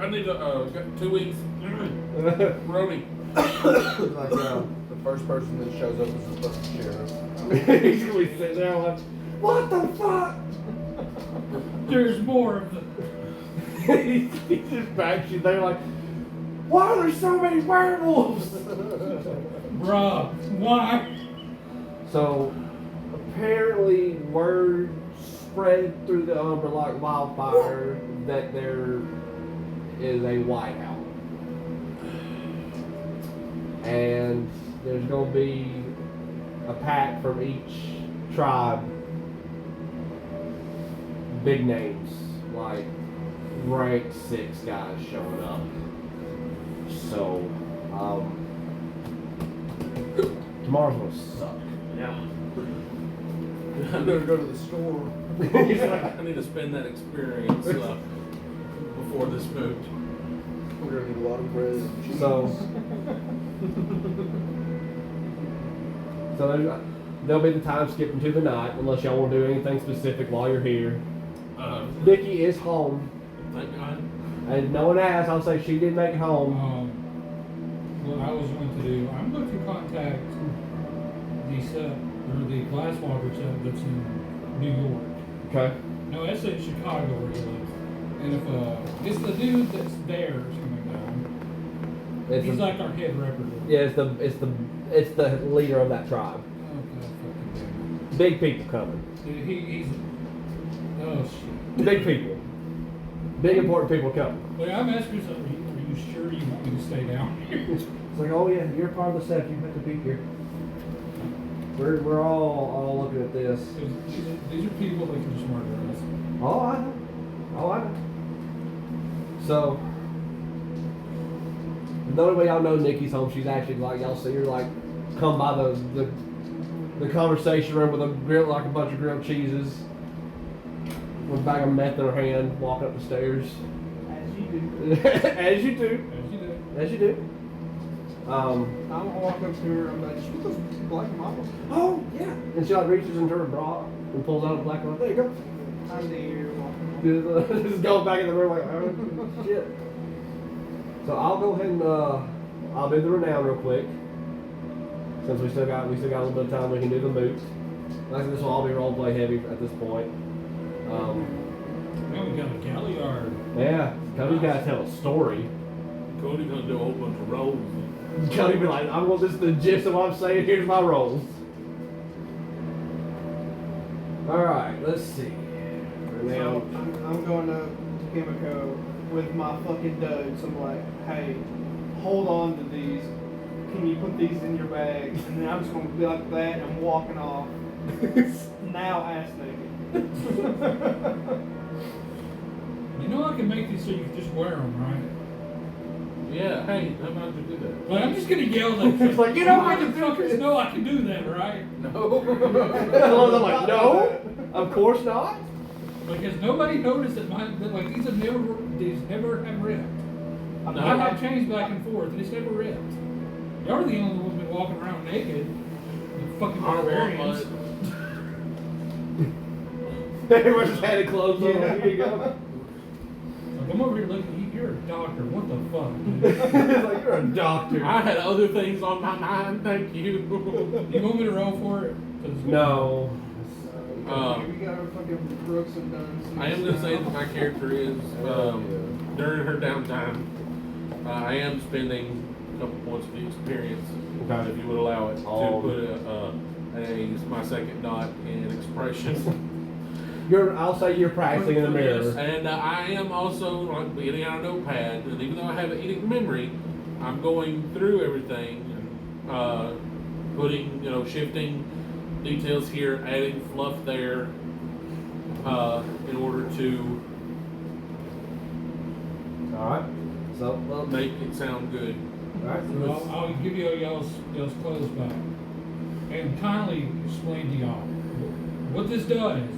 I need to, got 2 weeks. Roadie. Like the first person that shows up is the fucking sheriff. He's going to be sitting there like, what the fuck? There's more of them. He just backs you there like, why are there so many werewolves? Bruh, why? So, apparently, word spread through the Umbra like wildfire that there is a whiteout. And there's going to be a pack from each tribe. Big names, like rank 6 guys showing up. So, tomorrow's gonna suck. Yeah. You better go to the store. I need to spend that experience before this moved. We're gonna need a lot of bread and cheese. So there'll be the time skipping to the night, unless y'all want to do anything specific while you're here. Nikki is home, Thank God. and no one asked. I'll say she did make it home. What I was going to do, I'm going to contact the glasswalker set that's in New York. Okay. No, that's in Chicago where he lives. And if it's the dude that's there is coming down. He's like our head representative. Yeah, it's the leader of that tribe. Okay, fucking Big people coming. damn. He's oh shit. Big people. Big important people coming. But I'm asking yourself, are you sure you want me to stay down here? It's like, oh yeah, you're part of the set. You have to be here. We're all looking at this. These are people that can just murder us. Oh, I know. So, the only way y'all know Nikki's home, she's actually like, y'all see her like come by the conversation room with a grill, like a bunch of grilled cheeses, with a bag of meth in her hand, walking up the stairs. As you do. As you do. As you do. As you do. I'm gonna walk up to her. I'm like, shoot those black models. Oh yeah. And she like reaches into her bra and pulls out a black one. There you go. I'm there walking. Just go back in the room like, oh shit. So I'll go ahead and I'll do the renown real quick. Since we still got a little bit of time, we can do the moot. Like this will all be role play heavy at this point. Now we got a Galliard. Yeah, Cody's got to tell a story. Cody's gonna do a whole bunch of rolls. Cody be like, I want this the gist of what I'm saying. Here's my rolls. All right, let's see. So I'm going to Kimiko with my fucking duds. I'm like, hey, hold on to these. Can you put these in your bag? And then I'm just going to be like that and walking off. Now ass naked. You know I can make these so you can just wear them, right? Yeah, hey, how about you do that? But I'm just gonna yell that. It's like, you know what to do. Motherfuckers know I can do that, right? No. I'm like, no, of course not. Because nobody noticed that like these never have ripped. I have changed back and forth and it's never ripped. Y'all are the only ones been walking around naked. You fucking barbarians. Everyone just had it closed on. Yeah. Here you go. Like, I'm over here looking. You're a doctor. What the fuck? It's like, you're a doctor. I had other things on my mind, thank you. You want me to roll for it? 'Cause No. We got our fucking Brooks and Duns. I am going to say that my character is, during her downtime, I am spending a couple points of the experience, Okay. if you would allow it, Oh. to put my second dot in expression. I'll say you're practicing in the mirror. And I am also getting out a notepad, and even though I have an eating memory, I'm going through everything, and putting, shifting details here, adding fluff there, in order to Alright. So, well, make it sound good. alright. So Well, I'll give you y'all's clothes back and kindly explain to y'all what this does. Like,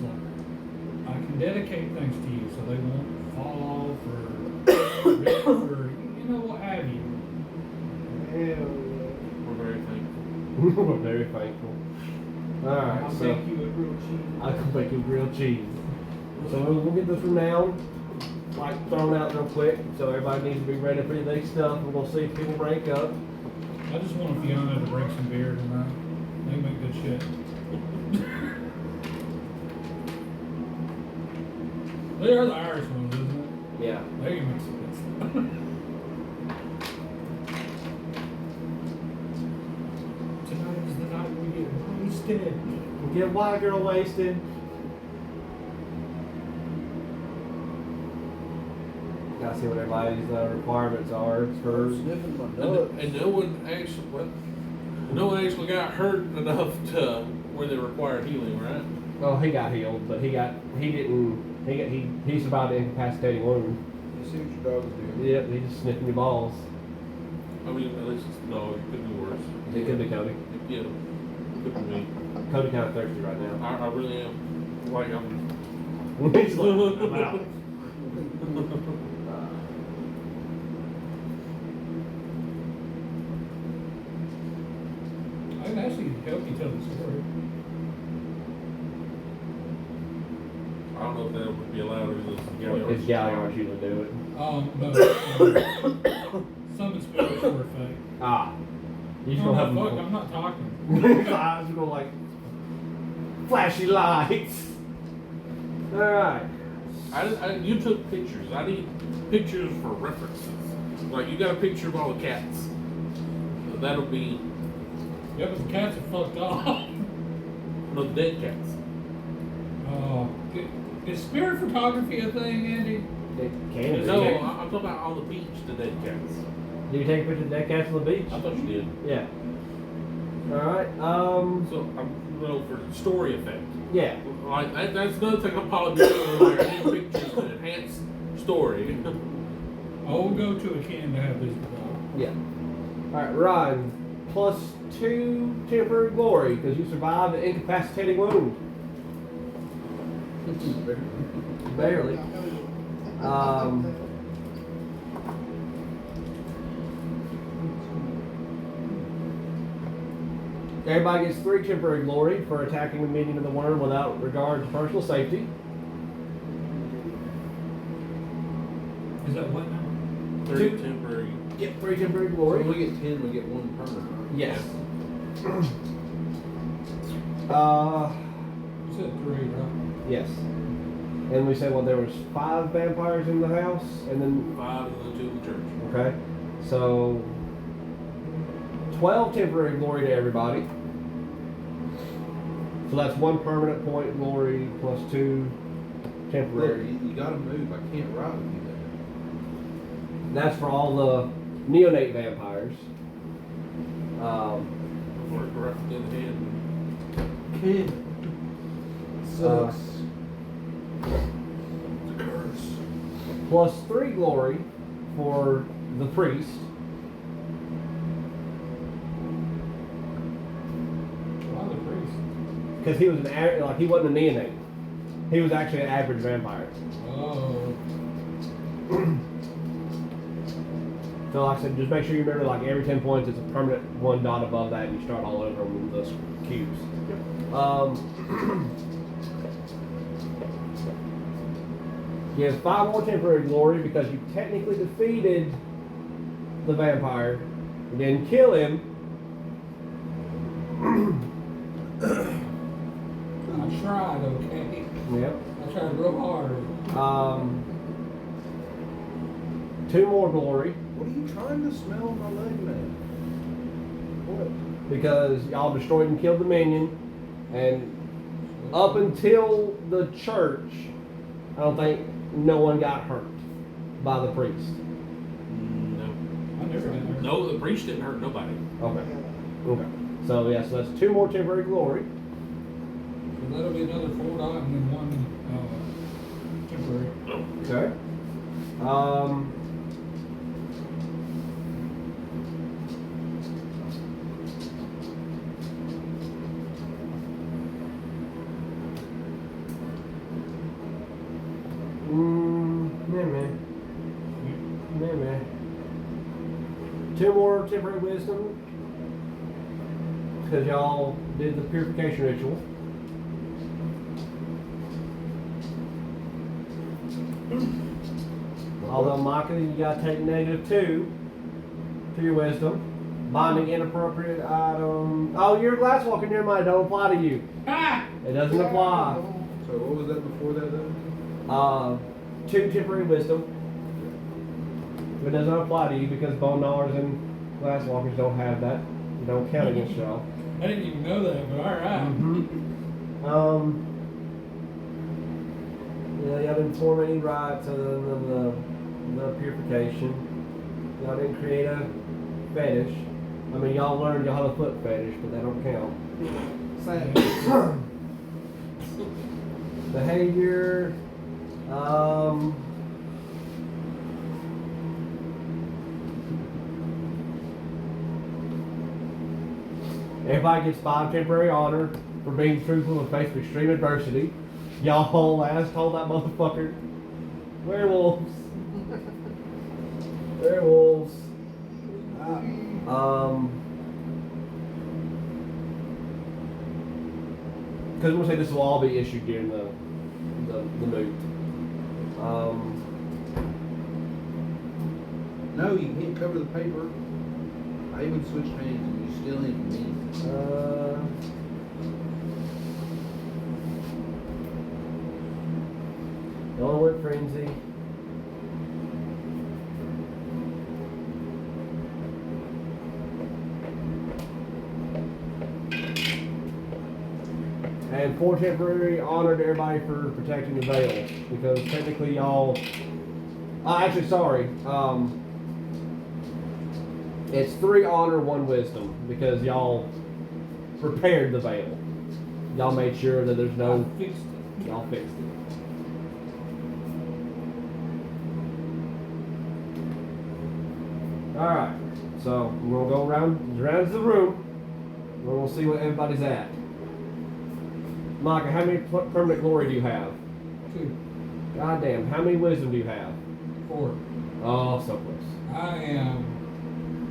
I can dedicate things to you so they won't fall off or rip or what have you. Hell yeah. We're very thankful. We're very thankful. Alright, I'll so make you a grilled cheese. I can make you grilled cheese. So we'll get this one down, like thrown out real quick, so everybody needs to be ready for the next stuff. We're gonna see if people break up. I just want Fiona to bring some beer tonight. They make good shit. They are the Irish ones, isn't it? Yeah. They can make some good stuff. Tonight is the night we get wasted. Get white girl wasted. Gotta see what everybody's requirements are for. Sniffing my nuts. And no one actually got hurt enough to where they required healing, right? Oh, he got healed, but he survived the incapacitating wound. You see what your dog's doing? Yep, he's just sniffing your balls. I mean, at least it's a dog. It could be worse. It could be Cody. Yeah, it could be me. Cody kind of thirsty right now. I really am. Like I'm. He's like, I'm out. I can actually help you tell the story. I don't know if that would be allowed or this Galliard. It's Galliard usually do it. But some spirits for effect. Ah. You just No, gonna have fuck, him. I'm not talking. His eyes are going like flashy lights. Alright. You took pictures. I need pictures for references. Like you got a picture of all the cats. That'll be Yeah, but the cats are fucked off. no the dead cats. Oh, is spirit photography a thing, Andy? It can be. No, I'm talking about on the beach. The dead cats. Did you take a picture of dead cats on the beach? I thought you did. Yeah. Alright, So I'm for story effect. yeah. Like that's another thing I'm probably doing. Like I need pictures to enhance story. I will go to a can to have this dog. Yeah. Alright, Ryan, +2 temporary glory because you survived an incapacitating wound. Barely. Everybody gets 3 temporary glory for attacking the minion of the worm without regard to personal safety. Is that what now? 30 temporary. Yep, 3 temporary So glory. when we get 10, we get 1 permanent. Right? Yes. You said 3, right? Yes. And we said, well, there was 5 vampires in the house, and then 5 and the 2 in the church. okay, so 12 temporary glory to everybody. So that's 1 permanent point glory plus 2 Look, temporary. you gotta move. I can't ride with you That's for all the neonate vampires. Before it corrupted in the head. there. Sucks. It's a curse. Plus 3 glory for the priest. Why the priest? Because he was he wasn't a neonate. He was actually an average vampire. Oh. So like I said, just make sure you remember like every 10 points it's a permanent 1 dot above that and you start all over with those cubes. You have 5 more temporary glory because you technically defeated the vampire. You didn't kill him. I tried, okay? Yep. I tried real hard. 2 more glory What are you trying to smell on my leg, man? What? because y'all destroyed and killed the minion. And up until the church, I don't think no one got hurt by the priest. No. I never been there. No, the priest didn't hurt nobody. Okay. Okay. So yeah, so that's 2 more temporary glory. So that'll be another 4 dot and then 1 temporary. Okay. Two more temporary wisdom because y'all did the purification ritual. Although Micah, you gotta take -2 to your wisdom. Binding inappropriate item. Oh, you're a glass walker, near mind. Don't apply to you. Ah! It doesn't apply. So what was that before that though? 2 temporary wisdom. It does not apply to you because bone gnawers and glass walkers don't have that. You don't count against y'all. I didn't even know that, but alright. Yeah, y'all didn't form any rites other than the purification. Y'all didn't create a fetish. I mean, y'all learned y'all have a foot fetish, but that don't count. Sad. Behavior. Everybody gets 5 temporary honor for being truthful in the face of extreme adversity. Y'all whole ass told that motherfucker. Werewolves. Werewolves. Because we're gonna say this will all be issued during the moot. No, you can't cover the paper. I would switch hands and you still in me. Y'all went frenzy. And 4 temporary honor to everybody for protecting the veil. Because technically y'all... actually, sorry. It's 3 honor, 1 wisdom. Because y'all prepared the veil. Y'all made sure that there's no... I fixed it. Y'all fixed it. Alright. So, we're going to go around the room. We're going to see what everybody's at. Micah, how many permanent glory do you have? 2, Goddamn, how many wisdom do you have? 4. Oh, so close. I am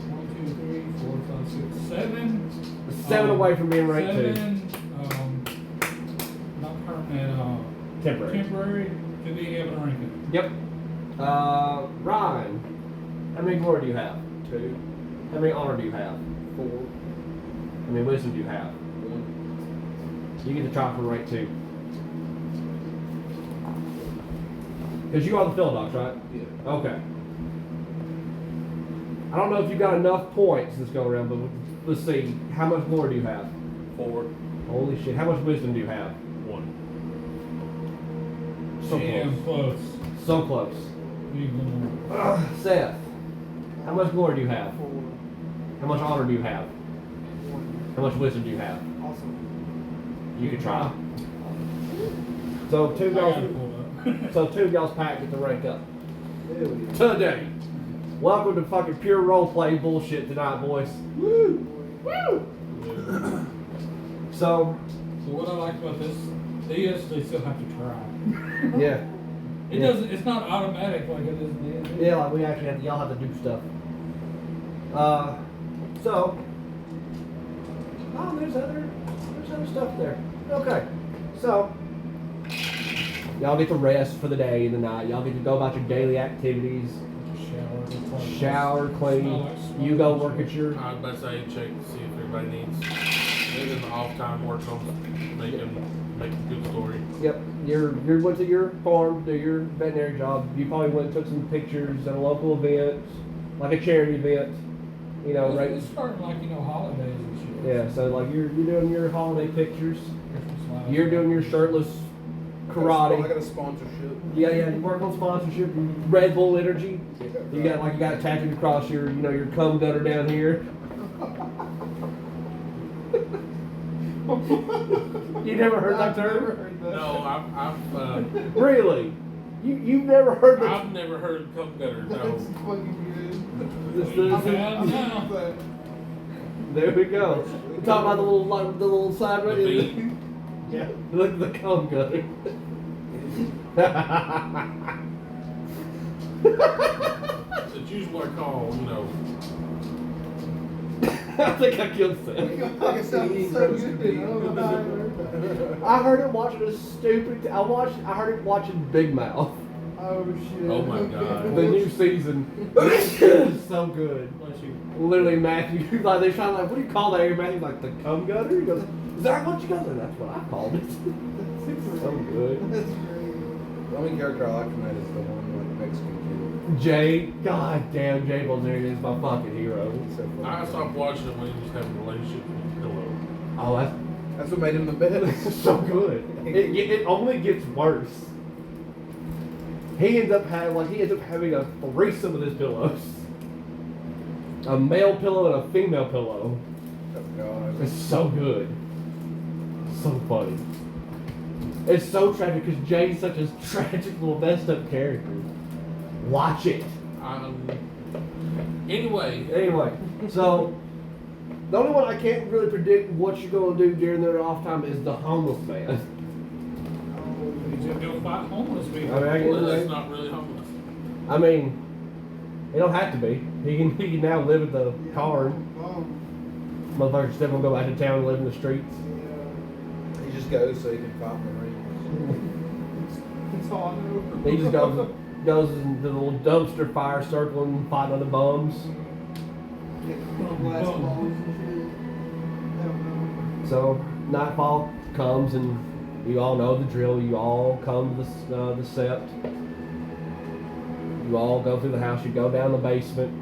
1, 2, 3, 4, 5, 6, 7. 7 away from being ranked 7. Not permanent. 2. Temporary. Temporary to be able to rank it. Yep. Ryan, how many glory do you have? 2, How many honor do you have? 4, How many wisdom do you have? 1. You get to try for rank 2. Because you are the Philodox, right? Yeah. Okay. I don't know if you got enough points this go around, but let's see. How much glory do you have? 4, Holy shit. How much wisdom do you have? 1. So Damn close. close. So close. Need more. Seth, how much glory do you have? 4. How much honor do you have? 1. How much wisdom do you have? Awesome. You can try. So I gotta pull up. two of y'all's pack get to rank up. Hell yeah. Today. Welcome to fucking pure roleplay bullshit tonight, boys. Woo! Woo! So, So what I like about this, they actually still have to try. yeah. It Yeah. doesn't. It's not automatic like it is in the Yeah, like we actually have, y'all have to do stuff. So, oh, there's other stuff there. Okay, so y'all get to rest for the day and the night. Y'all get to go about your daily activities. Shower, clean. You go work at your. I was about to say, check to see if everybody needs in the off time work on making a good story. Yep, you went to your farm, do your veterinary job. You probably went and took some pictures at a local event, like a charity event. You know, right? It's starting like holidays and shit. Yeah, so like you're doing your holiday pictures. Christmas lights. You're doing your shirtless I karate. got a sponsorship. Yeah, you work on sponsorship. Red Bull Energy. You got it tattooed across your, your cum gutter down here. You never heard that term? No, I've Really? You've never heard that? I've never heard cup gutter. That's No. fucking good. Yeah. There we go. We're talking about the little side The right V. Yeah. Look at the cum gutter. It's usually what I call, I think I killed Seth. I can see he So roasted good. me. I don't know how I heard that. I heard him watching a stupid. I heard him watching Big Mouth, Oh shit. Oh my God. the new season. It's so good. Bless you. Literally, Matthew, like they're trying like, what do you call that? Matthew's like the cum gutter. He goes, is that what you call it? That's what I called it. So good. That's great. The only character I like from that is the one like Mexican Jay, god damn, Jay Bolzerian is my fucking hero. kid. He's so funny. I stopped watching it when he was having a relationship with his pillow. Oh, That's what made him the best. that's so good. It only gets worse. He ends up having a threesome with his pillows. A male pillow and a female pillow. Oh God. It's so good. So funny. It's so tragic because Jay's such a tragic little messed up character. Watch it. Anyway, So the only one I can't really predict what you're gonna do during their off time is the homeless man. He's gonna go fight homeless people. I mean, I well, get that's it. not really homeless. I mean, it don't have to be. He can now live in the car. Oh, Motherfuckers still gonna go back to town and live in the streets. yeah. He just goes so he can fight in the ring. That's all I know. He just goes into the little dumpster fire circle and fighting other bums. Glass balls and shit. I don't know. So nightfall comes and you all know the drill. You all come to the sept. You all go through the house. You go down the basement.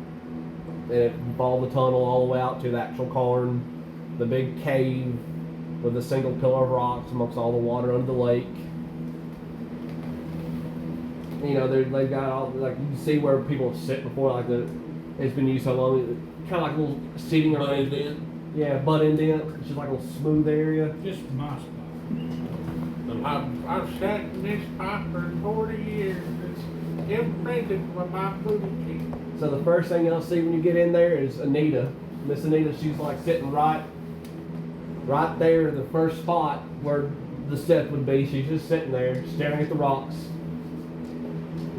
And follow the tunnel all the way out to the actual cairn, the big cave with a single pillar of rocks amongst all the water under the lake. You know, they've got all, like, you can see where people have sit before, like it's been used so long, kind of like a little seating But arrangement. then, Yeah, butt indent. It's just like a little smooth area. Just my spot. I've sat in this spot for 40 years. It's imprinted with my booty cheek. So the first thing you'll see when you get in there is Anita. Miss Anita, she's like sitting right there, the first spot where the step would be. She's just sitting there, staring at the rocks.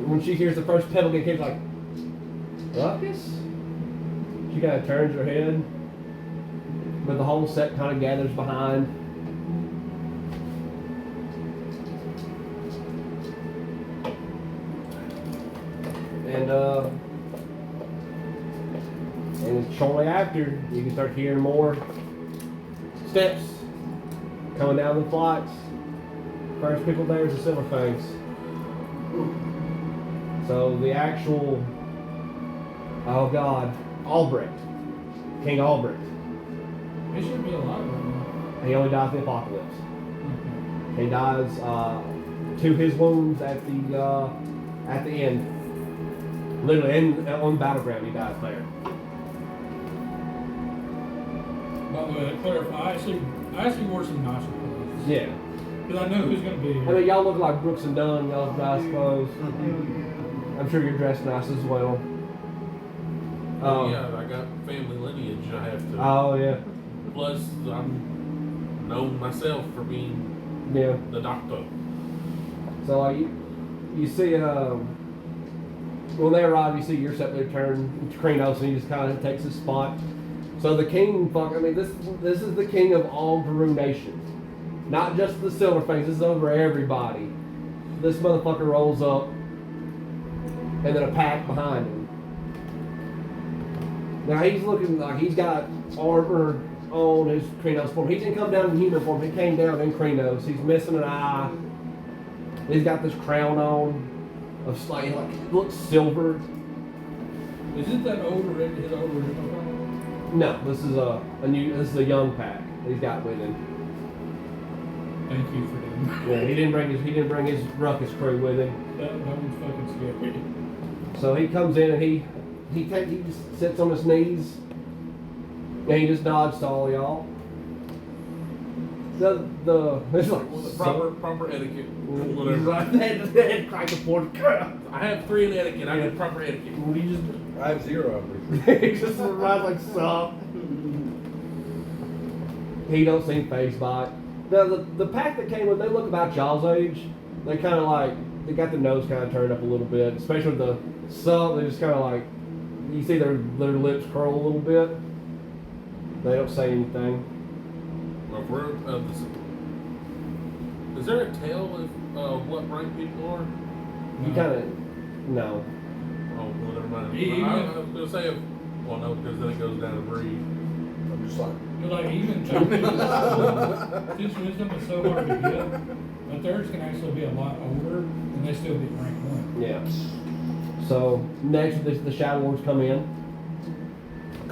When she hears the first pebble get kicked, like, Ruckus? She kind of turns her head, but the whole set kind of gathers behind. And shortly after, you can start hearing more steps coming down the flights. First people there is the Silver Fangs. So the actual, oh God, Albrecht, King Albrecht. He should be alive right now. He only dies in the apocalypse. He dies to his wounds at the end. Literally, on the battleground, he dies there. By the way, to clarify, I actually wore some nicer clothes. Yeah. Because I know who's going to be here. I mean, y'all look like Brooks and Dunn, y'all's nice clothes. Yeah. I'm sure you're dressed nice as well. Yeah, I got family lineage I have to. Oh, yeah. Plus, I'm known myself for being Yeah. the doctor. So, like, you see, when they arrive, you see your set there turn to Krenos, and he just kind of takes his spot. So the king, this is the king of all Guru nations. Not just the Silver Fangs, this is over everybody. This motherfucker rolls up, and then a pack behind him. Now he's looking like he's got armor on his Krenos form. He didn't come down in human form, he came down in Krenos. He's missing an eye. He's got this crown on of like it looks silver. Isn't that older his older original one? No, this is a young pack that he's got with him. Thank you for them. Yeah, he didn't bring his ruckus crew with him. That one's fucking scary. So he comes in and he just sits on his knees and he just nods to all y'all. It's like Proper etiquette. He's Whatever. like that crack the board. I have 3 in etiquette. I have proper etiquette. He just I have 0, I'm pretty sure. he just rides like sup. He don't seem phased by it. The pack that came with, they look about y'all's age. They kind of like, they got their nose kind of turned up a little bit, especially the sup. They just kind of like, you see their lips curl a little bit. They don't say anything. Well, if we're, is there a tell of what rank people are? You kind of no. Oh, well, never mind. Even- I was going to say, well, no, because then it goes down to breed. I'm just like, Like even since wisdom is so hard to get, but theirs can actually be a lot older and they still be rank 1. Yeah. So next, the Shadow Lords come in.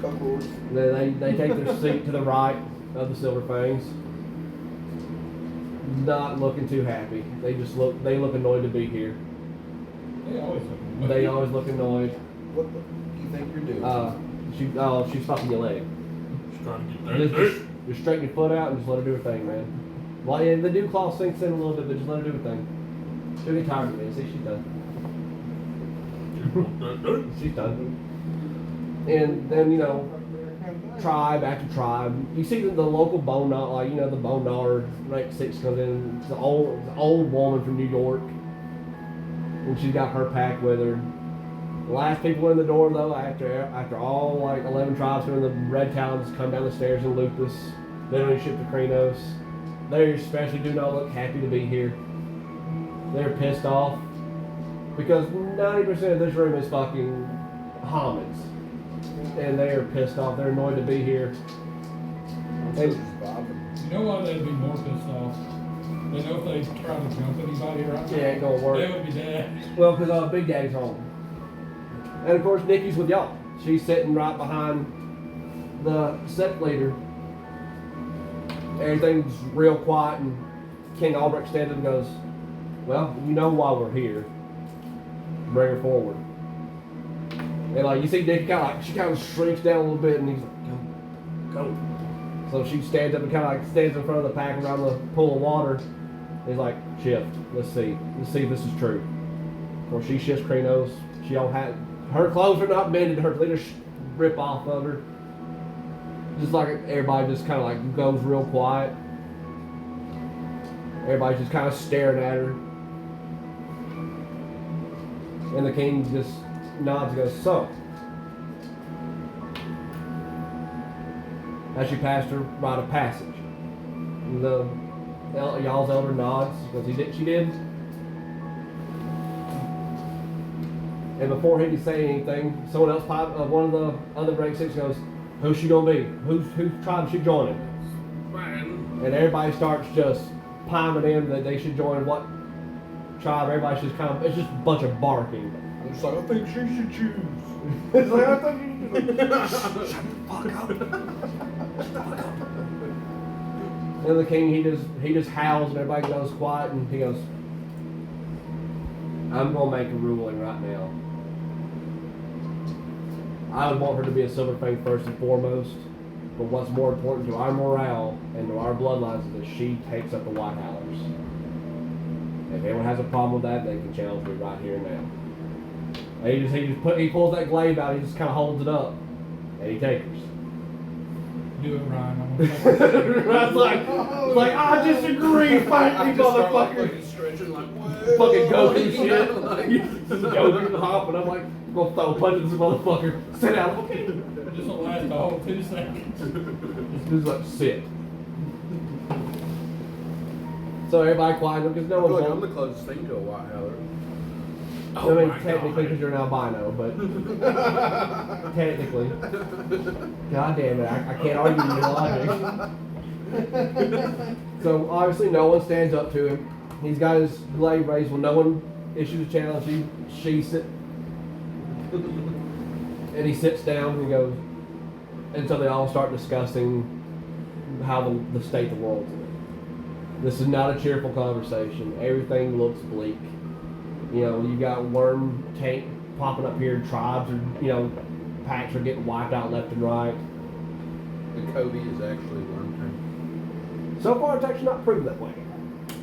cuckolds. They take their seat to the right of the Silver Fangs. Not looking too happy. They look annoyed to be here. They always look. They always look annoyed. What the you think you're doing? She's fucking your leg. Just trying to get Just straighten your foot out and just let her do her thing, man. Well, yeah, the dew claw sinks in a little bit, but just let her do her thing. She'll get tired of me. See, she's done. She's done. And then, tribe after tribe. You see the local bone gnaw, like, the bone gnawer, rank 6 comes in. It's an old woman from New York. And she's got her pack with her. The last people in the door, though, after all, 11 tribes who are in the Red Talons come down the stairs and loot this, literally ship to Krenos. They especially do not look happy to be here. They're pissed off. Because 90% of this room is fucking homins. And they are pissed off. They're annoyed to be here. Just vibing. You know why they'd be more pissed off? They know if they try to jump anybody right now, Yeah, ain't gonna work. they would be dead. Well, because Big Daddy's home. And of course, Nikki's with y'all. She's sitting right behind the sect leader. Everything's real quiet, and King Albrecht stands up and goes, "Well, you know why we're here. Bring her forward." And you see Nikki she kind of shrinks down a little bit, and he's like, "Go." So she stands up and stands in front of the pack around the pool of water. He's like, "Shift. Let's see if this is true." Of course, she shifts Krenos. She don't have her clothes are not mended. They just rip off of her. Just like everybody just kind of goes real quiet. Everybody's just kind of staring at her. And the king just nods and goes, "So." As she passed her rite of passage. And y'all's elder nods because she did. And before he could say anything, someone else one of the other rank 6 goes, "Who's she gonna be? Whose tribe is she joining?" Fine. And everybody starts just piming in that they should join what tribe. Everybody's just it's just a bunch of barking. I'm just like, I think she should choose. It's like, I think you should. Shut the fuck up. And the king, he just howls and everybody goes quiet and he goes, "I'm gonna make a ruling right now. I would want her to be a Silverfang first and foremost, but what's more important to our morale and to our bloodlines is that she takes up the White Howlers. If anyone has a problem with that, they can challenge me right here and now." And he pulls that glaive out, he just kind of holds it up, and he takes her. Do it, Ryan. Ryan's like, "I disagree, fight me, motherfucker." Stretching like, Fucking Goku shit. Like, Goku hopping, I'm like, I'm gonna throw a punch at this motherfucker. Sit down. Okay. Just will last the whole 2 seconds. Just like, sit. So everybody quiet because no I feel one's like I'm going. the closest thing to a White Howler. I mean, technically, because you're an albino, but technically. God damn it, I can't argue with your logic. So obviously no one stands up to him. He's got his glaive raised. When no one issues a challenge, he sheaths it. And he sits down and he goes, and so they all start discussing how the state of the world's in. This is not a cheerful conversation. Everything looks bleak. You got worm tank popping up here, tribes are, packs are getting wiped out left and right. The Kobe is actually one thing. So far, it's actually not proven that way.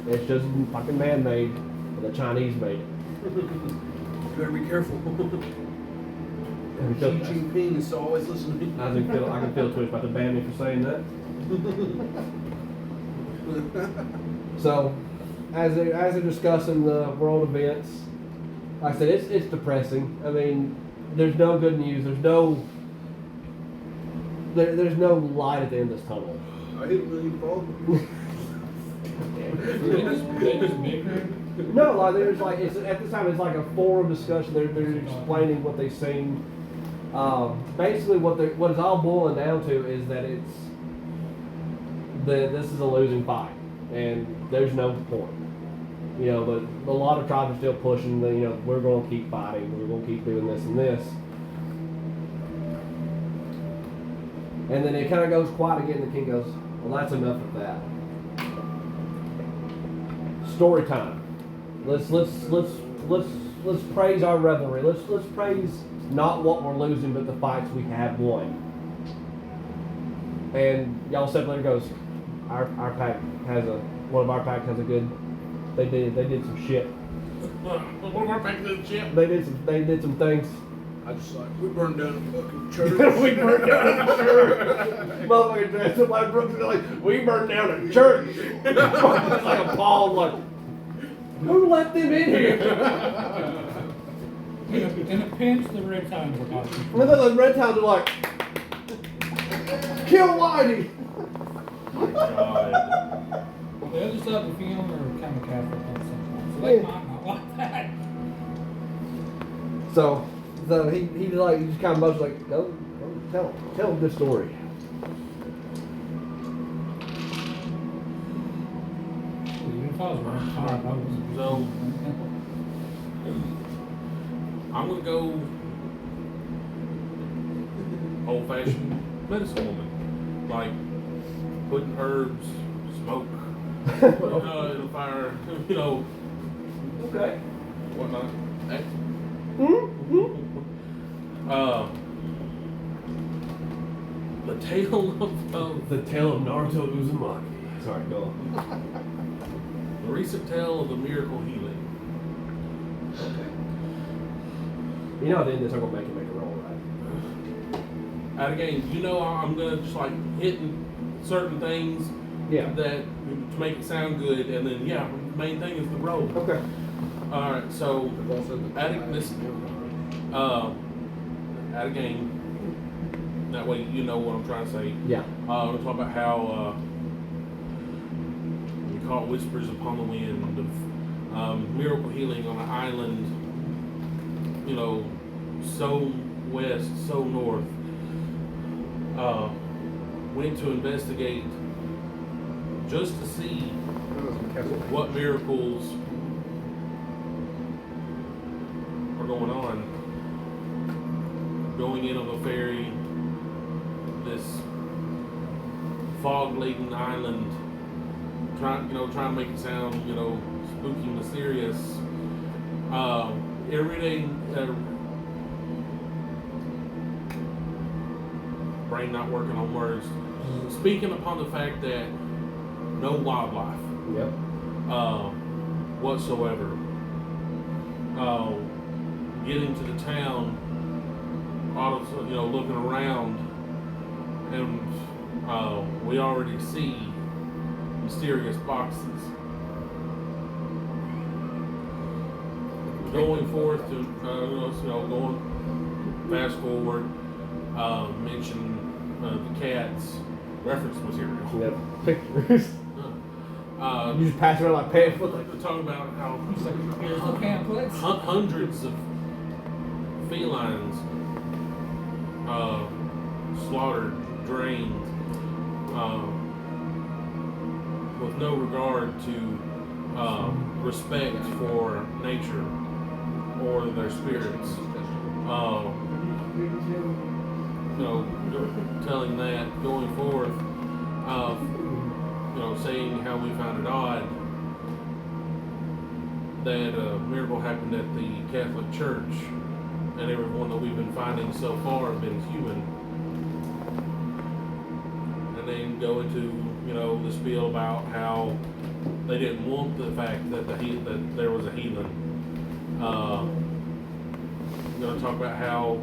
It's just fucking man-made, or the Chinese made it. You better be careful. And Xi Jinping is always listening. I can feel Twitch about to ban me for saying that. So, as they're discussing the world events, like I said, it's depressing. I mean, there's no good news. There's there's no light at the end of this tunnel. I hit a million balls. They just bickering. No, like there's like it's at this time it's like a forum discussion. They're explaining what they've seen. Basically, what it's all boiling down to is that this is a losing fight, and there's no point. You know, but a lot of tribes are still pushing. You know, we're going to keep fighting. We're going to keep doing this and this. And then it kind of goes quiet again. And the king goes, "Well, that's enough of that. Story time. Let's praise our revelry. Let's praise not what we're losing, but the fights we have won." And y'all said later goes, our pack has one of our pack has a good. They did some shit. One of our pack did shit. They did some things. I just like, we burned down a fucking church. We burned down a church. Motherfucker dressed up like Brooks and like, we burned down a church. It's like a Paul, like, who let them in here? In a pinch, the Red Times are talking. And then the Red Towns are like, kill Whitey. God. The other side of the film are kind of Catholic sometimes, so they might not like that. So he just kind of motions like, go tell him this story. Even if I was running hard, I was. So I'm gonna go old-fashioned medicine woman, like putting herbs, smoke, putting in the fire, you know, Okay. whatnot. Mm-hmm. The tale of The tale of Naruto Uzumaki. Sorry, go on. the recent tale of the miracle healing. You know at the end of this I'm gonna make a roll, right? Out of game, you know, I'm gonna just like hitting certain things Yeah. that to make it sound good, and then yeah, the main thing is the roll. Okay. All right, so They've also been- adding this out of game. That way, you know what I'm trying to say. Yeah. We'll talk about how we call it whispers upon the wind of miracle healing on an island. You know, so west, so north. Went to investigate just to see what miracles are going on. Going in on the ferry, this fog-laden island, trying to make it sound, spooky, mysterious. Everyday, brain not working on words. Speaking upon the fact that no wildlife Yep. whatsoever. Getting to the town, looking around, and we already see mysterious boxes. Going forth to, going fast forward, mention the cat's reference material. Yep. Pictures. You just pass around like pamphlet. We're talking about how Here's the pamphlets. hundreds of felines slaughtered, drained, with no regard to respect for nature or their spirits. Telling that, going forth, saying how we found it odd that a miracle happened at the Catholic Church, and everyone that we've been finding so far have been human. And then go into, the spiel about how they didn't want the fact that that there was a heathen. Talk about how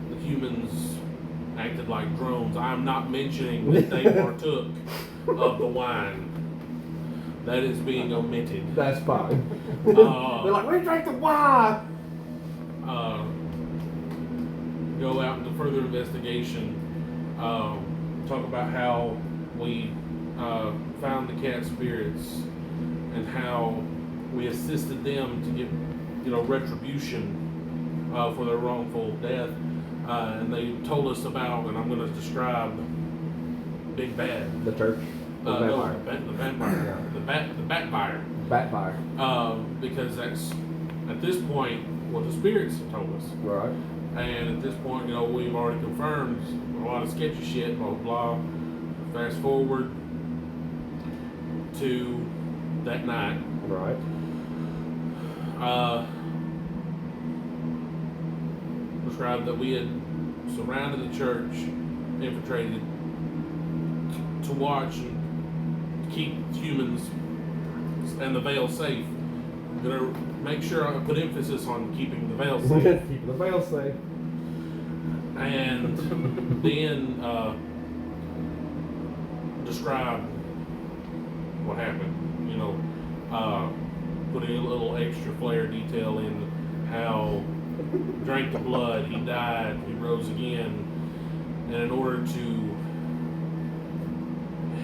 the humans acted like drones. I'm not mentioning that they partook of the wine. That is being omitted. That's fine. They're like, we drank the wine. Go out into further investigation. Talk about how we found the cat spirits and how we assisted them to get, retribution for their wrongful death. And they told us about, and I'm going to describe Big Bad. The church. The vampire. No, the vampire. The Batfire. Batfire. Because that's, at this point, what the spirits have told us. Right. And at this point, we've already confirmed a lot of sketchy shit, blah, blah, blah. Fast forward to that night. Right. Described that we had surrounded the church, infiltrated to watch and keep humans and the veil safe. I'm gonna make sure I put emphasis on keeping the veil safe. Keeping the veil safe. And then describe what happened. Putting a little extra flair detail in how drank the blood, he died, he rose again, and in order to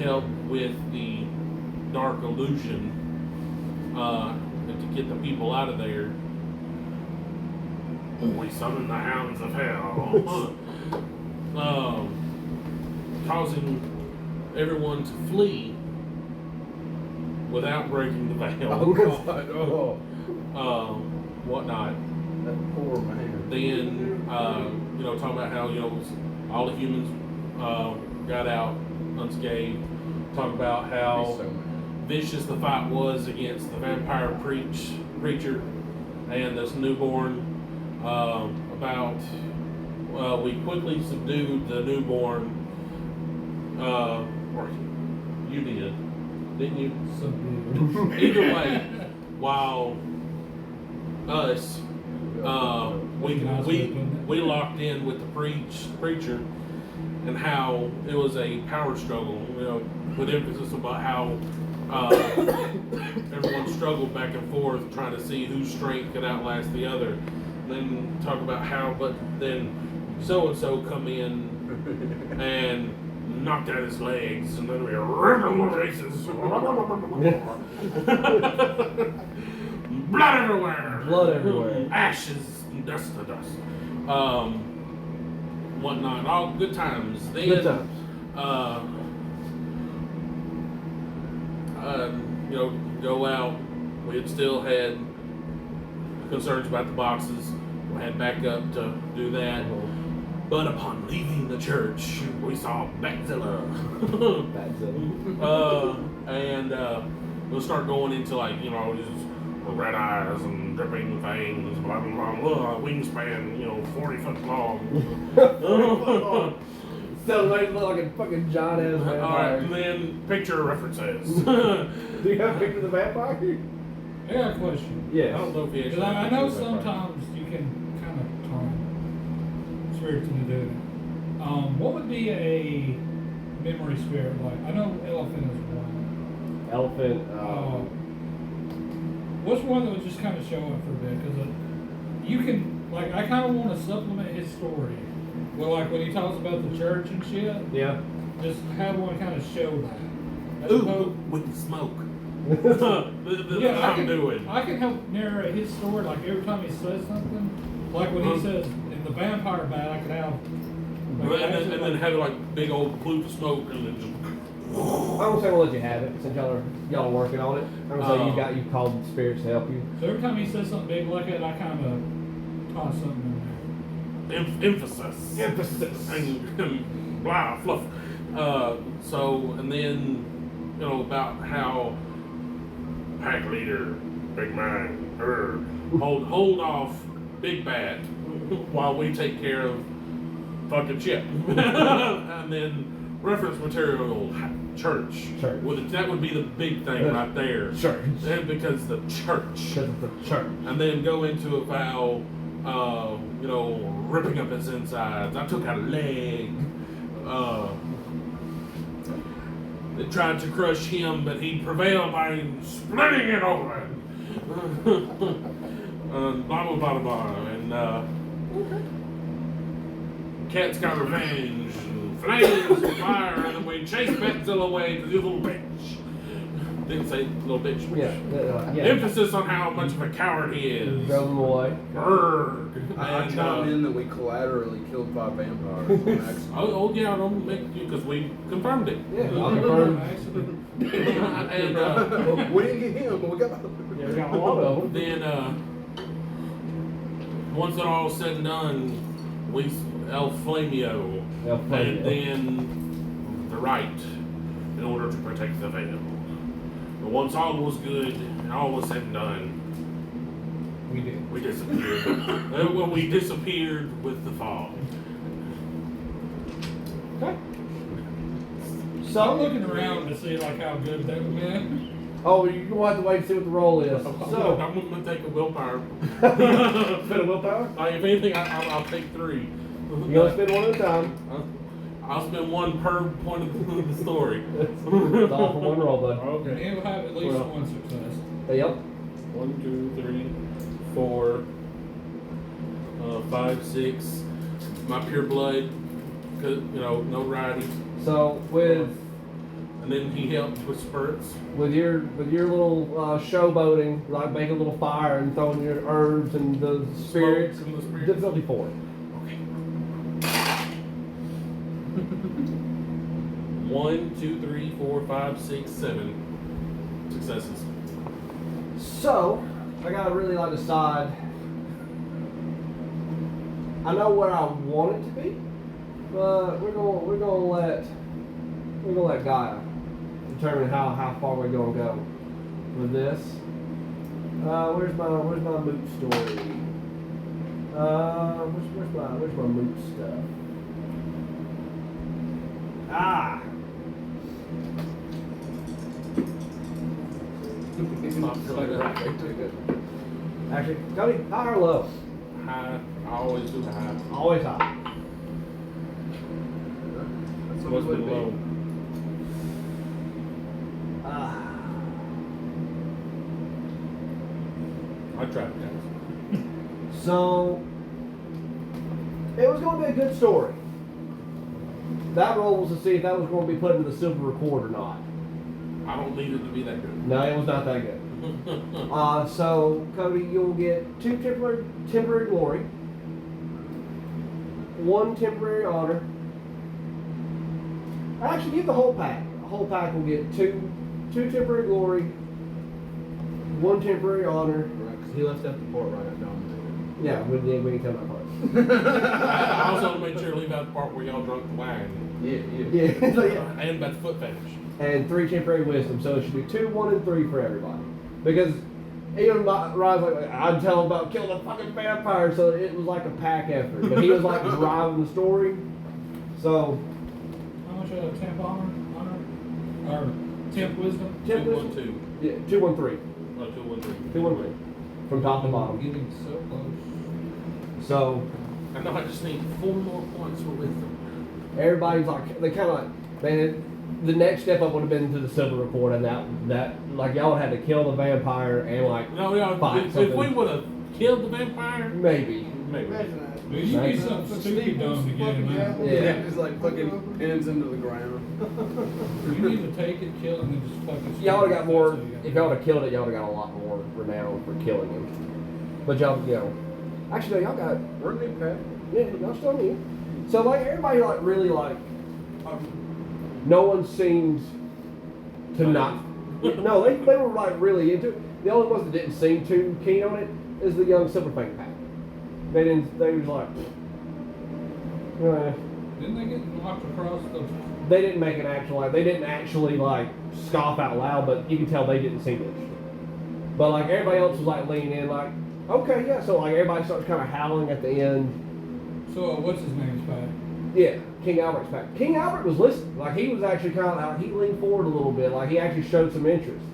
help with the dark illusion and to get the people out of there, we summon the hounds of hell, causing everyone to flee without breaking the veil. Oh God! Oh, Whatnot. that poor man. Then, talking about how, all the humans got out unscathed. Talk about how So mad. vicious the fight was against the vampire preacher and this newborn. We quickly subdued the newborn. Or you didn't you? Subdued. Either way, while us, we locked in with the preacher, and how it was a power struggle, with emphasis about how everyone struggled back and forth trying to see whose strength could outlast the other. And then talk about how, but then so and so come in and knocked out his legs, and then we were faces. Blood everywhere. Blood everywhere. Ashes and dust to dust. Whatnot. All good times. Then, Good times. Go out. We had still had concerns about the boxes. We had back up to do that. But upon leaving the church, we saw Batzilla. And we'll start going into just red eyes and dripping fangs, blah blah blah, wingspan, 40 foot long. Sounds like a fucking John ass vampire. Alright, and then picture references. Do you have a picture of the vampire? I got a question. Yes. I don't know if he Because actually. I know sometimes you can kind of turn spirits into doing it. What would be a memory spirit like? I know elephant is one. Elephant. What's one that would just kind of show up for a bit? Because you can, I kind of want to supplement his story. Well, when he talks about the church and shit, Yeah. just have one kind of show that. As Ooh, opposed- with the smoke. Yeah, I'm doing. I can help narrate his story. Every time he says something, when he says in the vampire bat, I could have. And then have big old plume of smoke, and then just. I'm gonna say we'll let you have it since y'all are working on it. I'm gonna say you called spirits to help you. So every time he says something big like that, I kind of toss something in there. Emphasis. And blah, fluff. And then, about how pack leader, big man, hold off Big Bad while we take care of fucking Chip. And then reference material, church. That would be the big thing right there. Church. And because the church. Because it's a church. And then go into a vow, ripping up its insides. I took out a leg. They tried to crush him, but he prevailed by splitting it open. Blah, blah, blah, blah. And Cat's got revenge. And flames and fire, and then we chased Benzilla away because he's a little bitch. Didn't say little bitch. Yeah. Emphasis on how much of a coward he is. Drove them away. Brrr. I And, chimed in that we collaterally killed 5 vampires on accident. Oh yeah, don't make you because we confirmed it. Yeah, I'll confirm. And We didn't get him, but we got. Yeah, we got a lot of them. then once it all said and done, we El Flamio, El Flamio. and then the right in order to protect the veil. But once all was good and all was said and done, we disappeared. Well, we disappeared with the fog. Okay. So I'm looking around to see like how good that would be. Oh, you're gonna have to wait and see what the roll is. I'm So, gonna take a willpower. spend a willpower? If anything, I'll take 3. You gonna spend one at a time. I'll spend 1 per point of the story. It's all for one roll, bud. Okay. And we'll have at least Well. one success. Yep. 1, 2, 3, 4, 5, 6. My pure blood, 'cause, no riding. So with And then he helped with spurts. your little showboating, like making a little fire and throwing your herbs and the spirits, Smoke and the spirits. difficulty 4. Okay. 1, 2, 3, 4, 5, 6, 7 successes. So I gotta really decide. I know where I want it to be, but we're gonna let Gaia determine how far we're gonna go with this. Where's my moot story? Where's my moot stuff? Ah. Actually, Cody, high or low? High. I always do high. Always high. That's what Must it be would low. be. I tried, guys. So, it was going to be a good story. That roll was to see if that was going to be put into the silver record or not. I don't need it to be that good. No, it was not that good. So, Cody, you'll get 2 temporary glory, 1 temporary honor. Actually, give the whole pack. The whole pack will get two temporary glory, 1 temporary honor. Right, because he left out the part right at Dominator. Yeah, we can tell that part. I also made sure to leave out the part where y'all drunk the wine. Yeah. Yeah, so yeah. And about the foot fetish. And 3 temporary wisdom. So it should be 2, 1, and 3 for everybody. Because even Ryan's like, I'm telling about killing a fucking vampire, so it was like a pack effort. But he was like driving the story. So How much temp honor? Or temp wisdom? 2, 1, 2. yeah, 2, 1, 3. Oh, 2, 1, 3. 2, 1, 3. From top to bottom. Getting so close. So I know I just need 4 more points for wisdom. everybody's like, they kind of like, man, the next step up would have been to the silver record, and that like y'all would have had to kill the vampire and like No, fight if something. we would have killed the vampire, Maybe. maybe. Imagine that. Dude, you need something stupid dumb to get him out. Yeah. Just like fucking pins into the ground. You need to take it, kill it, and then just fucking. Y'all would have got more. That's all you If y'all would have killed it, y'all would have got a lot more renown for killing him. But y'all, actually, no, y'all got. We're new, Pat. Yeah, y'all still need. So like everybody like really like. No one seems to not. No, they were like really into it. The only ones that didn't seem too keen on it is the young Silverfang pack. They didn't. They was like. Didn't they get knocked across the? They didn't make an actual. Like, they didn't actually like scoff out loud, but you can tell they didn't seem interested. But like everybody else was like leaning in, like, okay, yeah. So like everybody starts kind of howling at the end. So what's his name's back? Yeah, King Albert's back. King Albert was listening. Like he was actually kind of like he leaned forward a little bit. Like he actually showed some interest.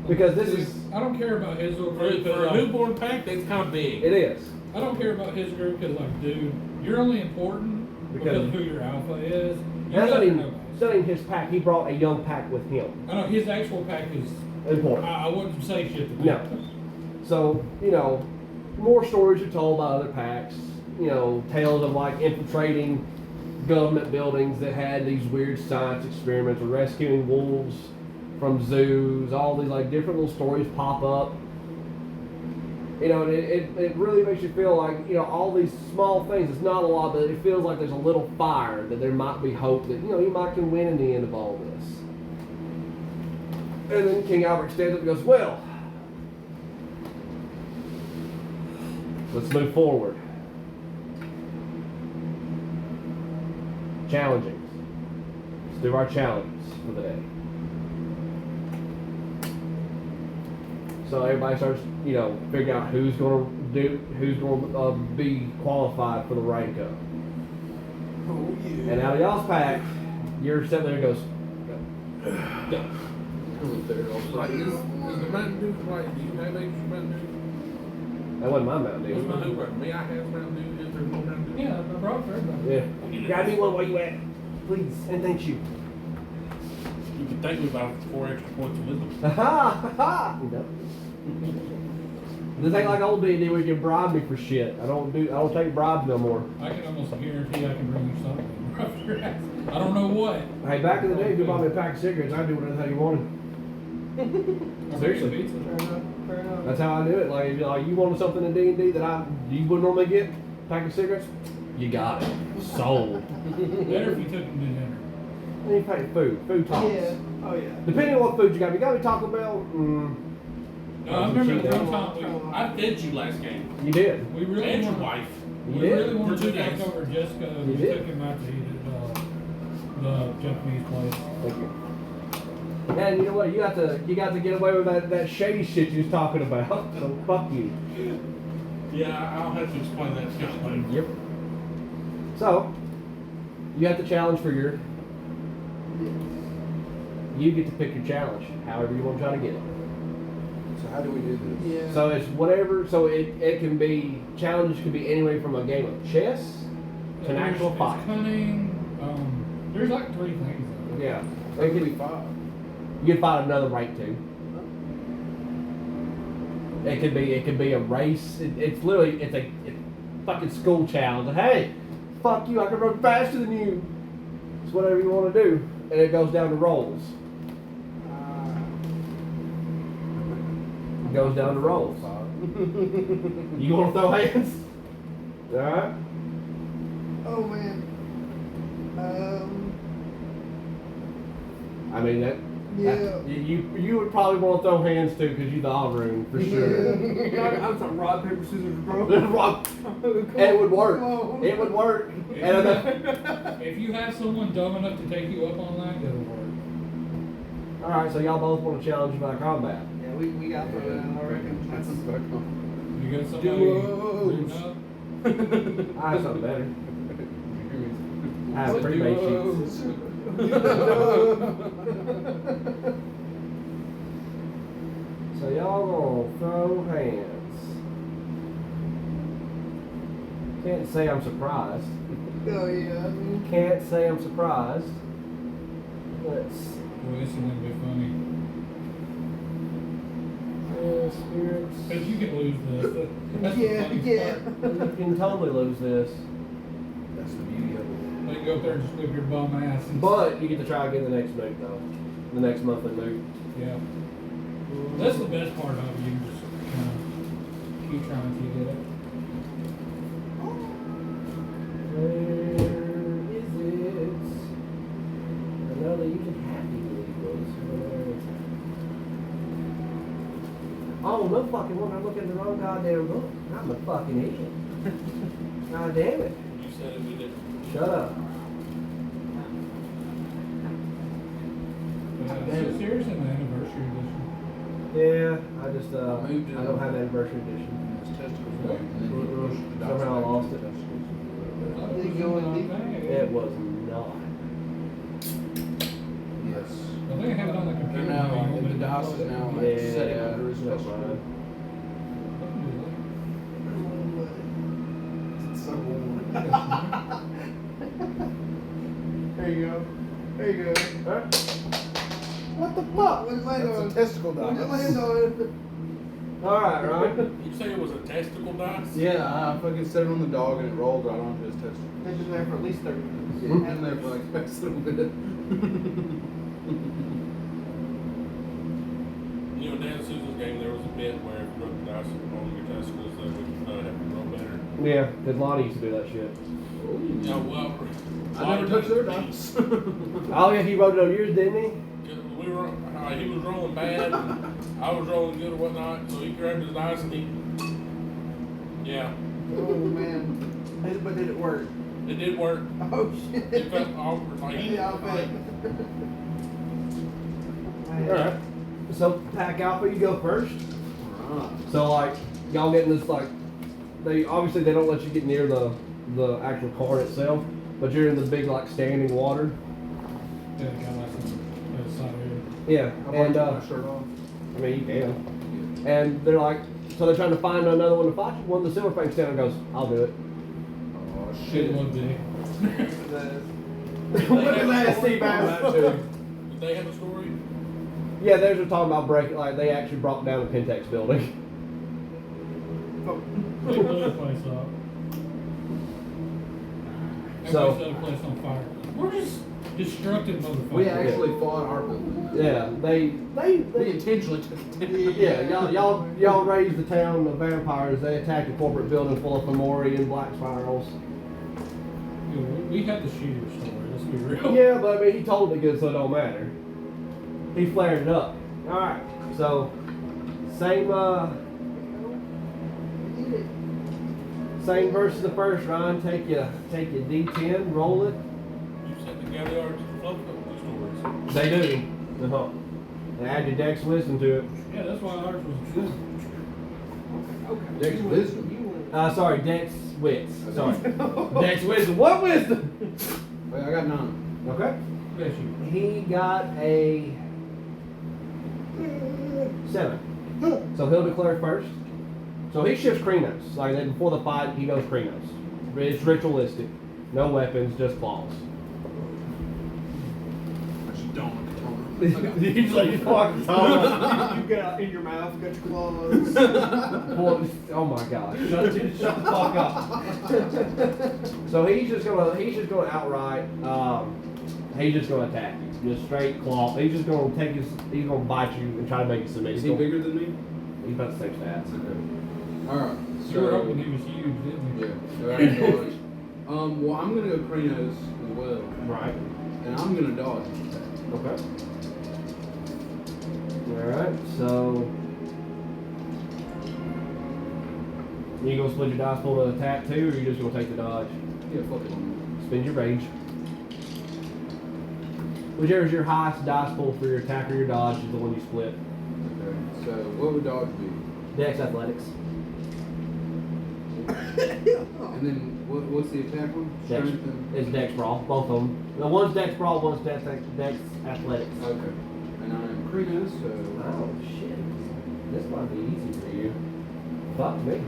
Because this is. I don't care about his little For group. a Like, newborn pack, that's kind of big. It is. I don't care about his group because, like, dude, you're only important because of who your alpha is. And You're that's not not even. nobody. It's not even his pack. He brought a young pack with him. I know his actual pack is. Important. I wouldn't say shit to No. them. So, more stories are told by other packs. Tales of like infiltrating government buildings that had these weird science experiments, or rescuing wolves from zoos. All these like different little stories pop up. You know, and it really makes you feel like, you know, all these small things. It's not a lot, but it feels like there's a little fire, that there might be hope that, you know, you might can win in the end of all this. And then King Albert stands up and goes, well, let's move forward. Challenging. Let's do our challenges for the day. So everybody starts, you know, figuring out who's going to be qualified for the rank up. Oh yeah. And out of y'all's pack, you're sitting there and goes, go. Like, is the Mountain Dew right? Do you have extra Mountain Dew? That wasn't my Mountain Who's my Dew. who right? Me, I have Mountain Dew. Is there more Mountain Dew? Yeah, I brought it for everybody. Yeah. Grab me one while you at it, please, and thank you. You can thank me about 4 extra points of wisdom. Ha ha ha! You know. This ain't like old D&D where you can bribe me for shit. I don't take bribes no more. I can almost guarantee I can bring you something. I don't know what. Hey, back in the day, if you bought me a pack of cigarettes, I'd do whatever the hell you wanted. Seriously. Fair enough. That's how I do it. Like, if you wanted something in D&D that you wouldn't normally get, a pack of cigarettes, you got it. Sold. Better if you took them to dinner. And you pay food talks. Yeah. Oh yeah. Depending on what food you got. If you got me Taco Bell, No, I remember the Cheat one time I fed you last game. you did. we really And your wanted, wife. You we did. really wanted For to 2 take days. over Jessica. You We did. took him out to eat at the Japanese place. Thank you. And you know what? You got to get away with that shady shit you was talking about. So fuck you. Yeah, I'll have to explain that to you later. Yep. So you have the challenge for your. You get to pick your challenge, however you want to try to get it. So how do we do this? Yeah. So it's whatever. So it can be challenges can be anywhere from a game of chess to an actual It's fight. cunning. There's like 3 things. Yeah. It could be 5. You can find another rank too. It could be a race. It's literally it's a fucking school challenge. Hey, fuck you! I can run faster than you. It's whatever you want to do, and it goes down to rolls. It goes down to rolls. You want to throw hands? All right. Oh man. I mean that. Yeah. You would probably want to throw hands too because you're the Auburn for sure. Yeah. I'm sorry. Rock paper scissors, bro. Rock. And it would work. It would work. And If you have someone dumb enough to take you up on that, it'll work. all right, so y'all both want to challenge by combat. Yeah, we got for that. I reckon. That's back on. You got somebody Duos. written up? I have something better. I have pre-made sheets. So y'all gonna throw hands. Can't say I'm surprised. Oh yeah. I mean, Can't say I'm surprised. Let's see. Well, this is gonna be funny. Spirits. Because you can lose this. That's the yeah, funny yeah. part. You can totally lose this. That's the beauty of it. They can go up there and just whip your bum ass. And But you get to try again the next moot though. The next monthly moot. yeah. That's the best part of it. You can just kind of keep trying until you get it. Where is it? I know they usually have these Legos. Oh, no fucking one. I'm looking at the wrong goddamn book. I'm a fucking idiot. God damn it. You said it, we did. Shut up. So seriously, the anniversary edition. Yeah, I just, Moved it. I don't have the anniversary edition. And it's testicles moved, and then you push the dice Somehow I back lost to it. the testicles. They go in deep. It was not. Yes. Well, they have it on the They're computer. now, You the don't dice need is to now upload like it. setting under his never testicle. mind. It's so warm. There you go. There you go. Huh? What the fuck? What is land That's a on? testicle What is dice. land on? Alright, Ryan. You say it was a testicle dice? Yeah, I fucking set it on the dog and it rolled right onto his testicle. They've been there for at least 30 minutes. Yeah, had him there for like a little bit. You know, Dan Sousa's game, there was a bit where if you broke the dice on your testicles, they would have to roll better. Yeah, because Lonnie used to do that shit. Yeah, well, I never touched their dice. Oh yeah, he wrote it on yours, didn't he? We were, he was rolling bad, and I was rolling good or whatnot, so he grabbed his dice and he, yeah, Oh man. But did it work? it did work. Oh shit. It felt awkward, like he, Yeah, I bet. Alright. So pack alpha, you go first. Alright. So like y'all getting this like they obviously they don't let you get near the actual car itself, but you're in the big like standing water. Yeah, got like some other side here. Yeah. I'll And take my shirt off. I mean you can. And they're like so they're trying to find another one to fight you. One of the silver fangs standing goes, I'll do it. Oh Shit shit. one big. Look at that, Steve Ass. Did they have a story? Yeah, they're just talking about breaking like they actually brought down the Pentex building. They blew the place up. So- Everybody set the place on fire. We're just destructive motherfuckers. We actually fought our building. Yeah, We intentionally took it down. yeah, y'all raised the town of vampires. They attacked a corporate building full of Fomori and black spirals. Dude, we had the shooter story, let's be real. Yeah, but I mean, he told it good, so it don't matter. He flared it up. All right, so same verse as the first round. Take your D10, roll it. You said the Galliards float up the stories. They do. Uh-huh. And add your dex wisdom to it. Yeah, that's why ours was good. Dex wisdom. Sorry, dex wits. Sorry, dex wisdom. What wisdom? Wait, I got 9. Okay. Bless you. He got a 7. So he'll declare first. So he shifts Krenos. Like then before the fight, he goes Krenos. It's ritualistic. No weapons, just claws. I just don't. He's like, fuck You got in your mouth, got your claws. oh my god. Shut the fuck up. So he's just gonna outright he's just gonna attack you. Just straight claw. He's just gonna he's gonna bite you and try to make you submit. Is he bigger than me? He's about the same stats. Alright. You were hoping he was huge, didn't you? Yeah. So I can dodge. Well, I'm gonna go Krenos as well. Right. And I'm gonna dodge. Okay. Alright, so you gonna split your dice pool to attack too, or you just gonna take the dodge? Yeah, fuck it. Spend your rage. Whichever's your highest dice pool for your attack or your dodge is the one you split. Okay. So what would dodge be? Dex athletics. And then what's the attack one? Dex. Strength and... It's dex brawl, both of them. The one's dex brawl, one's dex athletics. Okay. And I'm Krenos, so... Oh shit. This might be easy for you. Fuck me.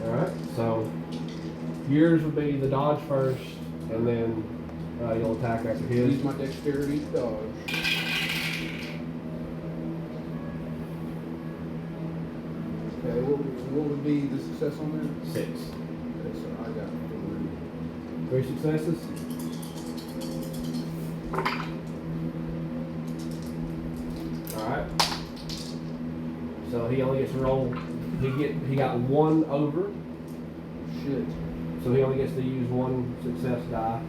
Alright, so yours would be the dodge first, and then you'll attack after his. Use my dexterity to dodge. Okay, what would be the success on there? 6. Okay, so I got 3 successes. Alright. So he only gets to roll. He got 1 over, 3. Shit. so he only gets to use 1 success die.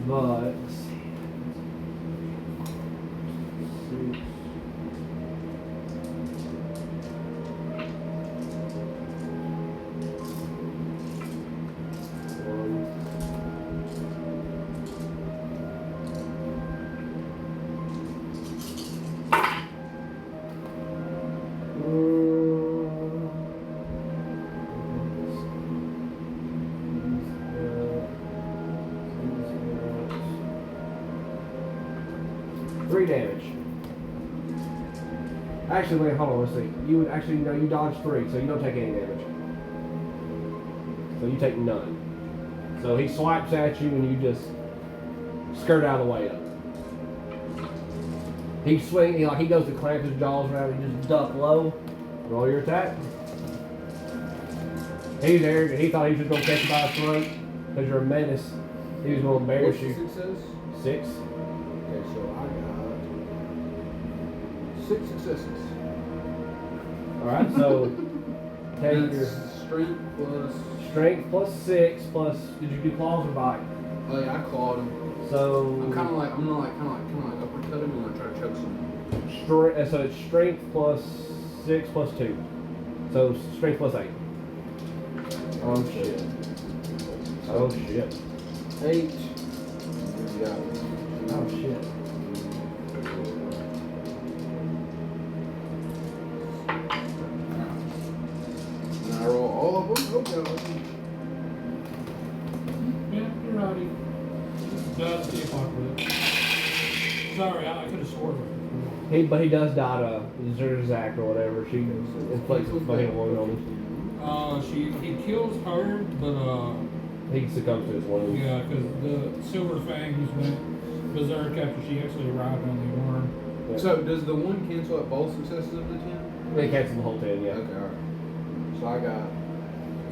But let's see. 6. Damage. Actually, wait, hold on, let's see. You would actually, no, you dodged 3, so you don't take any damage. So you take none. So he swipes at you and you just skirt out of the way of it. He swings, he goes to clamp his jaws around, he just duck low, roll your attack. He's arrogant, he thought he was just gonna catch you by the throat, because you're a menace. He was gonna embarrass What's you. the success? 6. Okay, so I got 6 successes. Alright, so take your That's strength plus. strength plus 6 plus, did you do claws or bite? Oh yeah, I clawed him. So, I'm gonna uppercut him and I try to choke some. so it's strength plus 6 plus 2. So strength plus 8. Oh shit. Oh shit. 8. Yeah. Oh shit. And I roll all of them. Oh god. Yeah, you're righty. That's the apocalypse. Sorry, I could have sworn. But he does die to Zerzak or whatever. She inflicts a fucking wound on him. He kills her, but He succumbs to his wound. yeah, because the Silver Fangs went berserk after she actually arrived on the worm. Yeah. So does the one cancel out both successes of the 10? They cancel the whole 10, yeah. Okay, alright. So I got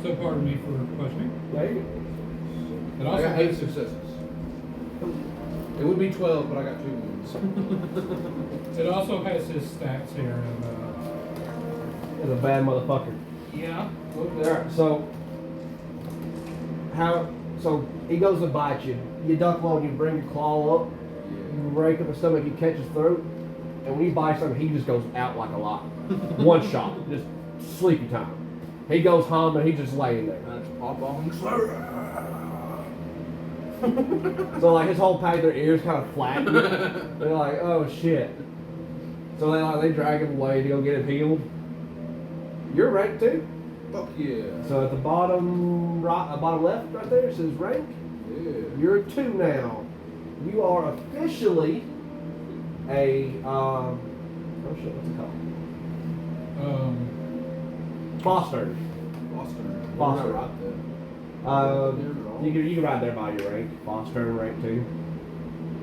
So pardon me for questioning. Yeah, you It I also got 8 has, successes. It would be 12, but I got 2 wounds. it also has his stats here. He's a bad motherfucker. Yeah. Alright, so he goes to bite you. You duck low and you bring your claw up, you rake up his stomach, you catch his throat, and when you bite something, he just goes out like a lot. One shot, just sleepy time. He goes home and he's just laying there. I just pop off and So like his whole pack, their ears kind of flatten. They're like, oh shit. So they drag him away to go get him healed. You're ranked 2. Fuck yeah. So at the bottom right, bottom left, right there, it says rank. Yeah. You're a 2 now. You are officially a oh shit, what's it called? Foster. Boston. Boston. Right there. You can ride there by your rank. Foster rank 2.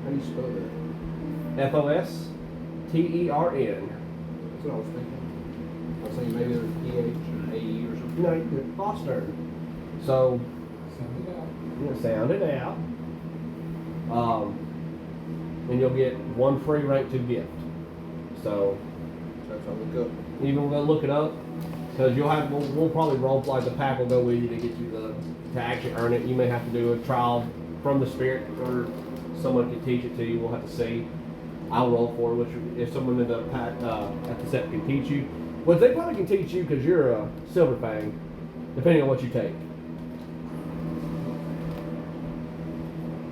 How do you spell that? FOSTERN. That's what I was thinking. I was thinking maybe there's a PH and an AE or something. No, you're Foster. So sound it out. And you'll get 1 free rank 2 gift. So That's how I look up. even we'll look it up because we'll probably role play. The pack will go with you to get you to actually earn it. You may have to do a trial from the spirit, or someone can teach it to you. We'll have to see. I'll roll for it, which if someone in the pack at the set can teach you, well, they probably can teach you because you're a Silver Fang, depending on what you take.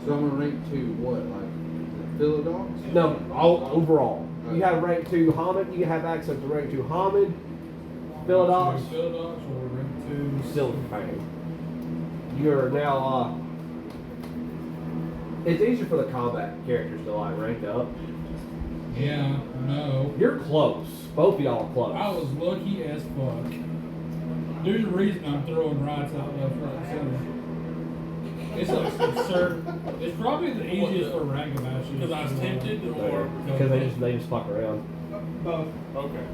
So I'm gonna rank 2 what? Like Philodox? No, all overall. You have rank 2 Hamid. You have access to rank 2 Hamid, Philodox, Philodox or rank 2. Silver Fang. You're now. It's easier for the combat characters to like rank up. Yeah, no. You're close. Both of y'all are close. I was lucky as fuck. There's a reason I'm throwing rights out left, right, and center. It's like absurd. It's probably the easiest for rank matches. Because I was tempted, or Because they just fuck around. Both. okay.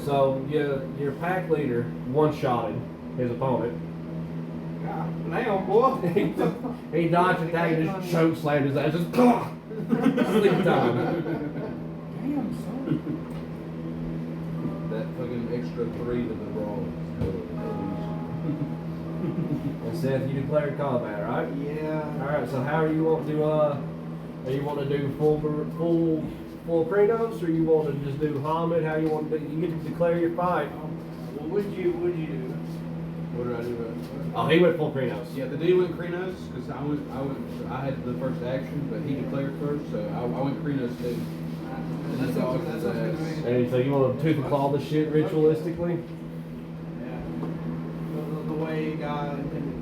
So your pack leader one-shotted his opponent. God damn, boy. He dodged the attack and just choke slammed his ass. Just sleep time. Damn, son. That fucking extra 3 to the brawl. And Seth, you declared combat, right? Yeah. All right. So how are you want to do? Are you want to do full Kratos, or you want to just do Hamid? How you want to do? You get to declare your fight. What would you do? What did I do? Oh, he went full Kratos. Yeah, the dude went Krenos because I had the first action, but he declared first, so I went Krenos too. And That's dogs okay, his that's okay ass. to me. And so you want to tooth and claw this shit ritualistically? Yeah. The way God intended.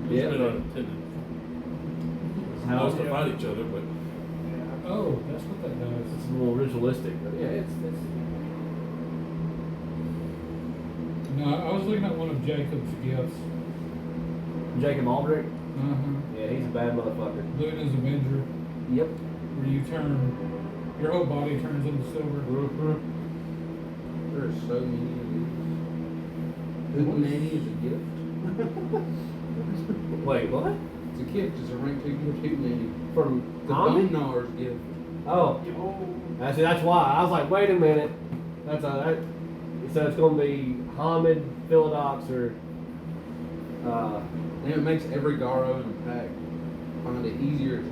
Yeah. It's been unintended. How Supposed to fight each other, but Yeah. Oh, that's what that does. it's a little ritualistic, but yeah, it's No, I was looking at one of Jacob's gifts. Jacob Aldrich. Uh-huh. Yeah, he's a bad motherfucker. Luna's Avenger. Yep. where you turn, your whole body turns into silver. Mm-hmm. There are so many of these. Hoot Nanny is a gift. Wait, what? It's a gift. It's a rank 2 gift. Hoot Nanny. From The Omni? Bone Gnawers gift. Oh. That's why. I was like, wait a minute. That's so it's gonna be Hamid, Philodox, or And it makes every Garo in the pack find it easier to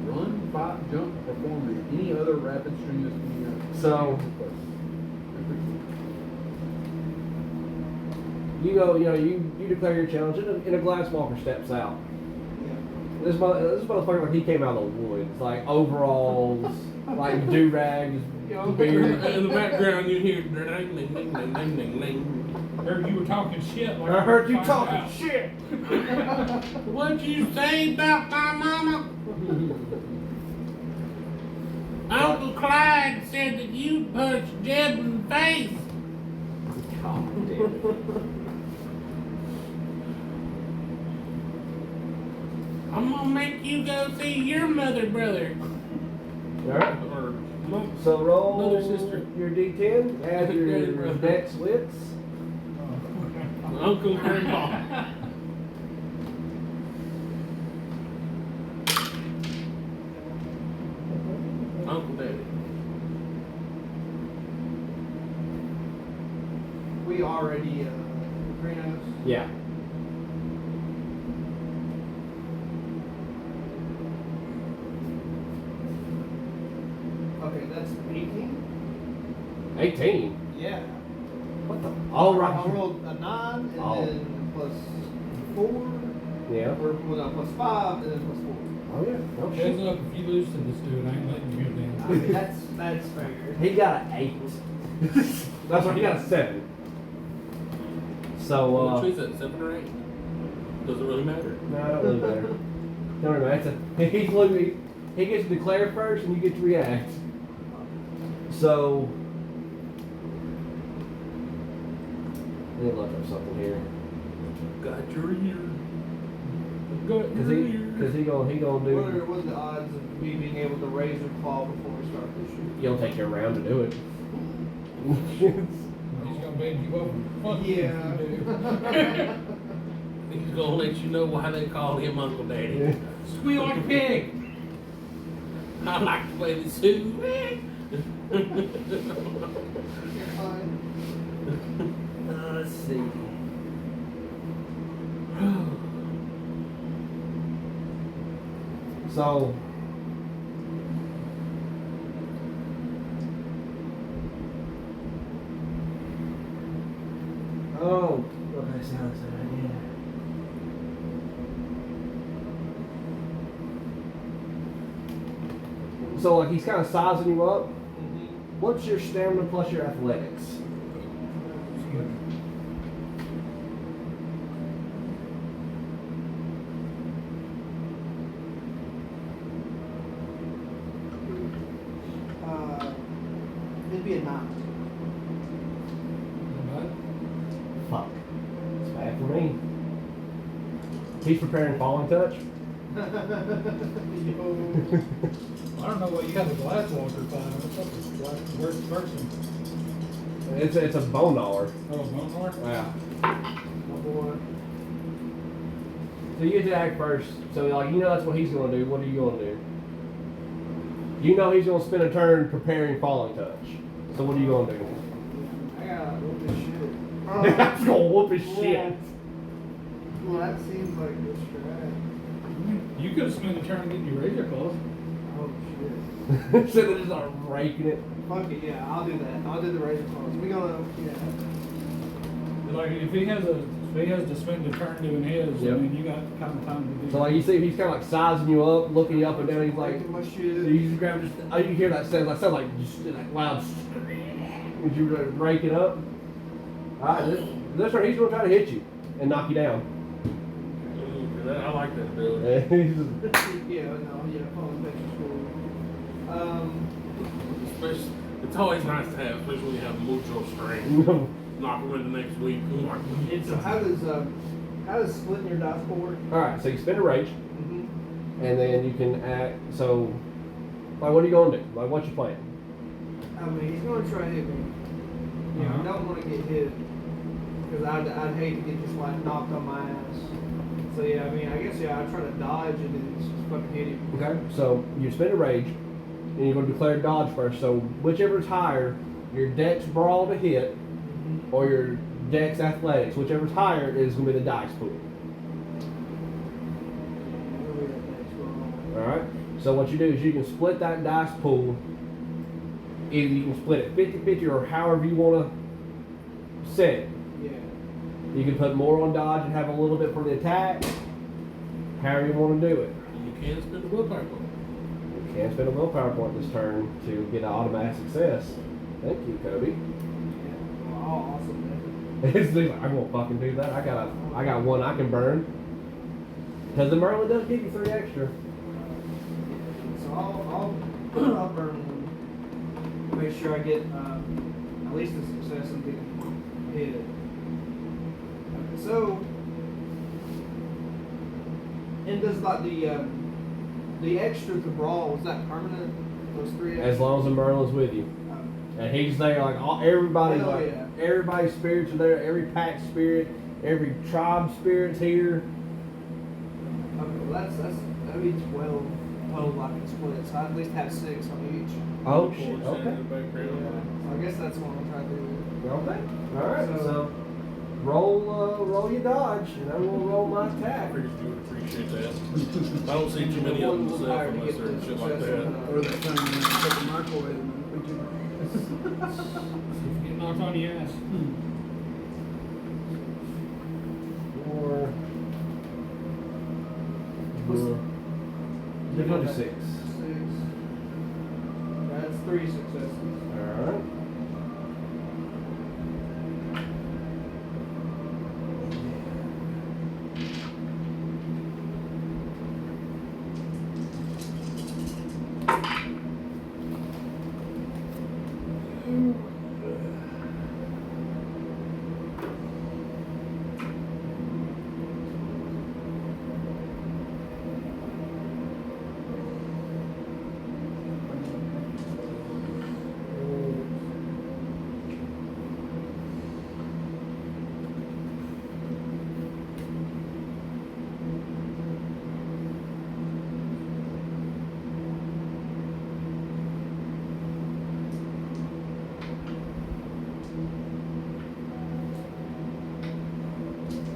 run, fight, jump, perform than any other rapid stream that's coming out. So- you go, you declare your challenge, and a Glasswalker steps out. This motherfucker, like he came out of the woods, like overalls, like do rags, beard. In the background, you hear ding, ding, ding, ding, ding, ding, ding. Heard you were talking shit. Like I heard you find talking out. shit. What'd you say about my mama? Uncle Clyde said that you punched Jeb in the face. God damn it. I'm gonna make you go see your mother, brother. All right. Or mom. So roll Another sister. your D10, add your Brother. dex wits. Uncle Grandpa. Uncle Daddy. We already greenhouse. Yeah. Okay, that's 18. 18. Yeah. What the? All I right. rolled a 9 and Oh. then plus 4. Yeah. Or well, no, plus 5 and then plus 4. Oh yeah. No Heads shit. up, if you lose to this dude, I ain't letting you I get mean, that's fair. He got an 8. That's right. He got a 7. So Which is that, 7 or 8? Does it really matter? no, I don't really matter. Don't really matter. He's literally, he gets to declare first, and you get to react. So let me look up something here. Got your ear. Got Cause your he ear. gonna What do. are the odds of me being able to raise a claw before we start this shit? You'll take your round to do it. He's gonna bend you over. Fuck you if Yeah. you do. He's gonna let you know why they call him Uncle Daddy. Squeal like a pig. I like the way they sue. You're fine. Let's see. So oh, okay, so that's an idea. So like he's kind of sizing you up. What's your stamina plus your athletics? It'd be a 9. Fuck. It's bad for me. He's preparing falling touch. I don't know what you got the glass walker find. What's up with the worst person? It's a bone gnawer. Oh, Bonor? Yeah. My boy. So you get to act first. So like that's what he's gonna do. What are you gonna do? You know he's gonna spend a turn preparing falling touch. So what are you gonna do? I gotta whoop this shit. That's gonna whoop his shit. Well, that seems like good strat. You could have spent a turn getting your razor claws. Oh shit. So they're just like raking it. Fuck it, yeah, I'll do that. I'll do the razor claws. We gonna, yeah. Like if he has to spend a turn doing his, Yep. I mean you got kind of time to do. So like you see he's kind of like sizing you up, looking you up and down. He's like, Breaking my so shit. you just grab just. Oh, you hear that sound? Like sound like just like loud. As you rake it up. All right, this right, he's gonna try to hit you and knock you down. I like that ability. He's just- Yeah, no, yeah, falling touch is cool. Especially, it's always nice to have, especially when you have mutual strength. Knock them in the next week. So how does splitting your dice pool work? All right, so you spend a rage, Mm-hmm. and then you can act. So Like, what are you gonna do? Like, what's your plan? I mean, he's gonna try to hit me. You know, I don't want to get hit because I'd hate to get just like knocked on my ass. So yeah, I mean, I guess yeah, I try to dodge and then just fucking hit him. Okay, so you spend a rage, and you're going to declare dodge first. So whichever's higher, your dex brawl to hit, or your dex athletics, whichever's higher is going to be the dice pool. All right. So what you do is you can split that dice pool. Either you can split it 50-50 or however you want to set it. Yeah. You can put more on dodge and have a little bit for the attack. However you want to do it. You can spend a willpower point. You can spend a willpower point this turn to get an automatic success. Thank you, Cody. Yeah. Well, awesome. It's like, I'm gonna fucking do that. I got one I can burn. Because the Merlin does give you 3 extra. So I'll burn one. Make sure I get at least a success and get hit. So, and does like the extra to brawl, was that permanent? Those 3 extra? As long as the Merlin's with you. And he's there, like everybody's Hell like yeah. everybody's spirits are there, every pack spirit, every tribe spirit's here. Okay, well that'd be 12 total I can split. So I at least have 6 on each. Oh shit. In Okay. the background. Yeah. So I guess that's what I'm trying to do. Okay. Alright, so roll your dodge and I'm gonna roll my I attack. figured you would appreciate that. I don't see too many of them myself unless they're shit like that. Or that thing you take a microwave and put you. Get knocked on the ass. 4. Difficulty 6. 6. That's 3 successes. Alright.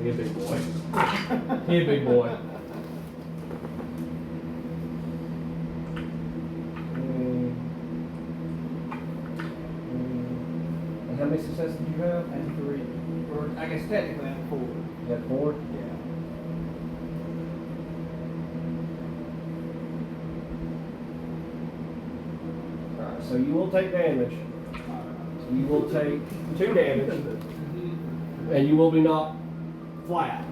He a big boy. He a big boy. And how many successes do you have? And 3. Or I guess technically I'm 4. You have 4? Yeah. Alright, so you will take damage. You will take 2 damage. And you will be knocked flat.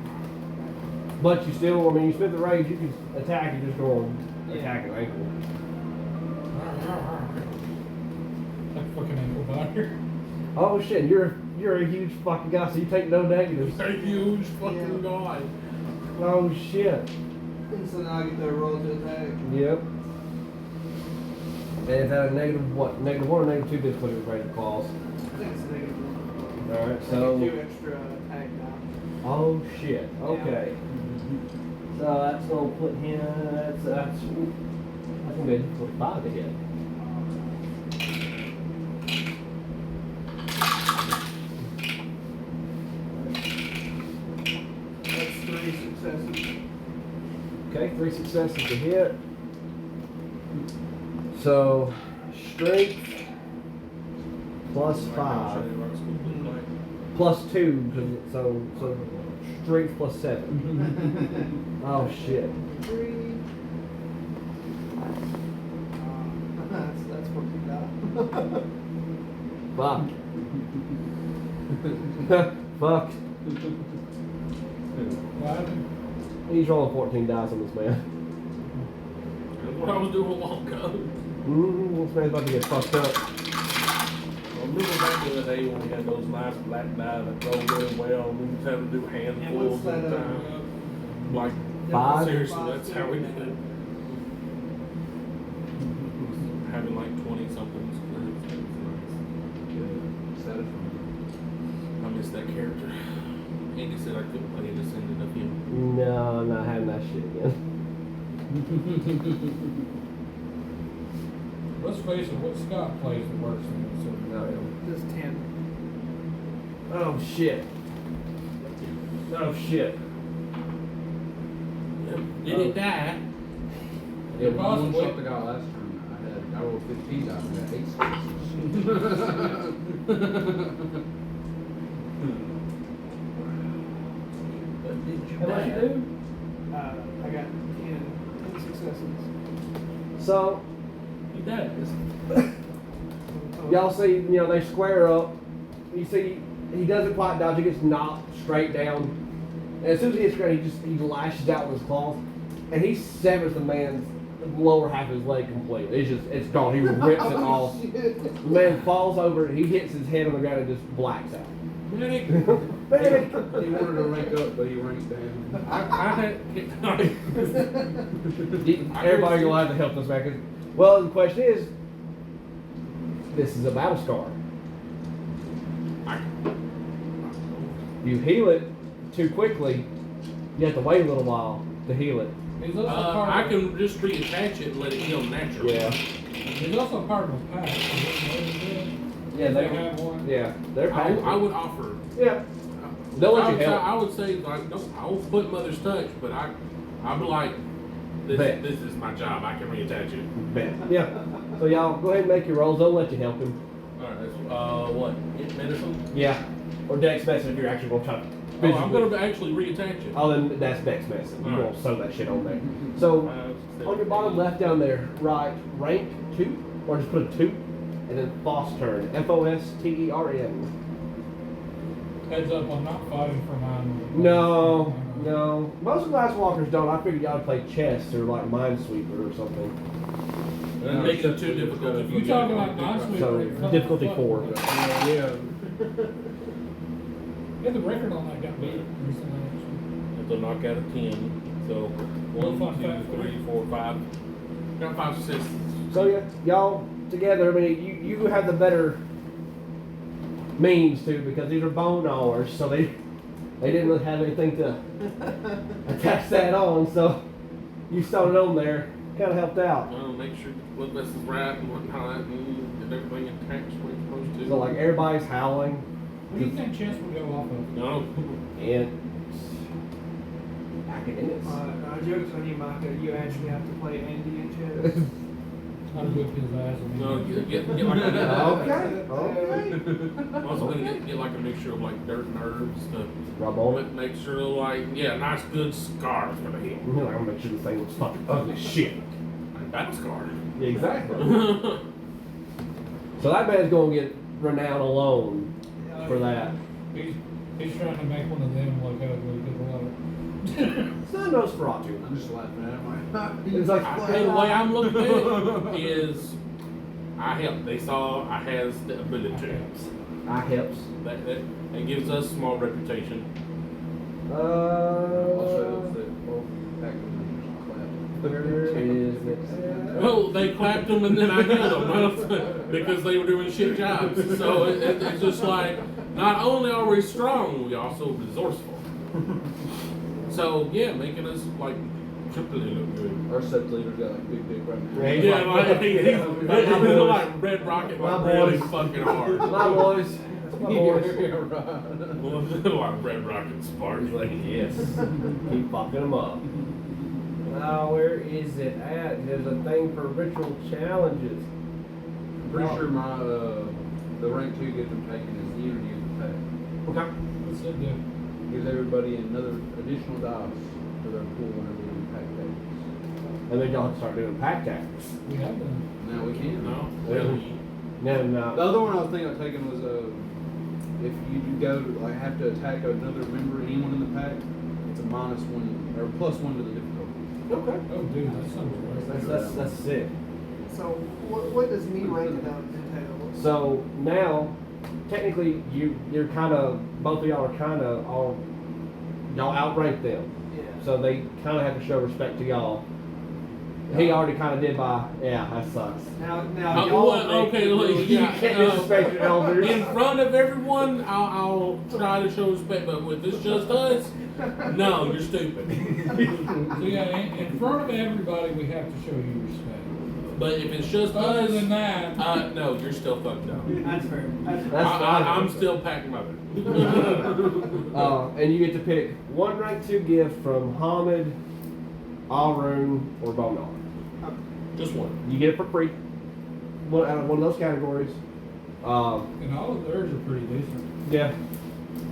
But you still, I mean, you spent the rage, you can attack, you just go on attack an ankle. Like fucking ankle biter. Oh shit, you're a huge fucking guy, so you take no negatives. They're huge fucking Yeah. guy. Oh shit. And so now I get to roll to attack. Yep. And it's at a negative what? Negative 1 or negative 2 difficulty with rage claws. I think it's negative 1. Alright, I so. get 2 extra attack now. Oh shit. Okay. So that's gonna put him. That's gonna be a difficult 5 to hit. That's 3 successes. Okay, 3 successes to hit. So strength plus 5 plus 2, 'cause so strength plus 7. Oh shit. 3. That's what you got. Fuck. Fuck. What happened? He's rolling 14 dice on this man. That's what I was doing a long ago. This man's about to get fucked up. I remember back in the day when we had those nice black die that rolled really well, and we just had to do handfuls that, at a time. Like, 5? seriously, that's how we did it. having like 20 somethings. Yeah, satisfying. I miss that character. Andy said I couldn't play a descendant of him. No, I'm not having that shit again. Let's face it, what Scott plays the worst in it. So Just 10. Oh shit. Oh shit. Did it die? Yeah, when I Possibly. shot the guy last time, I rolled 15 dice and got 8 successes. How much you do? I got 10 successes. So, he does. y'all see, they square up. You see, he doesn't quite dodge. He gets knocked straight down. And as soon as he hits the ground, he lashes out with his claws, and he severs the man's lower half of his leg completely. It's gone. He rips it off. The man falls over, and he hits his head on the ground and just blacks out. Medic. Medic! He wanted to rank up, but he ranked down. I had. Everybody gonna have to help this man. Well, the question is, this is a battle scar. You heal it too quickly, you have to wait a little while to heal it. He's also part I of, can just reattach it and let it heal naturally. Yeah. He's also part of a pack. Yeah, They have one. Yeah, they're I packed. would offer. Yeah. They'll let you I help. would say like no, I won't put Mother's Touch, but I'd be like, Bet. this is my job. I can reattach it. Bet. Yeah. So y'all go ahead and make your rolls. They'll let you help him. All right. That's, what? Medicine? Yeah. Or Dex medicine if you're actually gonna try to. Oh, I'm gonna actually reattach it. Oh, then that's Dex medicine. You Alright. won't sew that shit on there. So on your bottom left down there, write rank 2, or just put a 2, and then Fostern. Fostern. Heads up, I'm not fighting for mine. No. Most of the Ice Walkers don't. I figured y'all would play chess or like Minesweeper or something. And make it too difficult. If you're talking like Minesweeper, So difficulty 4. Yeah. Yeah, the record on that got beat recently. It's a knockout of 10. So 1, 2, 3, 4, 5. Got 5 assists. So yeah, y'all together. I mean, you have the better means too, because these are bone gnawers, so they didn't really have anything to attach that on. So you sewed it on there, kind of helped out. Make sure what this is right and whatnot, and get everything attached where it's supposed to. So like everybody's howling, What do you think chess would go off of? No. and academics. Joke's on you, Micah. You actually have to play Andy in chess. I'd whip his ass. No, get like a Okay. I'm also gonna get like a mixture of like dirt and herbs to Rub on it. make sure like nice good scars for the heel. I'm gonna make sure this thing looks fucking ugly as shit. Like battle scar. Yeah, exactly. So that man's gonna get renowned alone for that. He's trying to make one of them look ugly. Good luck. It's not Nosferatu. I'm just laughing at him. It's like The way I'm looking at it is I help. They saw I has the ability. eye helps. That gives us small reputation. Also, that both actors There is Well, they clapped them and then I healed them because they were doing shit jobs. So it's just like, not only are we strong, we also resourceful. So yeah, making us like triply look good. Our sub leader got like big dick right now. He's Yeah, like- like he's like Red Rocket, My like really boys. fucking hard. My boys. My boys. Yeah, right. Like Red Rocket spark. He's like, yes. Keep fucking them up. Now, where is it at? There's a thing for ritual challenges. I'm pretty sure my the rank 2 gift I'm taking is the Unity of the Pack. Okay. What's it do? Gives everybody another additional dice for their pool whenever we do pack days. And then y'all have to start doing pack tactics. We have done. Now we can. No, No, The no. other one I was thinking of taking was if you go like have to attack another member, anyone in the pack, it's a -1 or +1 to the difficulty. Okay. Oh, dude, that sounds great. That's sick. So what does me ranking up entail? So now, technically, you're kind of, both of y'all are kind of all, y'all outrank them. Yeah. So they kind of have to show respect to y'all. He already kind of did by. Yeah, that sucks. Now Well, y'all okay, make look, it You yeah, can't disrespect your elders. in front of everyone, I'll try to show respect, but with this just us, no, you're stupid. So yeah, in front of everybody, we have to show you respect. But if it's just Other us, than that, no, you're still fucked up. That's fair. That's fair. That's fine. I'm still packing mother. And you get to pick one rank 2 gift from Hamid, Arun, or Bonar. Just one. You get it for free. Out of one of those categories. and all of theirs are pretty decent. Yeah.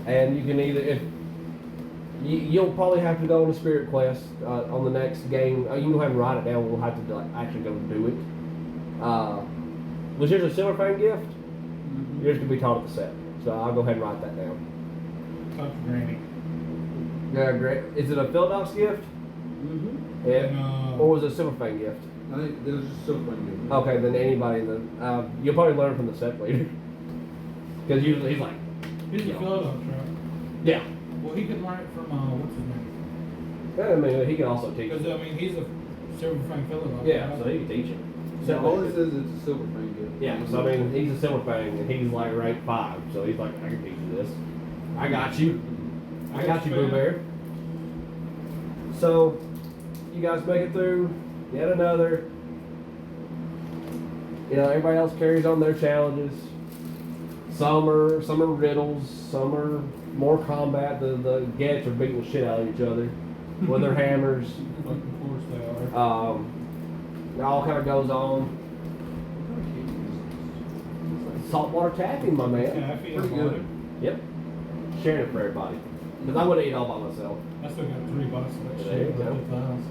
And you can either, if you'll probably have to go on a spirit quest on the next game. You can go ahead and write it down. We'll have to actually go do it. Was yours a Silver Fang gift? Mm-hmm. Yours can be taught at the set. So I'll go ahead and write that down. Talk to Granny. Yeah, great. Is it a Philadelph's gift? Mm-hmm. Yeah. And, Or was it a Silver Fang gift? I think there's just so funny. Okay, then anybody in the you'll probably learn from the set leader. Because usually he's like, He's a Philadelphia, right? yeah. Well, he could learn it from, what's his name? I mean, he can also teach. Because, I mean, he's a Silver Fang Philadelphia. Yeah, right? so he can teach it. So all it says is a silver thing. Yeah, so I mean, he's a Silver Fang, and he's like rank 5, so he's like, I can teach you this. I got you. I got you, Blue Bear. So, you guys make it through yet another. You know, everybody else carries on their challenges. Some are riddles, some are more combat. The Gets are beating the shit out of each other with their hammers. Of course they are. It all kind of goes on. Saltwater taffy, my man. Yeah, I feel Pretty good. good. Yep. Sharing it for everybody. Because I wouldn't eat all by myself. I still got 3 bucks of that There you shit. go. Good times.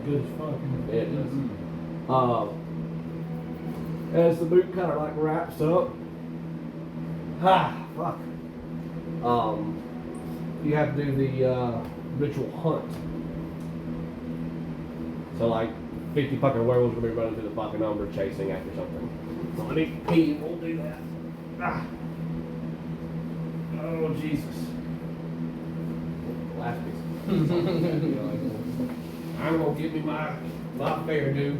Good as fuck. isn't Yeah, it does. As the boot kind of like wraps up. Fuck. You have to do the ritual hunt. So like 50 fucking werewolves will be running through the fucking umber chasing after something. So I need to pee and we'll do that. Oh Jesus. Last piece. I'm gonna give me my fair due.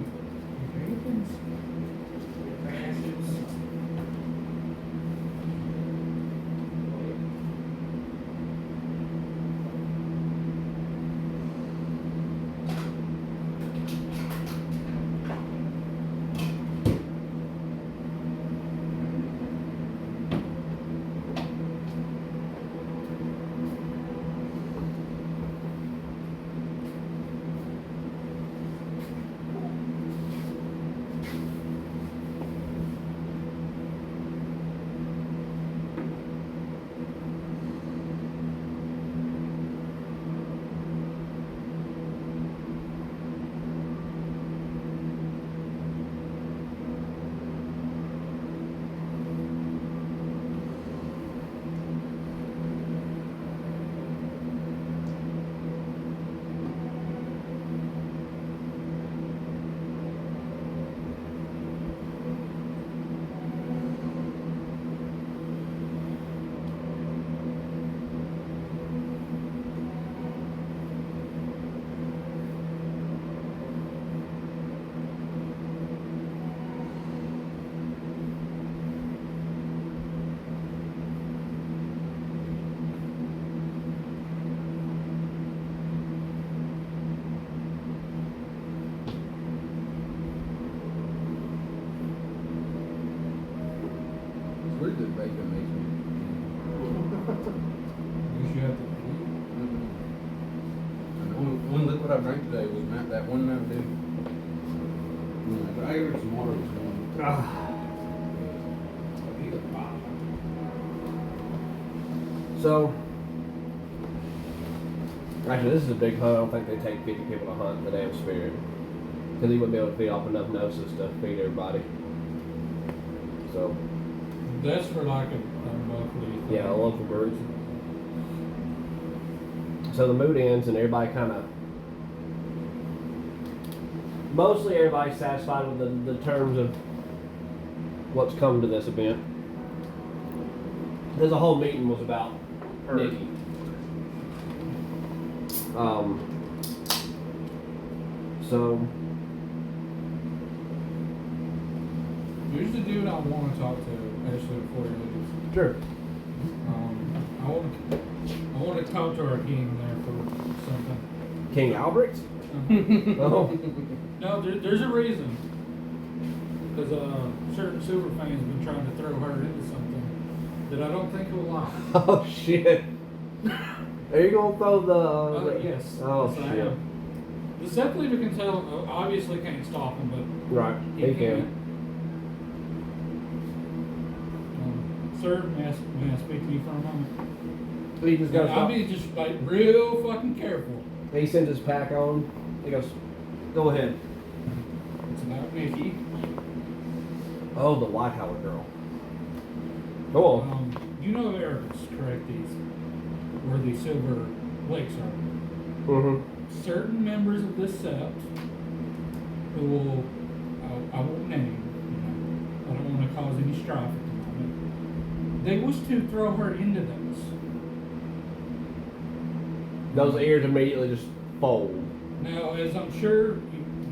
It's really good bacon makes me. You should have to And the only liquid I drank today was that one Mountain Dew. I ate some water this morning. So, actually, this is a big hunt. I don't think they take 50 people to hunt the damn spirit. Because he wouldn't be able to feed off enough gnosis to feed everybody. So, That's for like a monthly thing. yeah, local birds. So the mood ends and everybody kind of, mostly everybody's satisfied with the terms of what's come to this event. There's a whole meeting was about Nikki. So, Here's the dude I want to talk to, actually, before he leaves. sure. I want to talk to our king there for something. King Albert? Oh. No, there's a reason. Because certain super fans have been trying to throw her into something that I don't think will lie. Oh, shit. Are you going to throw the... Yes. Oh, yes, I shit. am. The Seth Leader can tell, obviously can't stop him, but Right, he can. Sir, may I speak to you for a moment? He just goes, I'll be just like real fucking careful. he sends his pack on. He goes, go ahead. It's about Nikki. Oh, the White Howard girl. Go on. You know Eris, correct? Where the Silver Lakes are. Mm-hmm. Certain members of this sept who will, I won't name, I don't want to cause any strife at the moment. They wish to throw her into those. Those ears immediately just fold. Now, as I'm sure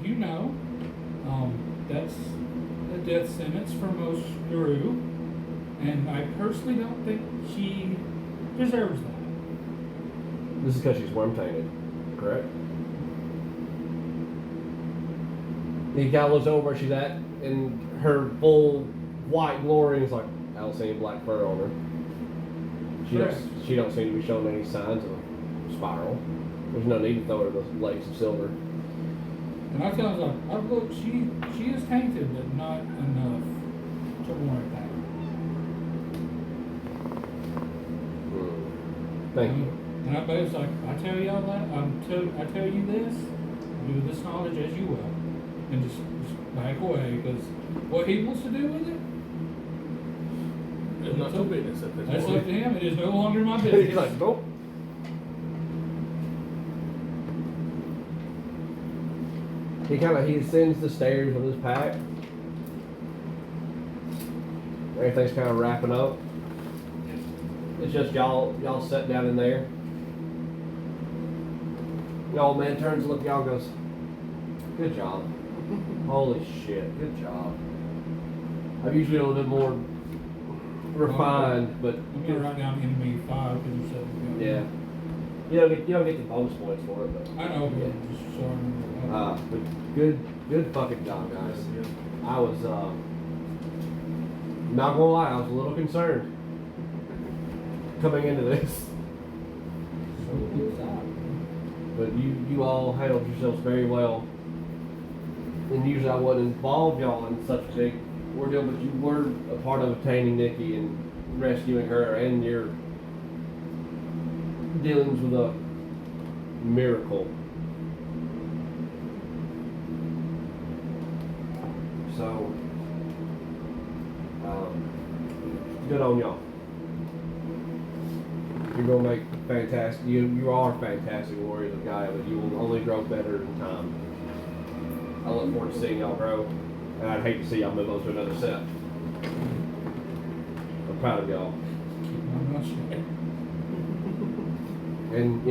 you know, that's a death sentence for most Guru, and I personally don't think she deserves that. This is because she's worm tainted, correct? He kind of looks over where she's at, and her full white glory is like Alcine black fur on her. She don't seem to be showing any signs of a spiral. There's no need to throw her the lakes of silver. And I tell her, oh, look, she is tainted, but not enough to warrant that. Thank you. And I was like, I tell y'all that, I tell you this, do this knowledge as you will, and just back away, because what he wants to do with it, It's not your business at this that's point. up to him. It is no longer my business. He's like, nope. He ascends the stairs with his pack. Everything's kind of wrapping up. It's just y'all sat down in there. The old man turns to look at y'all and goes, good job. Holy shit, good job. I'm usually a little bit more refined, but I'm gonna write down enemy 5 because you said yeah. You don't get the bonus points for it, but I know, but just so I remember. but good fucking job, guys. I was not gonna lie, I was a little concerned coming into this. But you all handled yourselves very well. And usually I wouldn't involve y'all in such a big ordeal, but you were a part of obtaining Nikki and rescuing her and your dealings with a miracle. So, good on y'all. You're gonna make fantastic. You are fantastic warriors of Gaia, but you will only grow better in time. I look forward to seeing y'all grow, and I'd hate to see y'all move on to another set. I'm proud of y'all. I'm not sure. And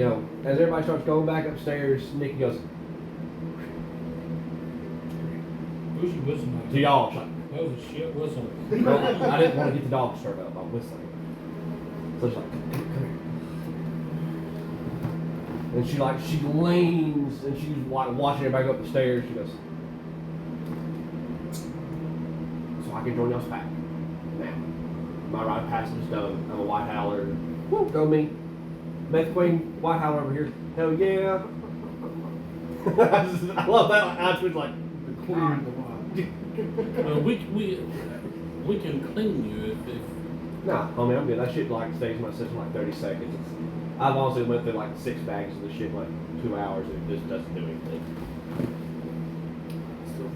as everybody starts going back upstairs, Nikki goes Bushy whistling. to y'all. She's like, That was a shit whistle. well, I didn't want to get the dog stirred up by whistling. So she's like, come here. And she leans and she's watching everybody go up the stairs. She goes, so I can join y'all's pack. Now, my rite of passage is done. I'm a White Howler. Woo, go me. Meth Queen, White Howler over here. Hell yeah. I love that. I was like, The queen of the wild. We can clean you if nah, homie, I'm good. That shit stays in my system 30 seconds. I've honestly went through 6 bags of this shit in 2 hours and it just doesn't do anything.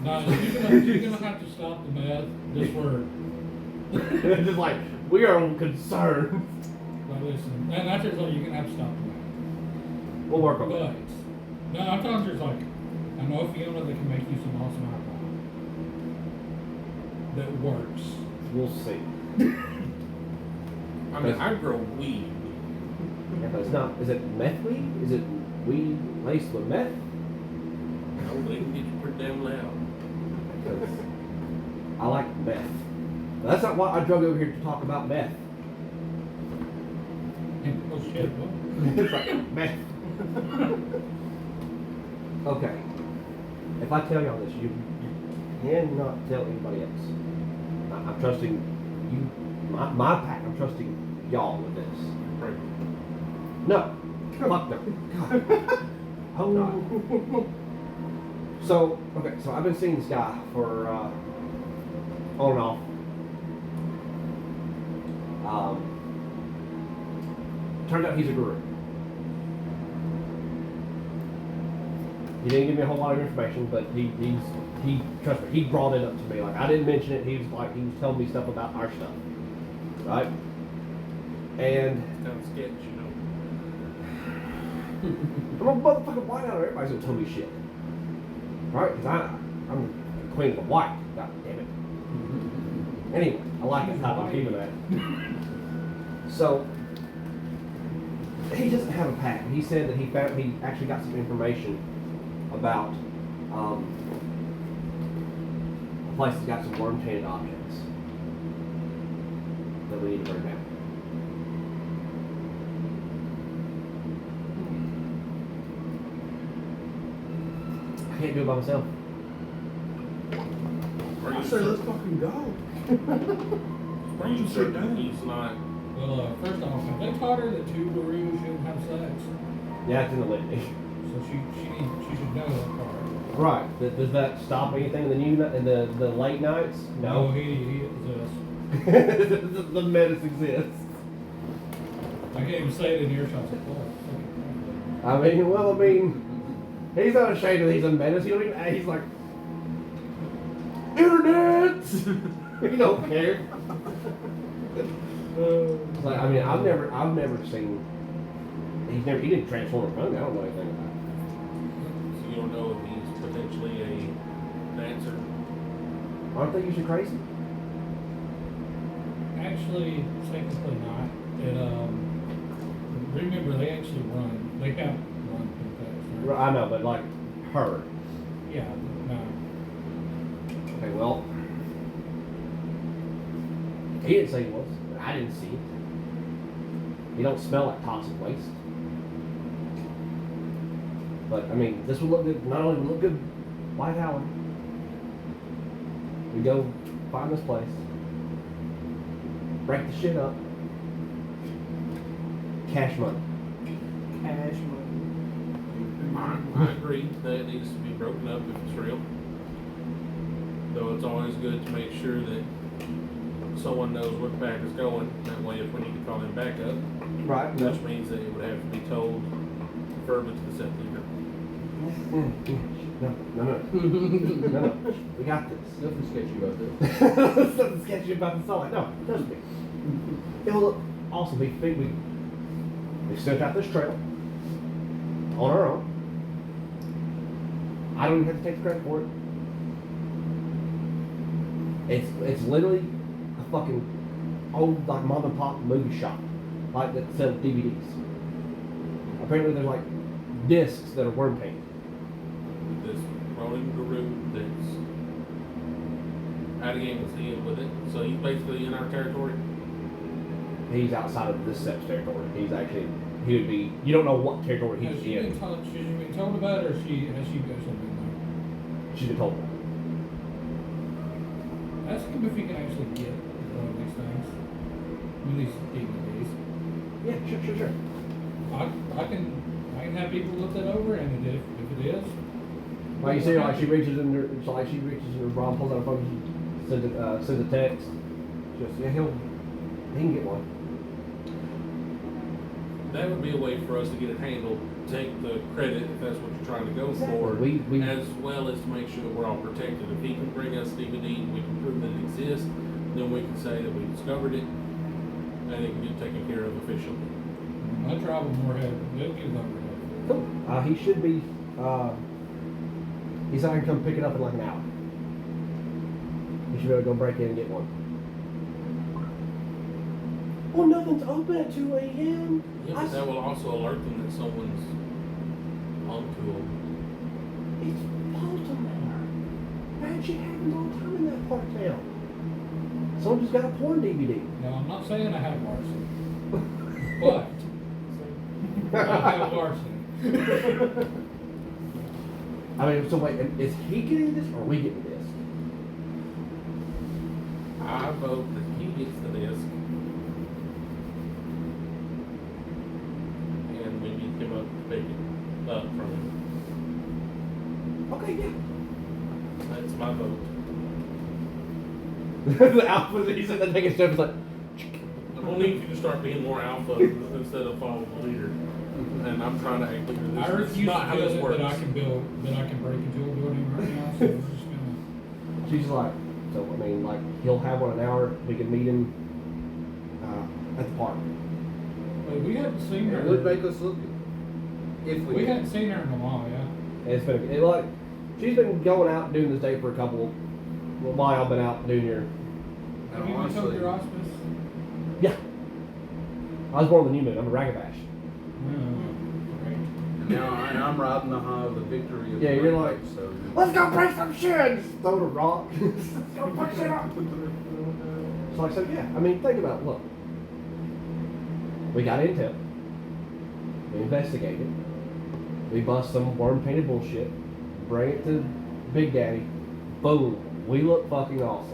No, you're gonna have to stop the meth. This word. It's just we are concerned. But listen, and that's just you're gonna have to stop the meth. We'll work on But that. no, I'm talking just I know a Fiona that can make you some awesome alcohol that works. We'll see. I mean, I grow weed. Yeah, but it's not. Is it meth weed? Is it weed laced with meth? but it can get you pretty damn loud. Because I like meth. That's not why I drove over here to talk about meth. Oh shit, what? It's like meth. Okay. If I tell y'all this, you cannot tell anybody else. I'm trusting you, my pack. I'm trusting y'all with this. Right. No. Fuck no. God. Oh no. So, okay, so I've been seeing this guy for on and off. Turns out he's a guru. He didn't give me a whole lot of information, but he trust me, he brought it up to me. Like I didn't mention it. He was telling me stuff about our stuff, right? And It's kind of sketch, you know. I'm a motherfucking white out. Everybody's gonna tell me shit, right? Because I'm the queen of the white. God damn it. Anyway, I like it. I'm keeping that. So he doesn't have a pack. He said that he actually got some information about a place that's got some worm-tainted objects that we need to bring down. I can't do it by myself. Are I you say let's certain? fucking go. Are you sit certain down. he's not? Well, first off, have they taught her that two gurus shouldn't have sex? Yeah, it's in the litany. So she should know that part. Right. Does that stop anything in the late nights? No. He exists. The menace exists. I can't even say it in earshot. It's like, oh, He's not ashamed that he's a menace. He don't even. He's like, internet. He don't care. It's like, I've never seen. He didn't transform a phone. I don't know anything about it. So you don't know if he's potentially a dancer. Aren't they usually crazy? actually, technically not. It, remember, they actually run. They have run in the past, right? I know, but like her. Yeah, no. Okay, well, he didn't say he was. But I didn't see it. He don't smell like toxic waste. But this would look good. Not only would look good, White Hour. We go find this place, break the shit up, cash money. Cash money. I agree that it needs to be broken up if it's real. Though it's always good to make sure that someone knows where the back is going. That way, if we need to call him back up, Right. which means that it would have to be told verbally to the set leader. No. We got this. Nothing sketchy about this. There's something sketchy about the song. No, trust me. It'll look awesome. We sent out this trail on our own. I don't even have to take the credit for it. It's literally a fucking old like mom and pop movie shop, like that sells DVDs. Apparently there's like discs that are worm painted. This rolling guru that's out of game with Ian with it. So he's basically in our territory. He's outside of this set's territory. He would be. You don't know what territory Has he's she in. been told about it, or has she actually been She's been told about it. there? Ask him if he can actually get one of these things. These DVDs. Yeah, sure. I can have people look that over, and if it is. Like you see, like she reaches in her, it's like she reaches in her bra, pulls out a phone, sends a text. Just he can get one. That would be a way for us to get it handled, take the credit if that's what you're trying to go Exactly. for, We- as well as to make sure that we're all protected. If he can bring us DVD and we can prove that it exists, then we can say that we discovered it and it can get taken care of officially. My tribal moorhead, they'll give them Cool. He should be. He said I can come pick it up in like an hour. He should be able to go break in and get one. Well, nothing's open at 2 a.m. Yeah, but that will also alert them that someone's onto them. It's ghost in there. Bad shit happens all the time in that part of town. Someone just got a porn DVD. No, I'm not saying I have larceny. But I have larceny. I mean, so wait, is he getting this or are we getting this? I vote that he gets the disc. And we beat him up to pick it up from him. Okay, yeah. That's my vote. The alpha, he's in there taking steps, it's like, We'll need you to start being more alpha instead of following the leader. And I'm trying to act leader. I This is refuse not to how feel this works. that I can break into a building right now, so we're just gonna. she's like, so I mean, like, he'll have one an hour, we can meet him at the park. Wait, we hadn't seen her. It would make us look good. If we We did. hadn't seen her in a while, yeah. And it's been, like, she's been going out doing this day for a couple, well, while y'all been out doing your, Have you been took your hospice? yeah. I was born on the new moon, I'm a ragabash. And now I'm riding the high of the victory of Yeah, the you're great like, fight, so. Let's go break some shit! Just throw a rock. Let's go break shit up! So like, so yeah, I mean, think about it, look. We got intel. We investigated. We bust some worm-painted bullshit. Bring it to Big Daddy. Boom. We look fucking awesome.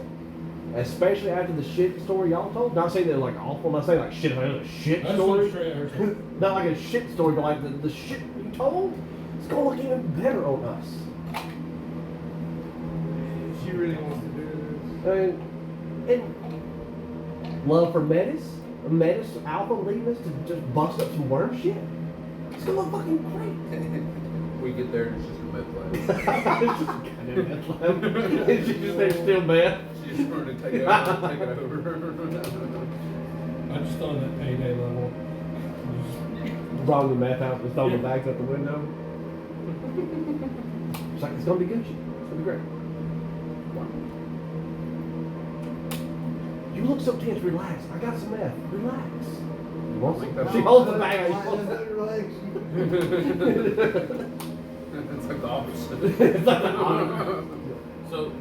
Especially after the shit story y'all told. Not saying they're like awful, I'm not saying like shit, if it was a shit That's story. straight out of her. Not like a shit story, but like the shit you told, it's gonna look even better on us. She really wants to do And love for Metis Alpha leading us to just bust up some worm shit. It's gonna look fucking great. We get there and it's just a meth lab. It's just a goddamn meth lab. It's just there still meth. She's just trying to take it over. Take it over. I just thought of that payday level. Wrong the meth out, just throwing the bags out the window. It's like, it's gonna be Gucci. It's gonna be great. You look so tense, relax. I got some meth. Relax. You want some? That's- She holds the bag out. It's like the opposite. It's like the opposite. So,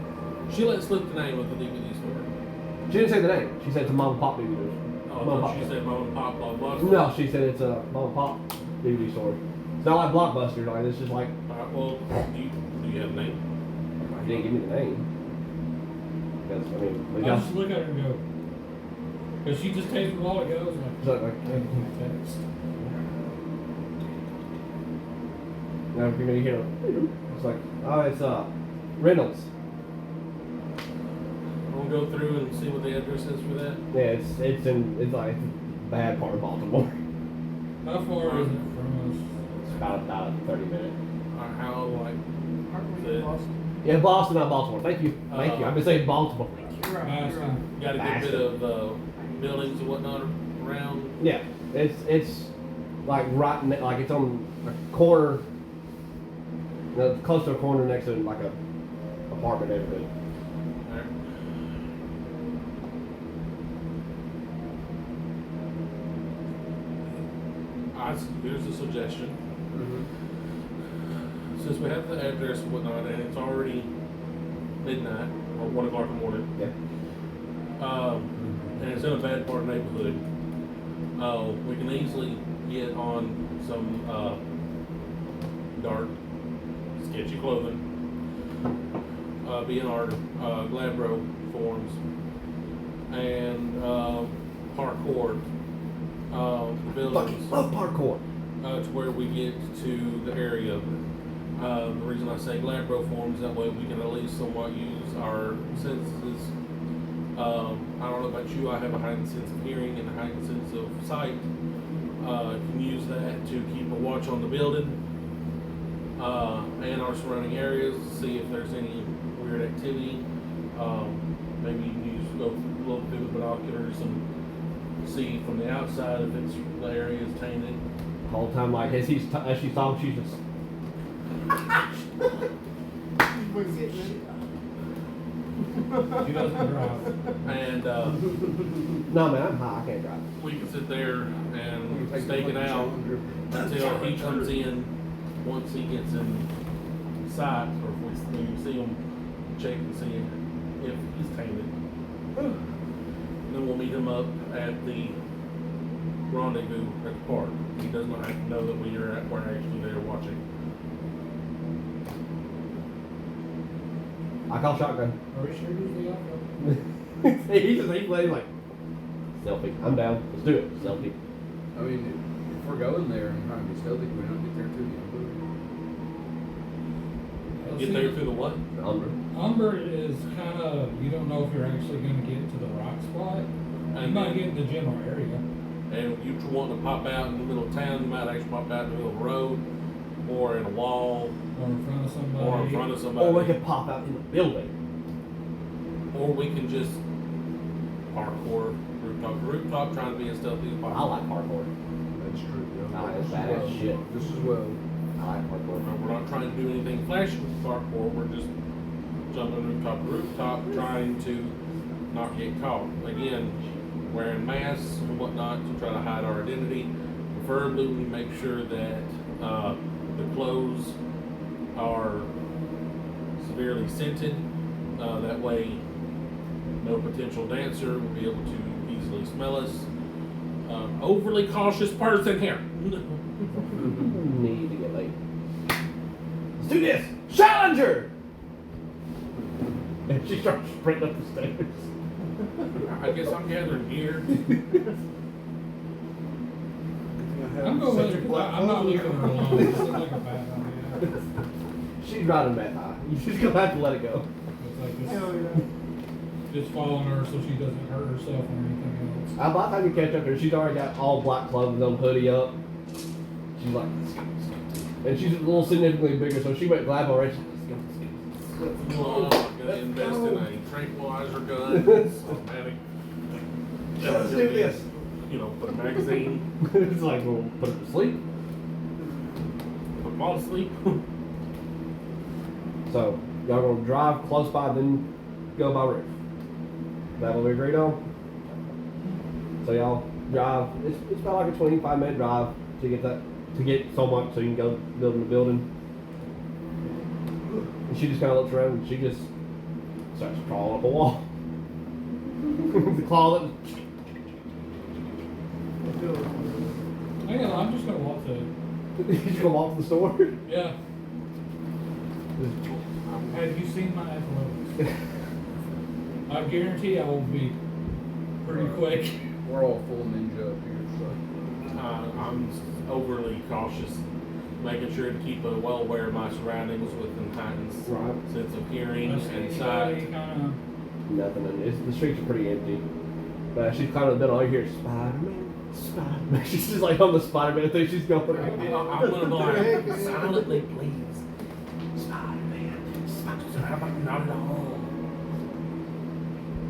she let slip the name of the DVD store. She didn't say the name. She said it's a mom and pop DVD store. Oh, Mom and I thought pop she store. said mom and pop, blah, blah, blah. No, she said it's a mom and pop DVD store. It's not like Blockbuster, like it's just like, Alright, well, do you have a name? he didn't give me the name. Because, I mean, we I got. just look at her and go. Because she just takes a while ago. I was It's like, like, text. now if you're gonna hear, it's like, oh, it's Reynolds. We'll go through and see what the address is for that. Yeah, it's like it's a bad part of Baltimore. How far is it from It's about a 30-minute. Or how, like, Aren't we the- in Boston? Yeah, Boston, not Baltimore. Thank you. Thank you. I've been saying Baltimore. You're right. You're right. got a good bit of buildings and whatnot around? Yeah, it's like right like it's on a corner, close to a corner next to like a apartment neighborhood. Alright. Here's a suggestion. Since we have the address and whatnot, and it's already midnight or 1 o'clock in the morning, Yeah. and it's in a bad part of the neighborhood, we can easily get on some dark, sketchy clothing, be in our Glabro forms, and parkour the buildings. Fucking love parkour. To where we get to the area. The reason I say Glabro forms, that way we can at least somewhat use our senses. I don't know about you, I have a heightened sense of hearing and a heightened sense of sight. Can use that to keep a watch on the building and our surrounding areas, see if there's any weird activity. Maybe you can use go look through the binoculars and see from the outside if it's the area is tainted. The whole time, like as she's talking, she's just. She doesn't drive. And No man, I'm high. I can't drive. we can sit there and stake it out until he comes in. Once he gets in sight, or if we see him, check and see if he's tainted. Then we'll meet him up at the rendezvous at the park. He does not have to know that we're actually there watching. I call shotgun. Are we sure he's the alpha? He's playing like selfie. I'm down. Let's do it. Selfie. I mean, if we're going there and trying to be stealthy, we don't get there too Get there through the what? Umber is kind of, you don't know if you're actually going to get to the rock spot. You might get in the general area. And you want to pop out in the middle of town, you might actually pop out in the middle of the road, or in a wall, Or in front of somebody. or in front of somebody. Or we could pop out in the building. Or we can just parkour rooftop to rooftop, trying to be as stealthy as I possible. like parkour. That's true. I like this badass shit. This as well. I like parkour. We're not trying to do anything flashy with parkour, we're just jumping rooftop to rooftop, trying to not get caught. Again, wearing masks and whatnot to try to hide our identity. Preferably we make sure that the clothes are severely scented. That way no potential dancer will be able to easily smell us. Overly cautious person here. Need to get late. Let's do this! Challenger! And she starts sprinting up the stairs. I guess I'm gathering gear. I'm going with it. I'm not leaving her alone. This is like a bad idea. She's riding that high. You're just gonna have to let it go. It's like this, Hell yeah. just following her so she doesn't hurt herself or anything else. By the time you catch up to her, she's already got all black clothes on, hoodie up. She's like, let's go, let's go. And she's a little significantly bigger, so she went glad already. She's like, let's go, Oh, I'm gonna invest in a tranquilizer gun. It's automatic. let's do this. You know, put a magazine, It's like, we'll put her to sleep. put them all to sleep. So, y'all gonna drive close by, then go by roof. Is that what we agreed on? So y'all drive, it's about like a 25-minute drive to get so much so you can go build in the building. And she just kind of looks around and she just starts crawling up a wall. The closet. Hang on, I'm just gonna walk to it. She's gonna walk to the store. Yeah. Have you seen my athletics? I guarantee I will be pretty quick. We're all full ninja up here, so. I'm overly cautious, making sure to keep well aware of my surroundings with an heightened Right. sense of hearing and Anybody sight. kind Nothing. The streets are pretty empty. But she's kind of been all you hear Spider-Man, Spider-Man. She's just like on the Spider-Man thing. She's going. I'm gonna be like, silently, please. Spider-Man, Spider-Man, not at all.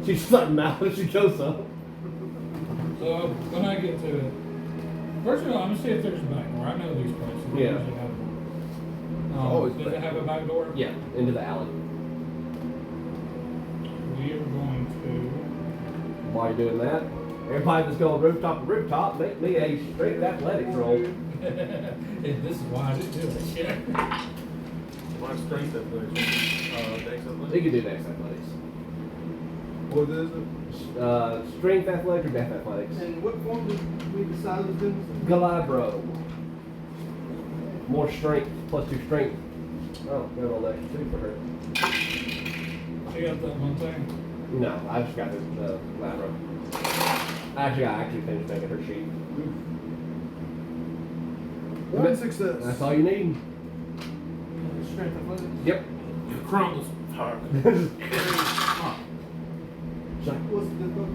She's just like mouthing as she goes up. So when I get to it, first of all, I'm gonna see if there's a back door. I know these places. They Yeah. usually have one. Always Does back it have a back door? Yeah, into the alley. We are going While you're doing that, everybody that's going rooftop to rooftop, make me a straight athletics roll. to. This is why I didn't do it. Yeah. My strength athletics, Dex You athletics. can do next athletics. What is it? Strength athletics or death athletics? And what form did we decide was doing? Galabro. More strength, +2 strength. Oh, got all that too for her. She got that one thing. No, I just got the Galabro. I actually finished making her sheet. One success. That's all you need. Strength athletics. Yep. You crumbles. Fuck. She's like, What's the difficulty?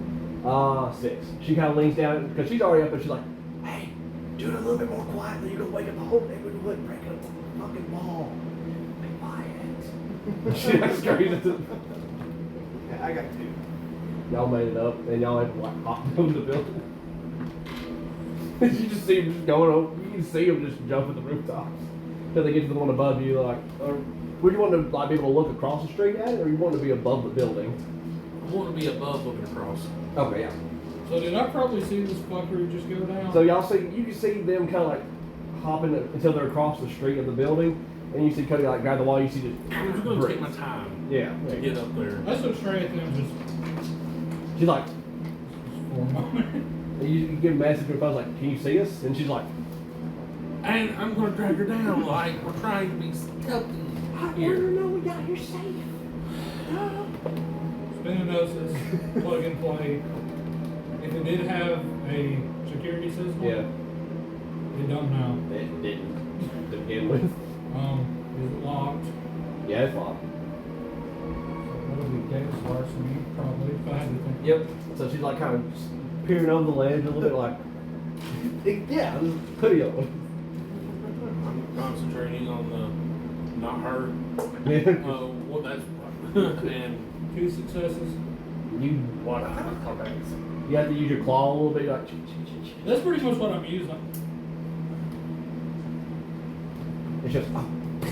6. She kind of leans down because she's already up and she's like, hey, do it a little bit more quietly. You're going to wake up the whole neighborhood, break up the fucking wall. Be quiet. She like screams at the... Yeah, I got 2. Y'all made it up and y'all had to like hop over the building. You just see them just going over. You can see them just jumping the rooftops. Till they get to the one above you, like, would you want to like be able to look across the street at it, or you want to be above the building? I want to be above looking across. Okay, yeah. So did I probably see this fucker just go down? So y'all see, you can see them kind of like hopping until they're across the street of the building, and you see Cody like grab the wall. You see just. I'm going to take my time Yeah. to get up there. That's what straight at them just She's like, for a moment. you give a message to her phone like, can you see us? And she's like, And I'm going to drag her down like we're trying to be stealthy here. know we got here safe. Spinosa's plug and play. If it did have a security system, Yeah. they don't know. It didn't to begin with. Is it locked? Yeah, it's locked. That would be Davis larceny, probably, if I had to think. Yep. So she's like kind of peering over the ledge a little bit like, yeah, this hoodie on. I'm concentrating on the not her. Yeah. Well, that's and 2 successes. You what? You have to use your claw a little bit like. That's pretty much what I'm using. It's just, oh,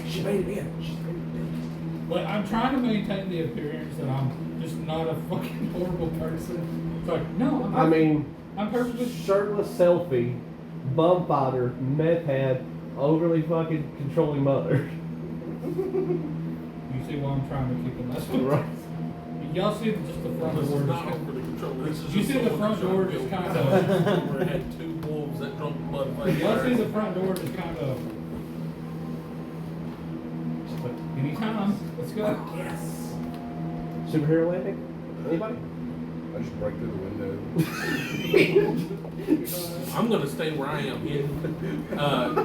she made it in. She made it in. But I'm trying to maintain the appearance that I'm just not a fucking horrible person. It's like, no, I mean, I'm perfectly shirtless selfie, bum father, meth head, overly fucking controlling mother. You see why I'm trying to keep the message. Right. Y'all see just the front This door? is Just not overly controlled. This is You just see the someone front trying door to just go kind where of- it had 2 wolves that drunk blood. Y'all see the front door just kind of. Anytime. Let's go. Yes. Superhero landing? Anybody? I just break through the window. I'm gonna stay where I am,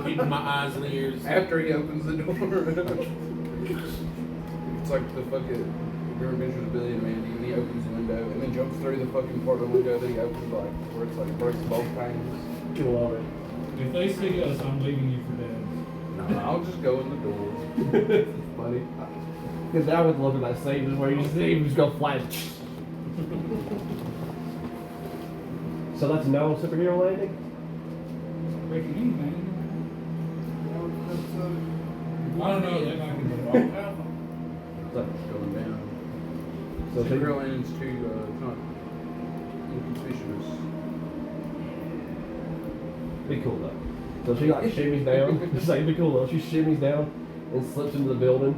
keeping my eyes and ears. After he opens the door. It's like the fucking Revenge of the Billion Man, and he opens the window and then jumps through the fucking part of the window that he opens like where it's like breaks both panes. You love it. If they see us, I'm leaving you for dead. No, I'll just go in the door. It's funny. Because I would love that scene is where you see him just go flat. So that's no superhero landing? Breaking in, man. I don't know. They might be good. So, It's going down. so she, Superhero landing's too, it's not inconspicuous. be cool though. So she like shimmies down. Just like be cool though. She shimmies down and slips into the building.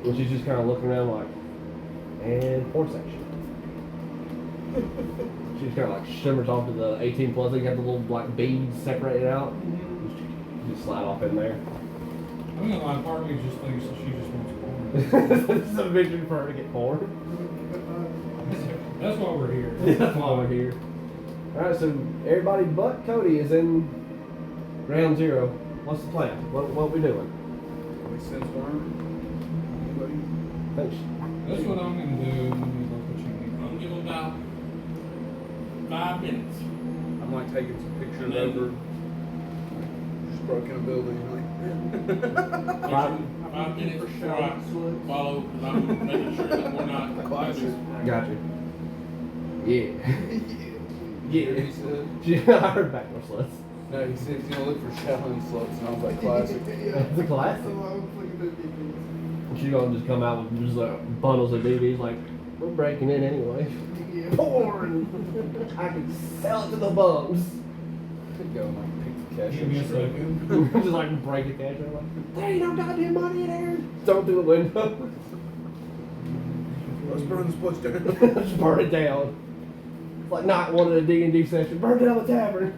And she's just kind of looking around like, and porn section. She just kind of like shimmers off to the 18 plus. They got the little black beads separated out. Just slide off in there. I'm gonna lie. Part of me just thinks that she just wants porn. This is a vision for her to get porn. That's why we're here. That's why we're here. Alright, so everybody but Cody is in ground zero. What's the plan? What we doing? We sense worm? Anybody? Thanks. That's what I'm gonna do. Let me look what you need. I'm giving about 5 minutes. I'm like taking some pictures And then- over. Just broke in a building. Like, 5 minutes before I follow, because I'm making sure that we're not. Classic. Got you. Yeah. He yeah. said. I heard backdoor sluts. No, he said he's gonna look for Shaolin sluts, and I was like, classic. It's a classic. She's gonna just come out with just like bundles of DVDs like, we're breaking in anyway. Porn! I can sell it to the bums. Go and like pick the cash Give me a up straight. second. Just like break it cash. I'm like, there ain't no goddamn money in there. Throw it through the window. Let's burn this place down. Just burn it down. It's like not one of the D&D sessions. Burn down the tavern.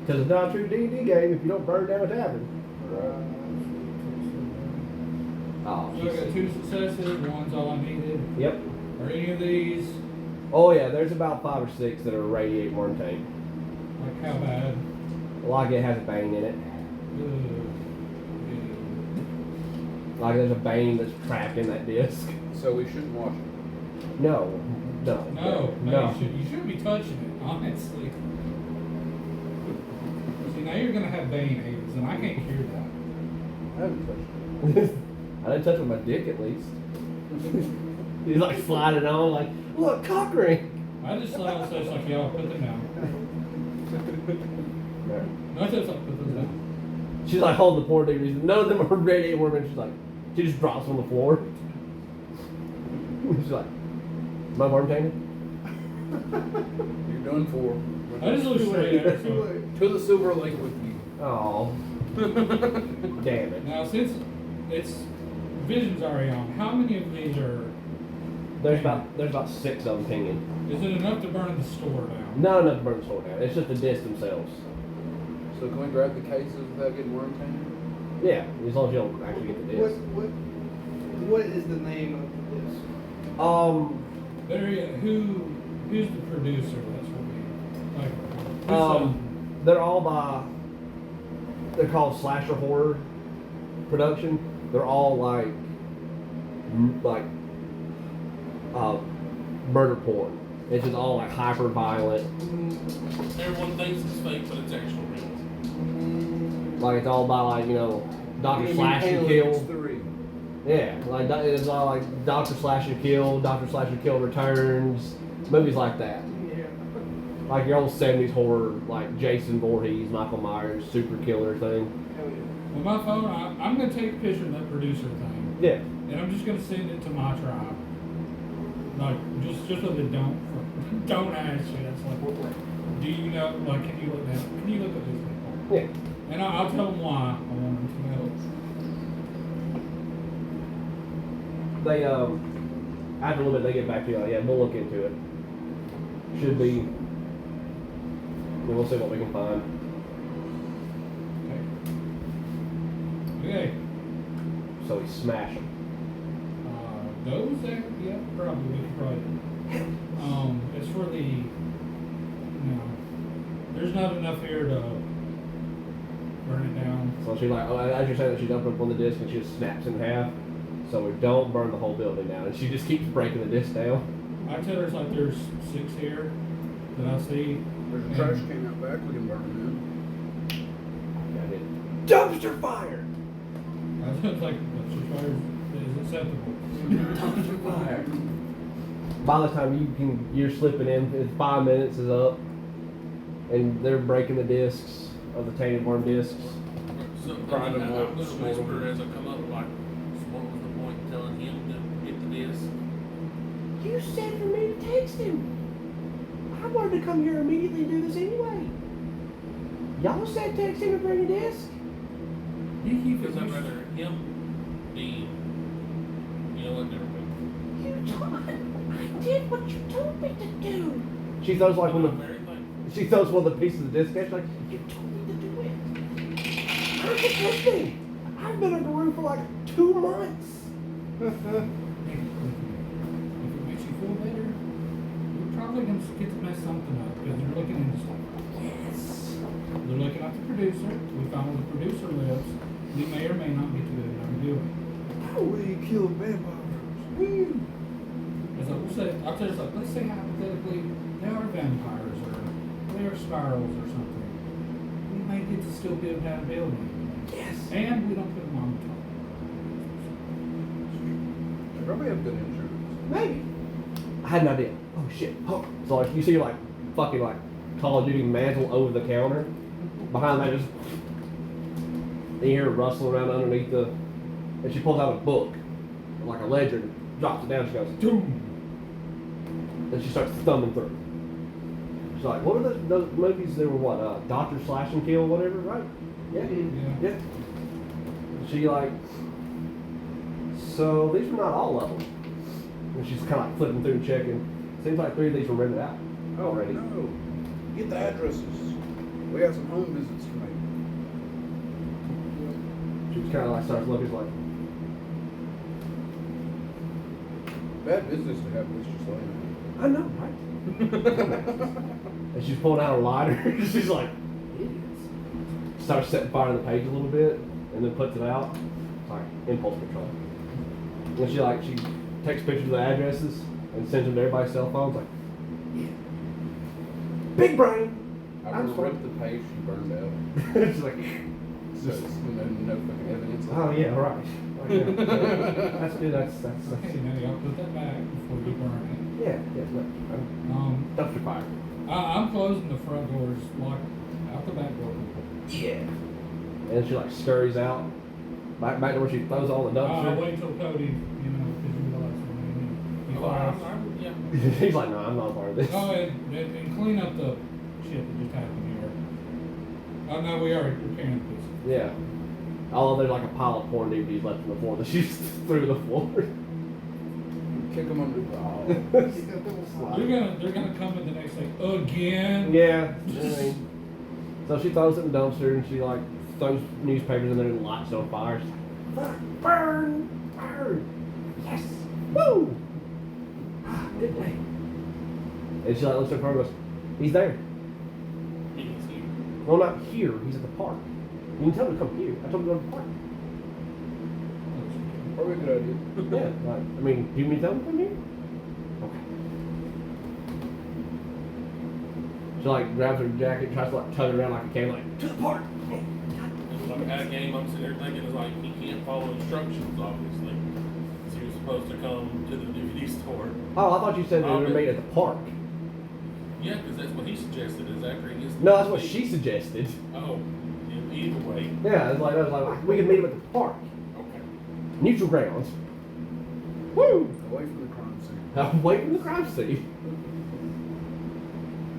Because it's not a true D&D game if you don't burn down a tavern. Oh, So I got 2 successes. One's all I needed. Yep. Are any of these Oh yeah, there's about 5 or 6 that are radiate worm tape. like how bad? Like it has a bane in it. Ugh. Like there's a bane that's trapped in that disc. So we shouldn't wash it. No. No, you shouldn't be touching it, honestly. See, now you're gonna have bane aids, and I can't cure that. I haven't touched I didn't touch with my dick at least. He's like sliding on like, look, cock ring. I just saw such like, y'all put them down. No, I just like, put them down. She's like holding the poor DVDs. None of them are radiate worm, and she's like, she just drops on the floor. She's like, am I worm tainted? You're done for. I just look straight at her. So To the Silver Lake with you. Oh. Damn it. Now, since it's Vision's already on, how many of these are? There's about 6 of them pinging. Is it enough to burn the store down? Not enough to burn the store down. It's just the discs themselves. So can we grab the cases without getting worm tan? Yeah, as long as you don't actually get the disc. What is the name of this? Who's the producer? That's what we like. Who's, They're all by. They're called slasher horror production. They're all like murder porn. It's just all like hyper violent. Everyone thinks it's fake, but it's actually real. Like it's all by like Dr. You Slash mean and Aliens Kill. 3. Yeah, like it's all like Dr. Slash and Kill, Dr. Slash and Kill Returns, movies like that. Yeah. Like your old 70s horror, like Jason Voorhees, Michael Myers, super killer thing. Hell yeah. With my phone, I'm going to take a picture of that producer thing. Yeah. And I'm just going to send it to my tribe. Like, just so they don't ask you. That's like, do you know, like, can you look at these people? Yeah. And I'll tell them why I want them to know. They after a little bit they get back to you like, yeah, we'll look into it. Should be. We'll see what we can find. Okay. So we smash them. Those there, yeah, probably. We could probably. As for the, there's not enough here to burn it down. So she like, as you're saying that she dumped up on the disc and she just snaps in half. So we don't burn the whole building down, and she just keeps breaking the disc down. I tell her it's like there's 6 here that I see. There's a trash can out back. We can burn them Got it. Dumpster fire. I was like, dumpster fire is acceptable. Dumpster fire. By the time you're slipping in, it's 5 minutes is up, and they're breaking the discs of the tainted worm discs. So Grind them I'm up, gonna smoke whisper them. as I come up, like, so what was the point in telling him to get the disc? You said for me to text him. I wanted to come here immediately and do this anyway. Y'all said text him and bring a disc. Because I'd rather him be, what, never mind. I did what you told me to do. She throws like one of the. Very thing. She throws one of the pieces of disc. She's like, you told me to do it. I'm just listening. I've been in the room for like 2 months. If it makes you feel better, you're probably going to get to mess something up because they're looking into stuff. Yes. They're looking at the producer. We found where the producer lives. We may or may not get to do it. I'm doing it. How will you kill vampires? Woo! It's like, I'll tell you something. Let's say hypothetically they are vampires or they are spirals or something. We might get to still build that building. Yes. And we don't put them on the top. They probably have good insurance. Maybe. I had an idea. Oh shit. Oh. So like you see like fucking like Call of Duty mantle over the counter. Behind that just you hear her rustling around underneath the and she pulls out a book. Like a ledger and drops it down, she goes, doom. Then she starts thumbing through. She's like, what are those movies? They were what, Dr. Slash and Kill, whatever, right? Yeah. Yeah. She like, so these were not all of them. And she's kind of like flipping through and checking. Seems like 3 of these were rented out already. No. Get the addresses. We have some home visits to make. She just kind of like starts looking like, Bad business to have this just like I know, right? And she's pulling out a lighter. She's like, idiots. Starts setting fire to the page a little bit, and then puts it out. It's like impulse control. And she takes pictures of the addresses and sends them to everybody's cell phones. Like, yeah, big brain. I ripped the page she burned out. She's like, So it's no fucking evidence. oh yeah, right. Like, yeah. That's good. That's Okay, now y'all put that back before you burn it. yeah. No, dumpster fire. I'm closing the front doors, lock out the back door. Yeah. And she like scurries out back to where she throws all the I'll dumpster. wait till Cody, because you realize when he Oh, fires. yeah. He's like, no, I'm not a part of this. Oh, and clean up the shit that just happened here. Oh no, we are repairing this. Yeah. Although there's like a pile of porn DVDs left on the floor that she's through the floor. Kick them under the wall. They're gonna come in the next day again. Yeah. I mean, so she throws it in the dumpster and she like throws newspapers in there and lights it on fire. She's like, burn! Burn! Yes! Woo! Good day. And she like looks at her and goes, he's there. He's here. Well, not here. He's at the park. You can tell him to come here. I told him to go to the park. Probably a good idea. Yeah. Like, I mean, do you mean to tell him to come here? Okay. She like grabs her jacket and tries to like tug it around like a can, like, to the park. Like at a game, I'm sitting there thinking, it's like, he can't follow instructions, obviously. So he was supposed to come to the DVD store. Oh, I thought you said they were made at the park. Yeah, because that's what he suggested, is after he gets... No, that's what she suggested. Oh, either way. Yeah, it's like, I was like, we can meet him at the park. Okay. Neutral grounds. Woo! Away from the crime scene. Away from the crime scene.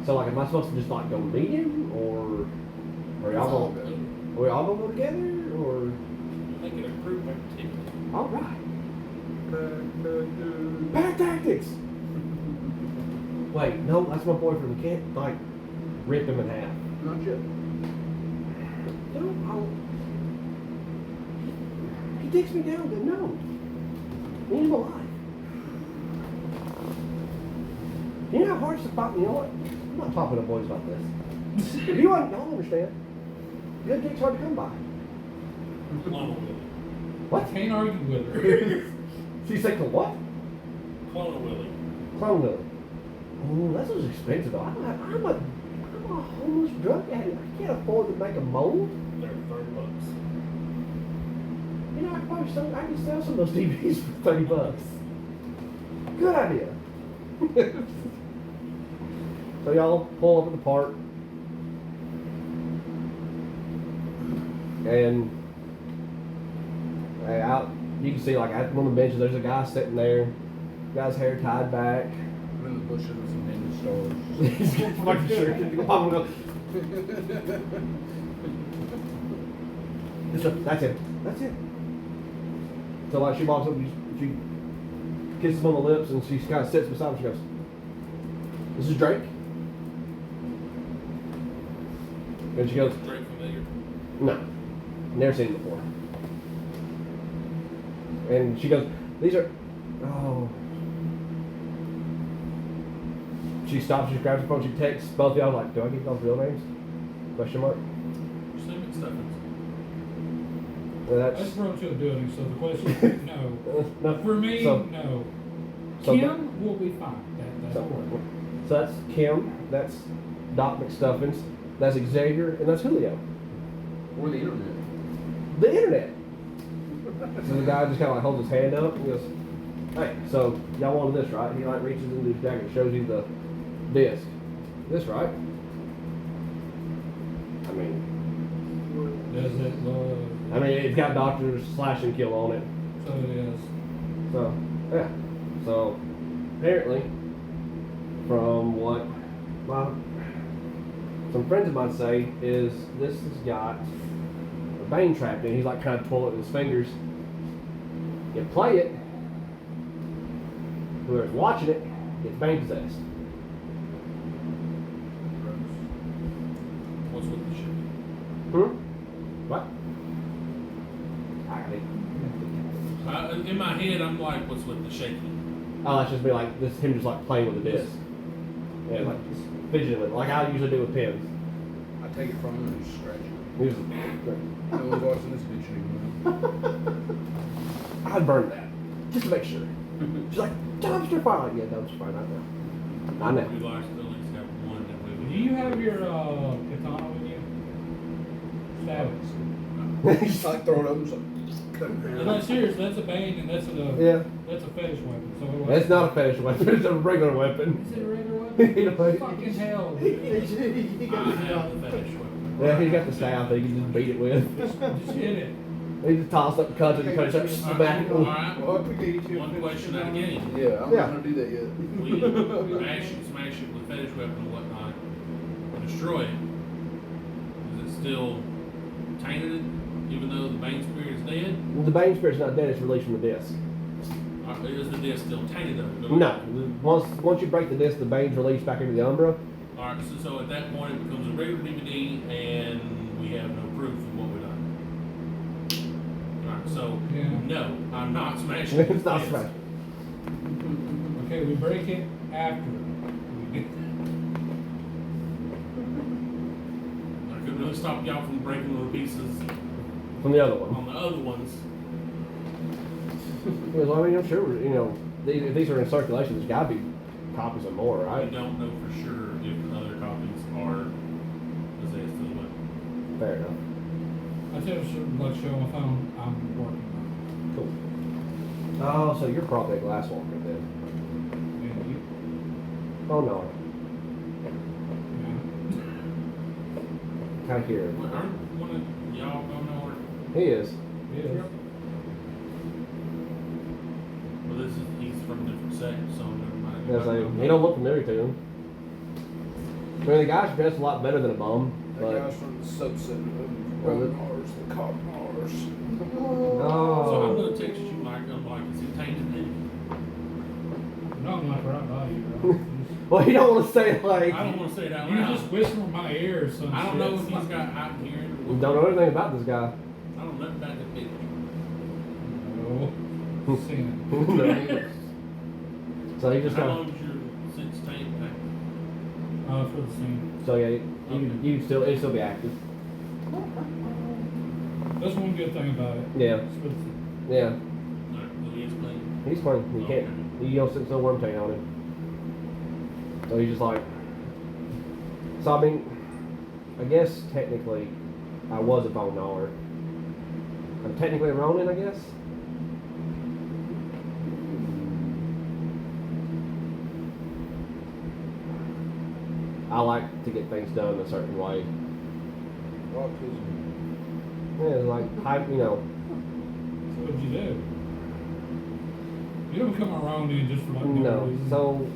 So, like, am I supposed to just, like, go meet him? Or are y'all going to... Are we all going to go together? Or... Make it a group activity. Alright. Pack tactics! Wait, no, that's my boyfriend. We can't, like, rip him in half. Not yet. No, he takes me down, but no. We need him alive. You know how hard it's to fight? You know what? I'm not talking to boys about this. If you don't understand. Good dick's hard to come by. Clone Willie. What? Can't argue with her. She said to what? Clone Willie. Clone Willie. Oh, that was expensive though. I'm a homeless drug addict. I can't afford to make a mold. They're $30. You know, I can sell some of those DVDs for $30. Good idea. So y'all pull up at the park, and out you can see like at one of the benches there's a guy sitting there. Guy's hair tied back. I'm in the bushes with some ninja stars. He's got fucking shirt. That's it. That's it. So like she walks up, she kisses him on the lips, and she kind of sits beside him. She goes, "This is Drake." And she goes, Drake familiar? "No, never seen him before." And she goes, "These are, oh." She stops, she grabs her phone, she texts both of y'all like, "Do I give y'all's real names?" Question mark. Slim Stephens. And That's that's brought to a building, so the question is no. no. For me, So- no. so- Kim will be fine. That's So, all. so that's Kim, that's Doc McStuffins, that's Xavier, and that's Julio. Or the internet. The internet. So the guy just kind of like holds his hand up and goes, "Hey, so y'all wanted this, right?" He like reaches into his jacket and shows you the disc. This, right? I mean, Does it? it's got Dr. Slash and Kill on it. So it is. So, yeah. So, apparently, from what some friends of mine say, is this has got a bane trapped in. He's like kind of twirling his fingers. You play it, whoever's watching it gets bane possessed. What's with the shit? What? In my head, I'm like, what's with the shaking? Oh, that's just be like this. Him just like playing with the disc. Yeah, like just fidgeting with it, like I usually do with pins. I take it from him and just scratch it. He was, No one's watching this bitch anymore. I'd burn that just to make sure. She's like dumpster fire. Like, yeah, dumpster fire. Not now. Not now. We like to at least have one that we Do you have your katana with you? Stab it. Just like throw it up and just No, serious. That's a bane, and that's a Yeah. that's a fetish weapon. So It's not a fetish weapon. It's a regular weapon. Is it a regular weapon? You know, Fucking hell. I have the fetish weapon. Yeah, he got the staff that he can just beat it with. Just hit it. He just tossed up the cuts and cut it smack it. All right. Well, One question at a game. yeah, I'm Yeah. not gonna do that yet. We smash it with fetish weapon and whatnot, and destroy it. Does it still tainted, even though the Bane spirit is dead? The Bane spirit's not dead, it's released from the disc. Is the disc still tainted though? No. Once you break the disc, the Bane's released back into the Umbra. Alright, so at that point it becomes a regular DVD and we have no proof of what we've done. Alright, so no, I'm not smashing it. It's not smashed. Okay, we break it after we get I couldn't really stop y'all from breaking little pieces From the other one. on the other ones. Well, I mean, I'm sure, if these are in circulation, there's got to be copies of more, I right? don't know for sure if other copies are possessed as well. Fair enough. I tell you, let's show my phone. I'm working on Cool. Oh, so you're probably a glass walker then. it. And you, Oh, no. yeah. Kind of here. Aren't one of y'all going nowhere? He is. Yeah. Well, he's from a different sect, so never mind. I was like, he don't look familiar to him. I mean, the guy's dressed a lot better than a bum, That but... guy's from the subset of Well, Mars, the cop Mars. So I'm Oh. gonna text you, Mike. I'm like, is it tainted in? No, I'm like right by you, bro. Well, you don't want to say, like... I don't want to say it out You loud. just whisper in my ear or some I don't shit. know if he's got hot hearing. You don't know anything about this guy. I don't know nothing about that bitch. No. Sin. So he just How got... long is your sense taint back? For the scene. So yeah, Okay. it'd still be active. That's one good thing about it. Yeah, It's for the scene. yeah. Alright, so he is clean. He's clean. You can't. You don't sit no worm taint on him. So he's just like. So I mean, I guess technically, I was a bone gnawer. I'm technically a Ronin, I guess. I like to get things done a certain way. Autism. Yeah, it's like hype, So what'd you do? You don't become a Ronin just for like No. reason. So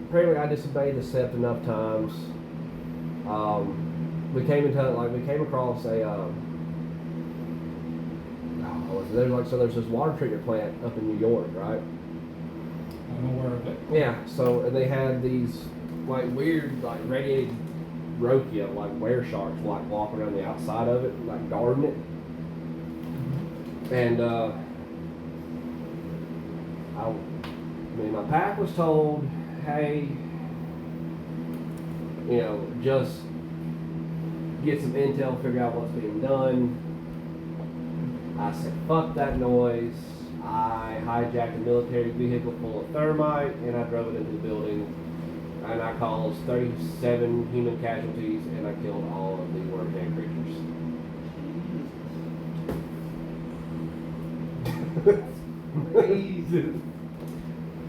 apparently I disobeyed the sept enough times. We came across a there's this water treatment plant up in New York, right? I'm aware of it. Yeah. So and they had these like weird like radiated rokia like were sharks like walking around the outside of it like guarding it. And my pack was told, hey, just get some intel, figure out what's being done. I said, fuck that noise. I hijacked a military vehicle full of thermite and I drove it into the building. And I caused 37 human casualties and I killed all of the worm-hand creatures.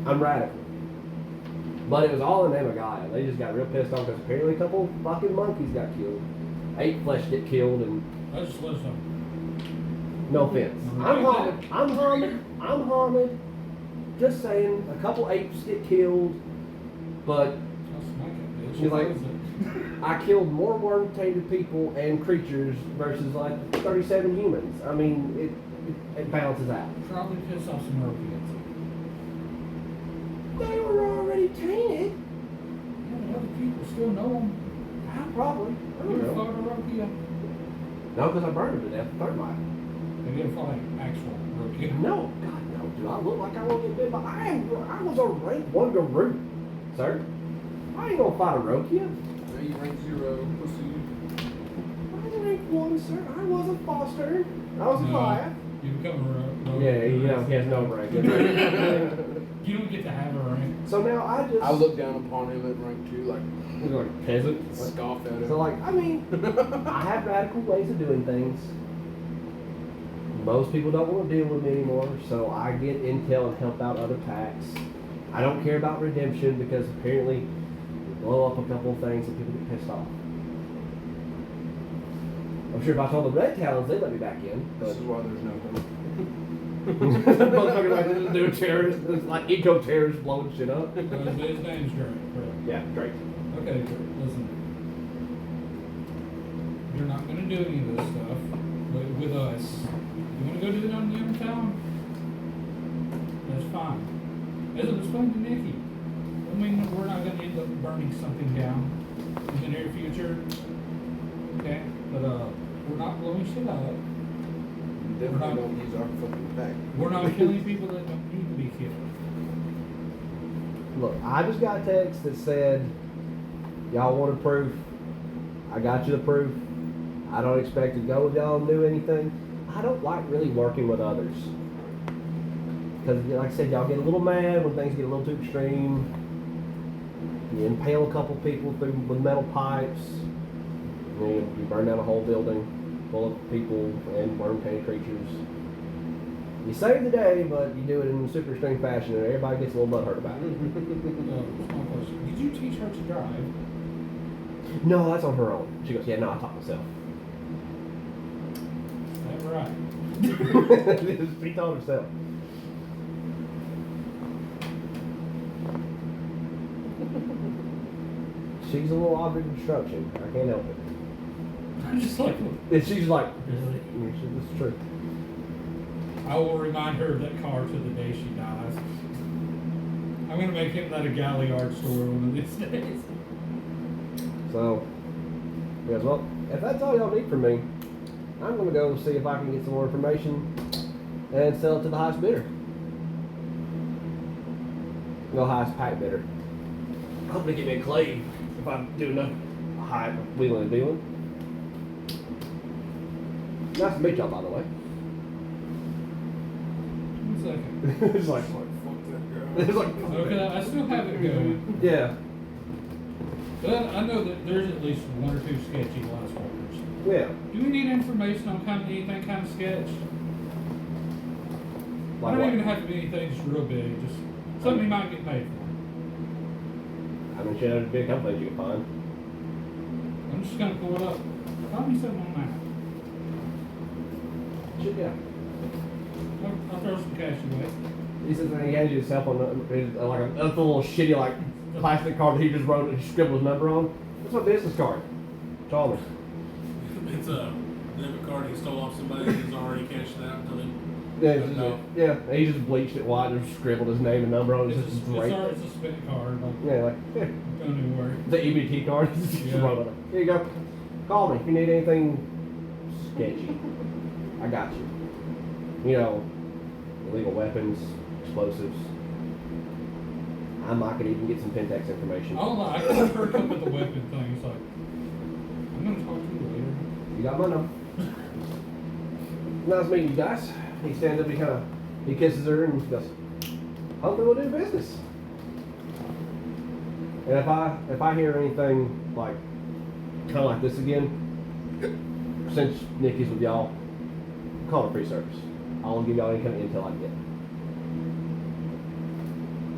I'm radical. But it was all in the name of God. They just got real pissed off because apparently a couple fucking monkeys got killed. 8 flesh get killed and Let's just listen. no offense. I'm Hamid. Just saying, a couple apes get killed, but I'll smack it, bitch. She's like- What is it? I killed more worm-tainted people and creatures versus like 37 humans. I mean, it balances out. Probably piss off some Europeans. They were already tainted. Yeah, but other people still know them. Probably. I You don't ever know. fought a Rokia? No, because I burned them to death with thermite. Have you ever fought an actual Rokia? No, God, no. Do I look like I want to get bit by? I was a rank 1 Garou, sir. I ain't gonna fight a Rokia. Now you rank 0, pussy. I was rank 1, sir. I wasn't Foster. I was a No. 5. You become a Rokia. Yeah, he has no rank. You don't get to have a rank. So now I just. I look down upon him at rank 2, like, He's like peasant. scoff at him. So like, I mean, I have radical ways of doing things. Most people don't want to deal with me anymore, so I get intel and help out other packs. I don't care about redemption because apparently we blow up a couple of things and people get pissed off. I'm sure if I told the Red Talons, they'd let me back in. This But is why there's no hope. motherfucker like this new terrorist, it's like eco-terrorists blowing shit up. His name's Drake. Correct. Yeah, great. Okay, Drake, listen. you're not going to do any of this stuff with us. You want to go do it on the other town? That's fine. As I explained to Nikki, I mean, we're not going to end up burning something down in the near future. Okay? But we're not blowing shit up. Definitely don't use our fucking pack. We're not killing people that don't need to be killed. Look, I just got a text that said, y'all wanted proof. I got you the proof. I don't expect to go with y'all and do anything. I don't like really working with others. Because, like I said, y'all get a little mad when things get a little too extreme. You impale a couple people with metal pipes. You burn down a whole building full of people and worm-tainted creatures. You save the day, but you do it in super extreme fashion, and everybody gets a little butthurt about it. Small question. Did you teach her to drive? No, that's on her own. She goes, yeah, no, I taught myself. Is that right? She taught herself. She's a little odd in construction. I can't help it. I'm just like, And she's like, really? this is true. I will remind her of that car to the day she dies. I'm gonna make him that a Galliard story one of these days. So, he goes, well, if that's all y'all need from me, I'm going to go see if I can get some more information and sell it to the highest bidder. No, highest pack bidder. I'm going to give me a clave if I do enough high wheeling and dealing. Nice to meet y'all, by the way. 1 second. It's like, Fuck that girl. it's like, Okay, I still have it going. yeah, But I know that there's at least 1 or 2 sketchy glass workers. yeah. Do we need information on kind of anything kind of sketch? Like I don't what? even have to be anything just real big, just something you might get paid for. I mean, shit, there's big companies you can find. I'm just gonna pull it up. Find me something on that. Shit, yeah. I'll throw some cash away. He says that he handed you his cell phone, like a little shitty, like, plastic card that he just wrote and scribbled his number on. That's my business card. Call me. It's a debit card he stole off somebody who's already cashed it out until he. Yeah, and he just bleached it white and just scribbled his name and number on it. It's just great. It's a spent card. Like, Yeah, like, yeah. don't even worry. The EBT card. Just Yeah. wrote on it. Here you go. Call me if you need anything sketchy. I got you. You know, illegal weapons, explosives. I might could even get some Pentex information. I'll lie. I can heard up with the weapon thing. It's like, I'm gonna talk to you later. You got my number. Nice meeting you guys. He stands up, he kisses her and goes, hopefully we'll do business. And if I hear anything like kind of like this again, since Nikki's with y'all, call it free service. I'll give y'all any kind of intel I can get.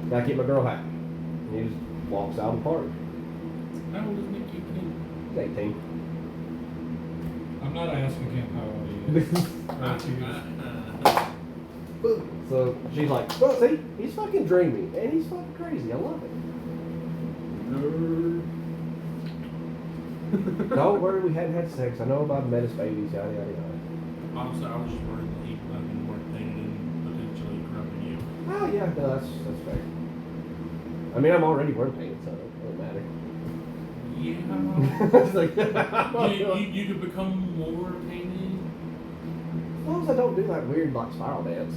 Gotta keep my girl happy. And he just walks out of the party. How old is Nicky? He's 18. I'm not asking him how old he is. So she's like, well, see, he's fucking dreamy and he's fucking crazy. I love it. Don't worry, we hadn't had sex. I know about Metis babies, yada yada yada. Honestly, I was just worried that he weren't thinking and potentially corrupting you. Oh yeah, no, that's fair. I mean, I'm already worm painted, so it doesn't matter. Yeah. It's like, you could become more painted. as long as I don't do that weird like spiral dance.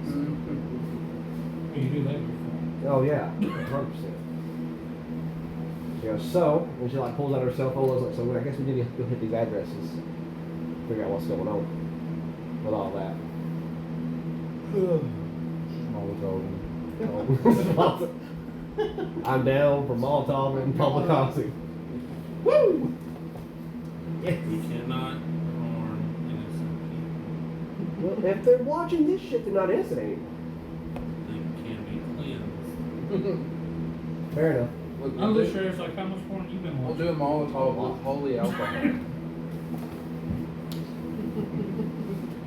Well, you do that before. Oh yeah, 100%. She goes, so, and she like pulls out her cell phone. I was like, so I guess we need to go hit these addresses, figure out what's going on with all that. I'm down for Molotov and public housing. Woo! Yes. You cannot harm innocent people. Well, if they're watching this shit, they're not innocent anymore. They can be cleansed. Fair enough. I'm the sheriff's like, how much porn you been We'll watching? do a Molotov with holy alcohol.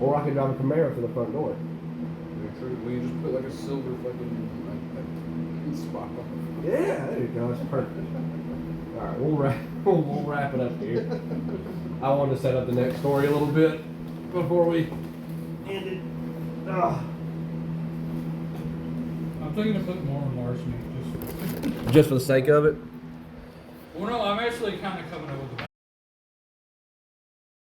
Or I could drive a Camaro to the front door. We just put like a silver fucking like spot on. Yeah, there you go. That's perfect. All right, we'll wrap it up here. I wanted to set up the next story a little bit before we end it. I'm thinking of putting more on larceny. Just for the sake of it. Well, no, I'm actually kind of coming up with a